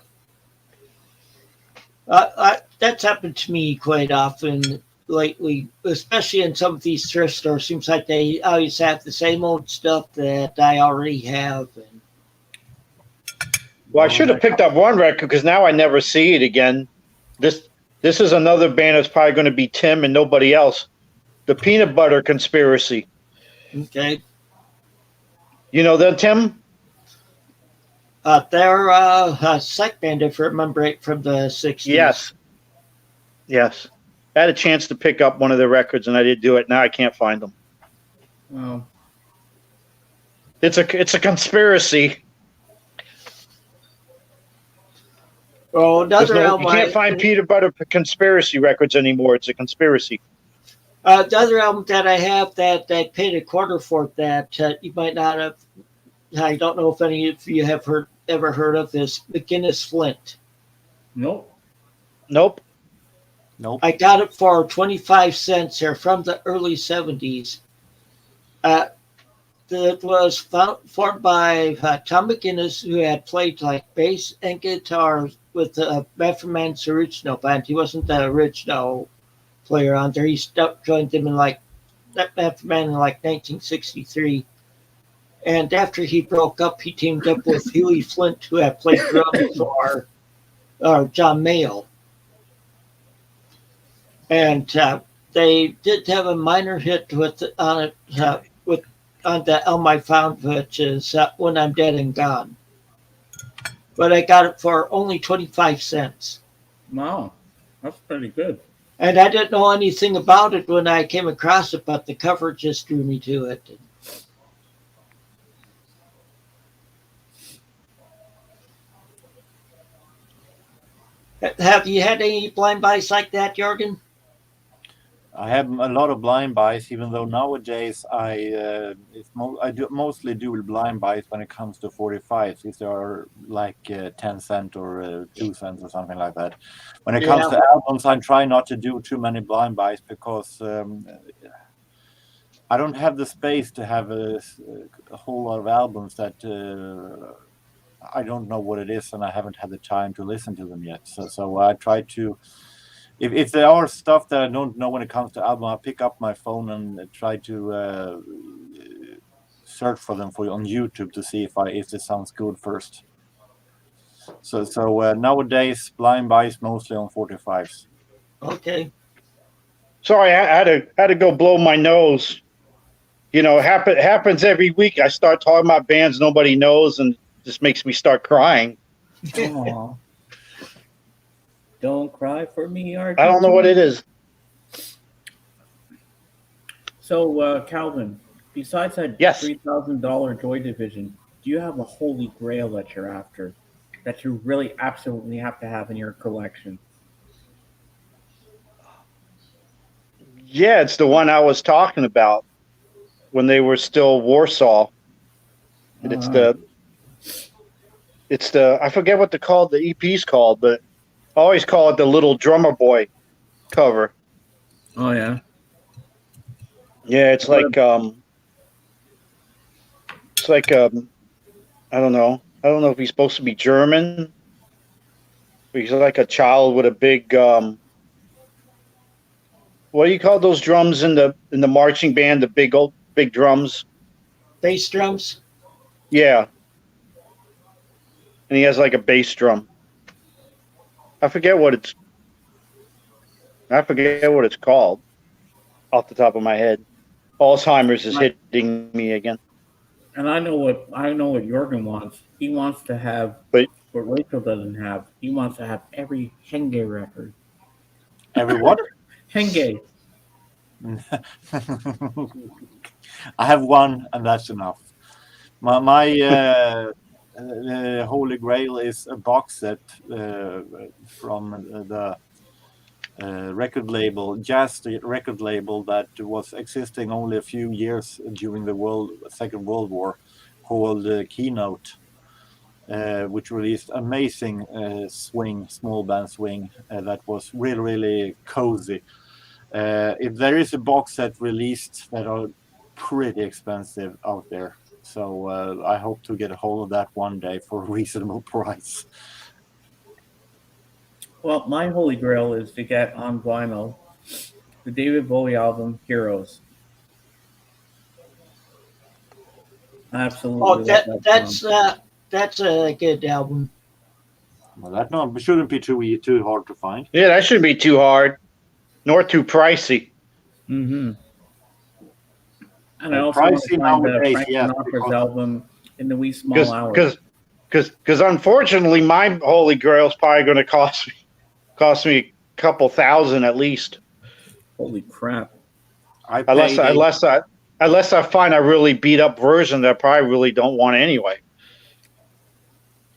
That's happened to me quite often lately, especially in some of these thrift stores. Seems like they always have the same old stuff that I already have. And Well, I should have picked up one record because now I never see it again. This is another band that's probably going to be Tim and nobody else. The Peanut Butter Conspiracy. okay, You know that, Tim? they're a psych band, if I remember it, from the 60s. Yes. I had a chance to pick up one of their records and I didn't do it. Now I can't find them. Well, It's a conspiracy. Well, another album You can't find Peanut Butter Conspiracy records anymore. It's a conspiracy. the other album that I have that I paid a quarter for that you might not have. I don't know if any of you have ever heard of this McGinnis Flint. nope. Nope. I got it for 25 cents. They're from the early 70s. It was formed by Tom McGinnis, who had played like bass and guitar with Manfred Mann's original band. He wasn't the original player on there. He joined them in like Manfred Mann in like 1963. And after he broke up, he teamed up with Huey Flint, who had played drums for John Mayall. And they did have a minor hit on the album I found, which is When I'm Dead and Gone. But I got it for only 25 cents. Wow. That's pretty good. And I didn't know anything about it when I came across it, but the cover just drew me to it. Have you had any blind buys like that, Jorgen? I have a lot of blind buys, even though nowadays I mostly do blind buys when it comes to 45s, if they are like 10 cents or 2 cents or something like that. When it comes to albums, I try not to do too many blind buys because I don't have the space to have a whole lot of albums that I don't know what it is, and I haven't had the time to listen to them yet. So I try to. If there are stuff that I don't know when it comes to album, I pick up my phone and try to search for them on YouTube to see if it sounds good first. So nowadays blind buys mostly on 45s. Okay. Sorry, I had to go blow my nose. You know, it happens every week. I start talking about bands nobody knows, and it just makes me start crying. Aww. Don't cry for me, Archie. I don't know what it is. So, Calvin, besides that Yes. $3,000 Joy Division, do you have a holy grail that you're after, that you really absolutely have to have in your collection? Yeah, it's the one I was talking about when they were still Warsaw. And it's the I forget what the EP's called, but I always call it the Little Drummer Boy cover. Oh yeah. Yeah, it's like I don't know. I don't know if he's supposed to be German. But he's like a child with a big what do you call those drums in the marching band, the big drums? Bass drums? Yeah. And he has like a bass drum. I forget what it's called off the top of my head. Alzheimer's is hitting me again. And I know what Jorgen wants. He wants to have what Rachel doesn't have. He wants to have every Henge record. Every what? Henge. I have one, and that's enough. My Holy Grail is a box set from the record label, jazz record label that was existing only a few years during the Second World War, called Keynote, which released amazing small band swing that was really, really cozy. If there is a box set released that are pretty expensive out there, so I hope to get a hold of that one day for a reasonable price. Well, my holy grail is to get on vinyl the David Bowie album Heroes. I absolutely Oh, love that song. that's a good album. Well, that shouldn't be too hard to find. Yeah, that shouldn't be too hard, nor too pricey. Mm-hmm. And I also Pricey want to find nowadays, Frank yes, Sinatra's because- album In the Wee Small Hours. Because unfortunately, my holy grail is probably going to cost me a couple thousand at least. Holy crap! Unless I find a really beat up version that I probably really don't want anyway.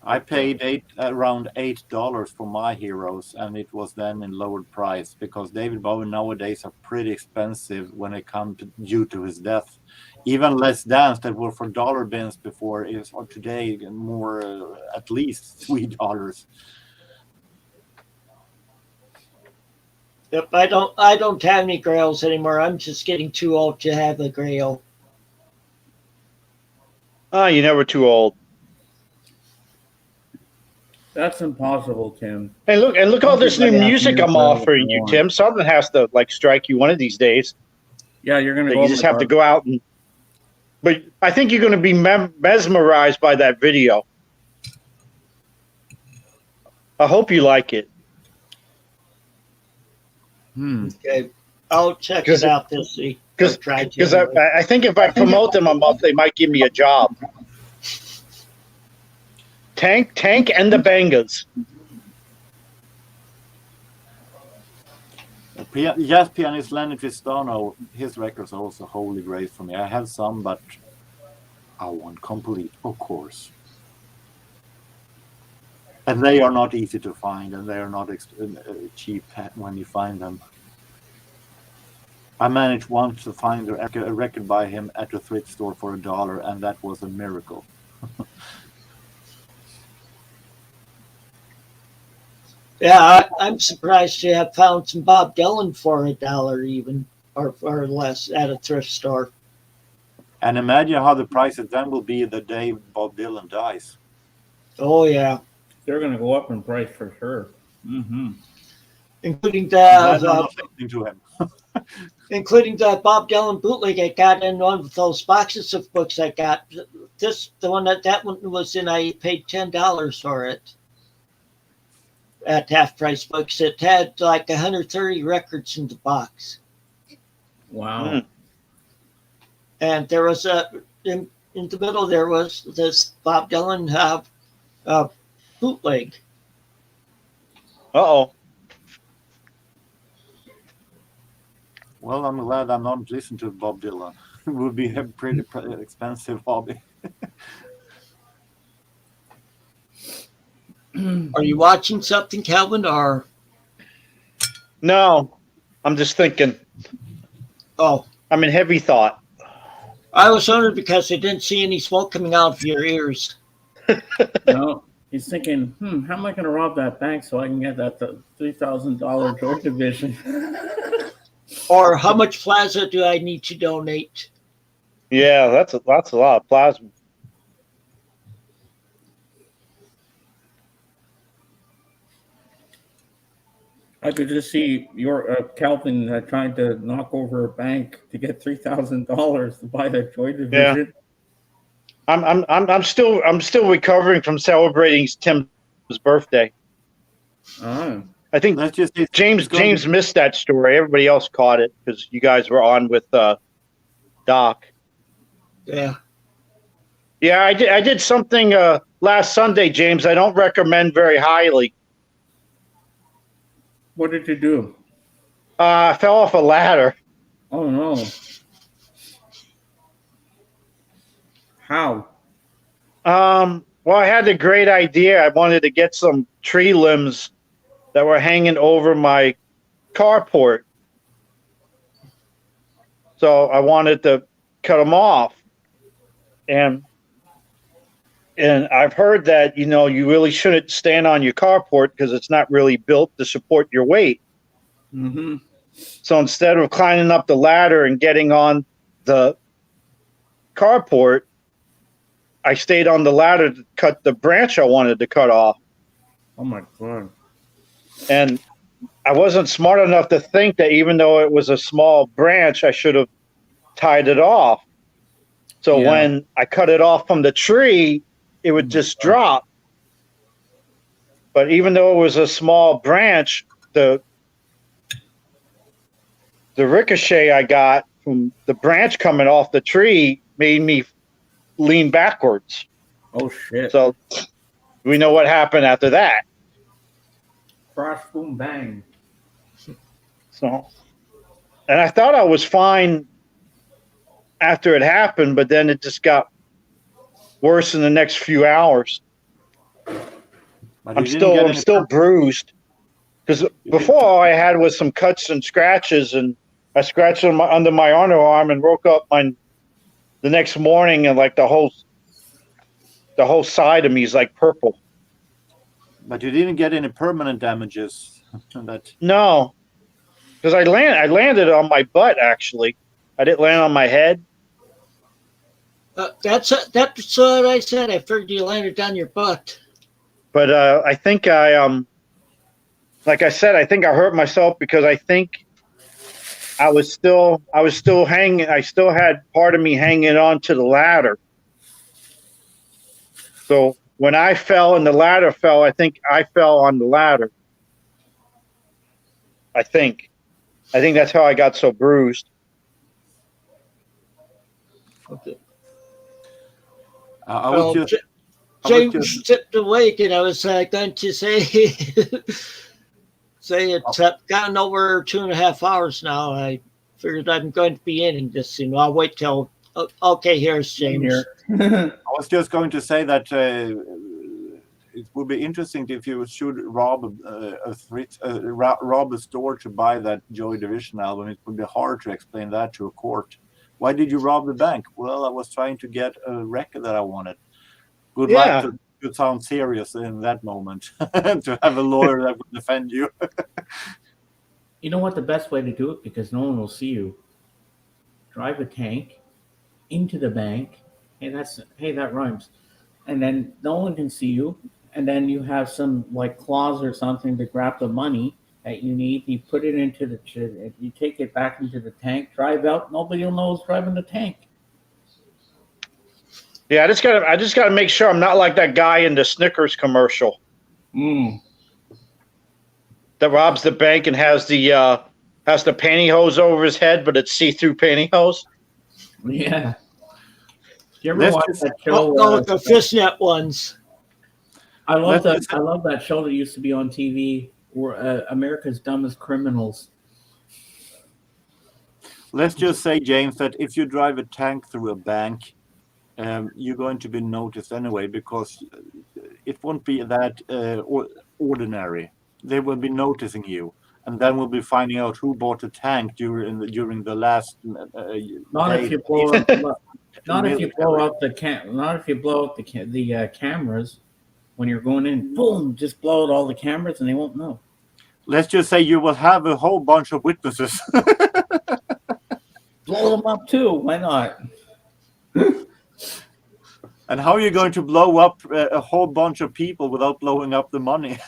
I paid around $8 for my Heroes, and it was then in lowered price because David Bowie nowadays are pretty expensive when it comes due to his death. Even Let's Dance that were for dollar bins before is today more at least $3. Yep, I don't have any grails anymore. I'm just getting too old to have a grail. Oh, you're never too old. That's impossible, Tim. And look all this new Everybody has music new I'm grails offering they you, want. Tim. Something has to strike you one of these days. Yeah, you're gonna That go. you just have to go out and. But I think you're going to be mesmerized by that video. I hope you like it. Okay, I'll check it out this week. Because I think if I promote them enough, they might give me a job. Tank and the Bangers. Jazz pianist Lenny Tristano, his records are also holy grail for me. I have some, but I want complete, of course. And they are not easy to find, and they are not cheap when you find them. I managed once to find a record by him at a thrift store for $1, and that was a miracle. Yeah, I'm surprised you have found some Bob Dylan for $1 even, or less at a thrift store. And imagine how the prices then will be the day Bob Dylan dies. Oh yeah, They're gonna go up in price for sure. Mm-hmm. including I'm not listening to him. the Bob Dylan bootleg I got in one of those boxes of books I got. The one that one was in. I paid $10 for it at half price books. It had like 130 records in the box. Wow. And there was in the middle there was this Bob Dylan bootleg. Uh-oh. Well, I'm glad I'm not listening to Bob Dylan. It would be a pretty expensive hobby. Are you watching something, Calvin? Or No, I'm just thinking. oh, I'm in heavy thought. I was wondering because I didn't see any smoke coming out of your ears. No, he's thinking, how am I gonna rob that bank so I can get that $3,000 Joy Division? Or how much plaza do I need to donate? Yeah, that's a lot of plasma. I could just see your Calvin trying to knock over a bank to get $3,000 to buy that Joy Division. I'm still recovering from celebrating Tim's birthday. Oh. I think Let's just say James missed that story. Everybody else caught it because you guys were on with Doc. Yeah. Yeah, I did something last Sunday, James. I don't recommend very highly. What did you do? I fell off a ladder. Oh no. How? Well, I had the great idea. I wanted to get some tree limbs that were hanging over my carport. So I wanted to cut them off. And I've heard that, you really shouldn't stand on your carport because it's not really built to support your weight. Mm-hmm. So instead of climbing up the ladder and getting on the carport, I stayed on the ladder to cut the branch I wanted to cut off. Oh my God. And I wasn't smart enough to think that even though it was a small branch, I should have tied it off. So when I cut it off from the tree, it would just drop. But even though it was a small branch, the ricochet I got from the branch coming off the tree made me lean backwards. Oh shit. So we know what happened after that. Crash, boom, bang. So, and I thought I was fine after it happened, but then it just got worse in the next few hours. I'm still bruised because before all I had was some cuts and scratches, and I scratched under my underarm and woke up the next morning and like the whole side of me is like purple. But you didn't get any permanent damages. No, because I landed on my butt actually. I didn't land on my head. That's what I said. I figured you landed on your butt. But I think like I said, I think I hurt myself because I think I was still hanging. I still had part of me hanging on to the ladder. So when I fell and the ladder fell, I think I fell on the ladder. I think that's how I got so bruised. Okay. James stepped awake, and I was going to say, it's gotten over 2.5 hours now. I figured I'm going to be ending this soon. I'll wait till. Okay, here's James. I was just going to say that it would be interesting if you should rob a store to buy that Joy Division album. It would be hard to explain that to a court. Why did you rob the bank? Well, I was trying to get a record that I wanted. Good luck to sound serious in that moment. To have a lawyer that would defend you. You know what? The best way to do it, because no one will see you. Drive a tank into the bank. Hey, that rhymes. And then no one can see you. And then you have some like claws or something to grab the money that you need. You put it into you take it back into the tank, drive out. Nobody will know who's driving the tank. Yeah, I just gotta make sure I'm not like that guy in the Snickers commercial. That robs the bank and has the pantyhose over his head, but it's see-through pantyhose. Yeah. Do you ever watch that show? The fishnet ones. I love that show that used to be on TV, America's Dumbest Criminals. Let's just say, James, that if you drive a tank through a bank, you're going to be noticed anyway, because it won't be that ordinary. They will be noticing you, and then we'll be finding out who bought the tank during the last. If you blow up the cameras when you're going in. Boom! Just blow out all the cameras, and they won't know. Let's just say you will have a whole bunch of witnesses. Blow them up too. Why not? And how are you going to blow up a whole bunch of people without blowing up the money?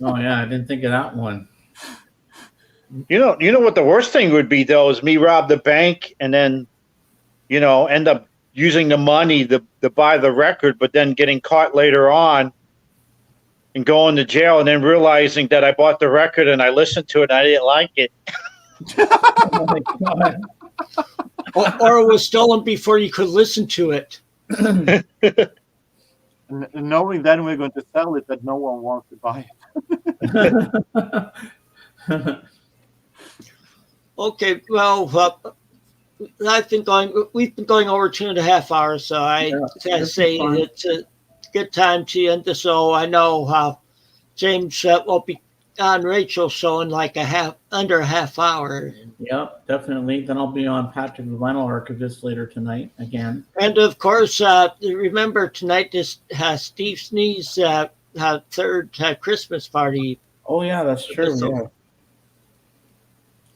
Oh yeah, I didn't think of that one. You know what the worst thing would be though is me rob the bank and then, end up using the money to buy the record, but then getting caught later on and going to jail, and then realizing that I bought the record and I listened to it and I didn't like it. Oh my God. Or it was stolen before you could listen to it. Knowing then we're going to sell it, that no one wants to buy it. Okay, well, we've been going over 2.5 hours, so I gotta say it's a good time to end the show. I know James will be on Rachel's show in like under a half hour. Yep, definitely. Then I'll be on Patrick the Vinyl Archivist later tonight again. And of course, remember tonight is Steve Snee's third Christmas party. Oh yeah, that's true. Yeah.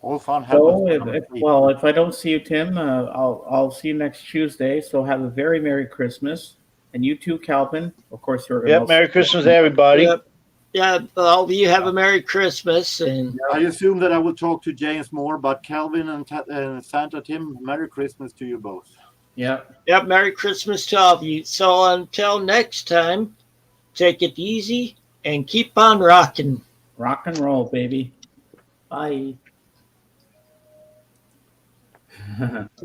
All fun So happens. if I don't see you, Tim, I'll see you next Tuesday. So have a very Merry Christmas, and you too, Calvin. Of course, you're. Yep. Merry Christmas, everybody. Yep. Yeah, all of you have a Merry Christmas. And I assume that I will talk to James more, but Calvin and Santa Tim, Merry Christmas to you both. Yep. Yep, Merry Christmas to all of you. So until next time, take it easy and keep on rocking. Rock and roll, baby. Bye.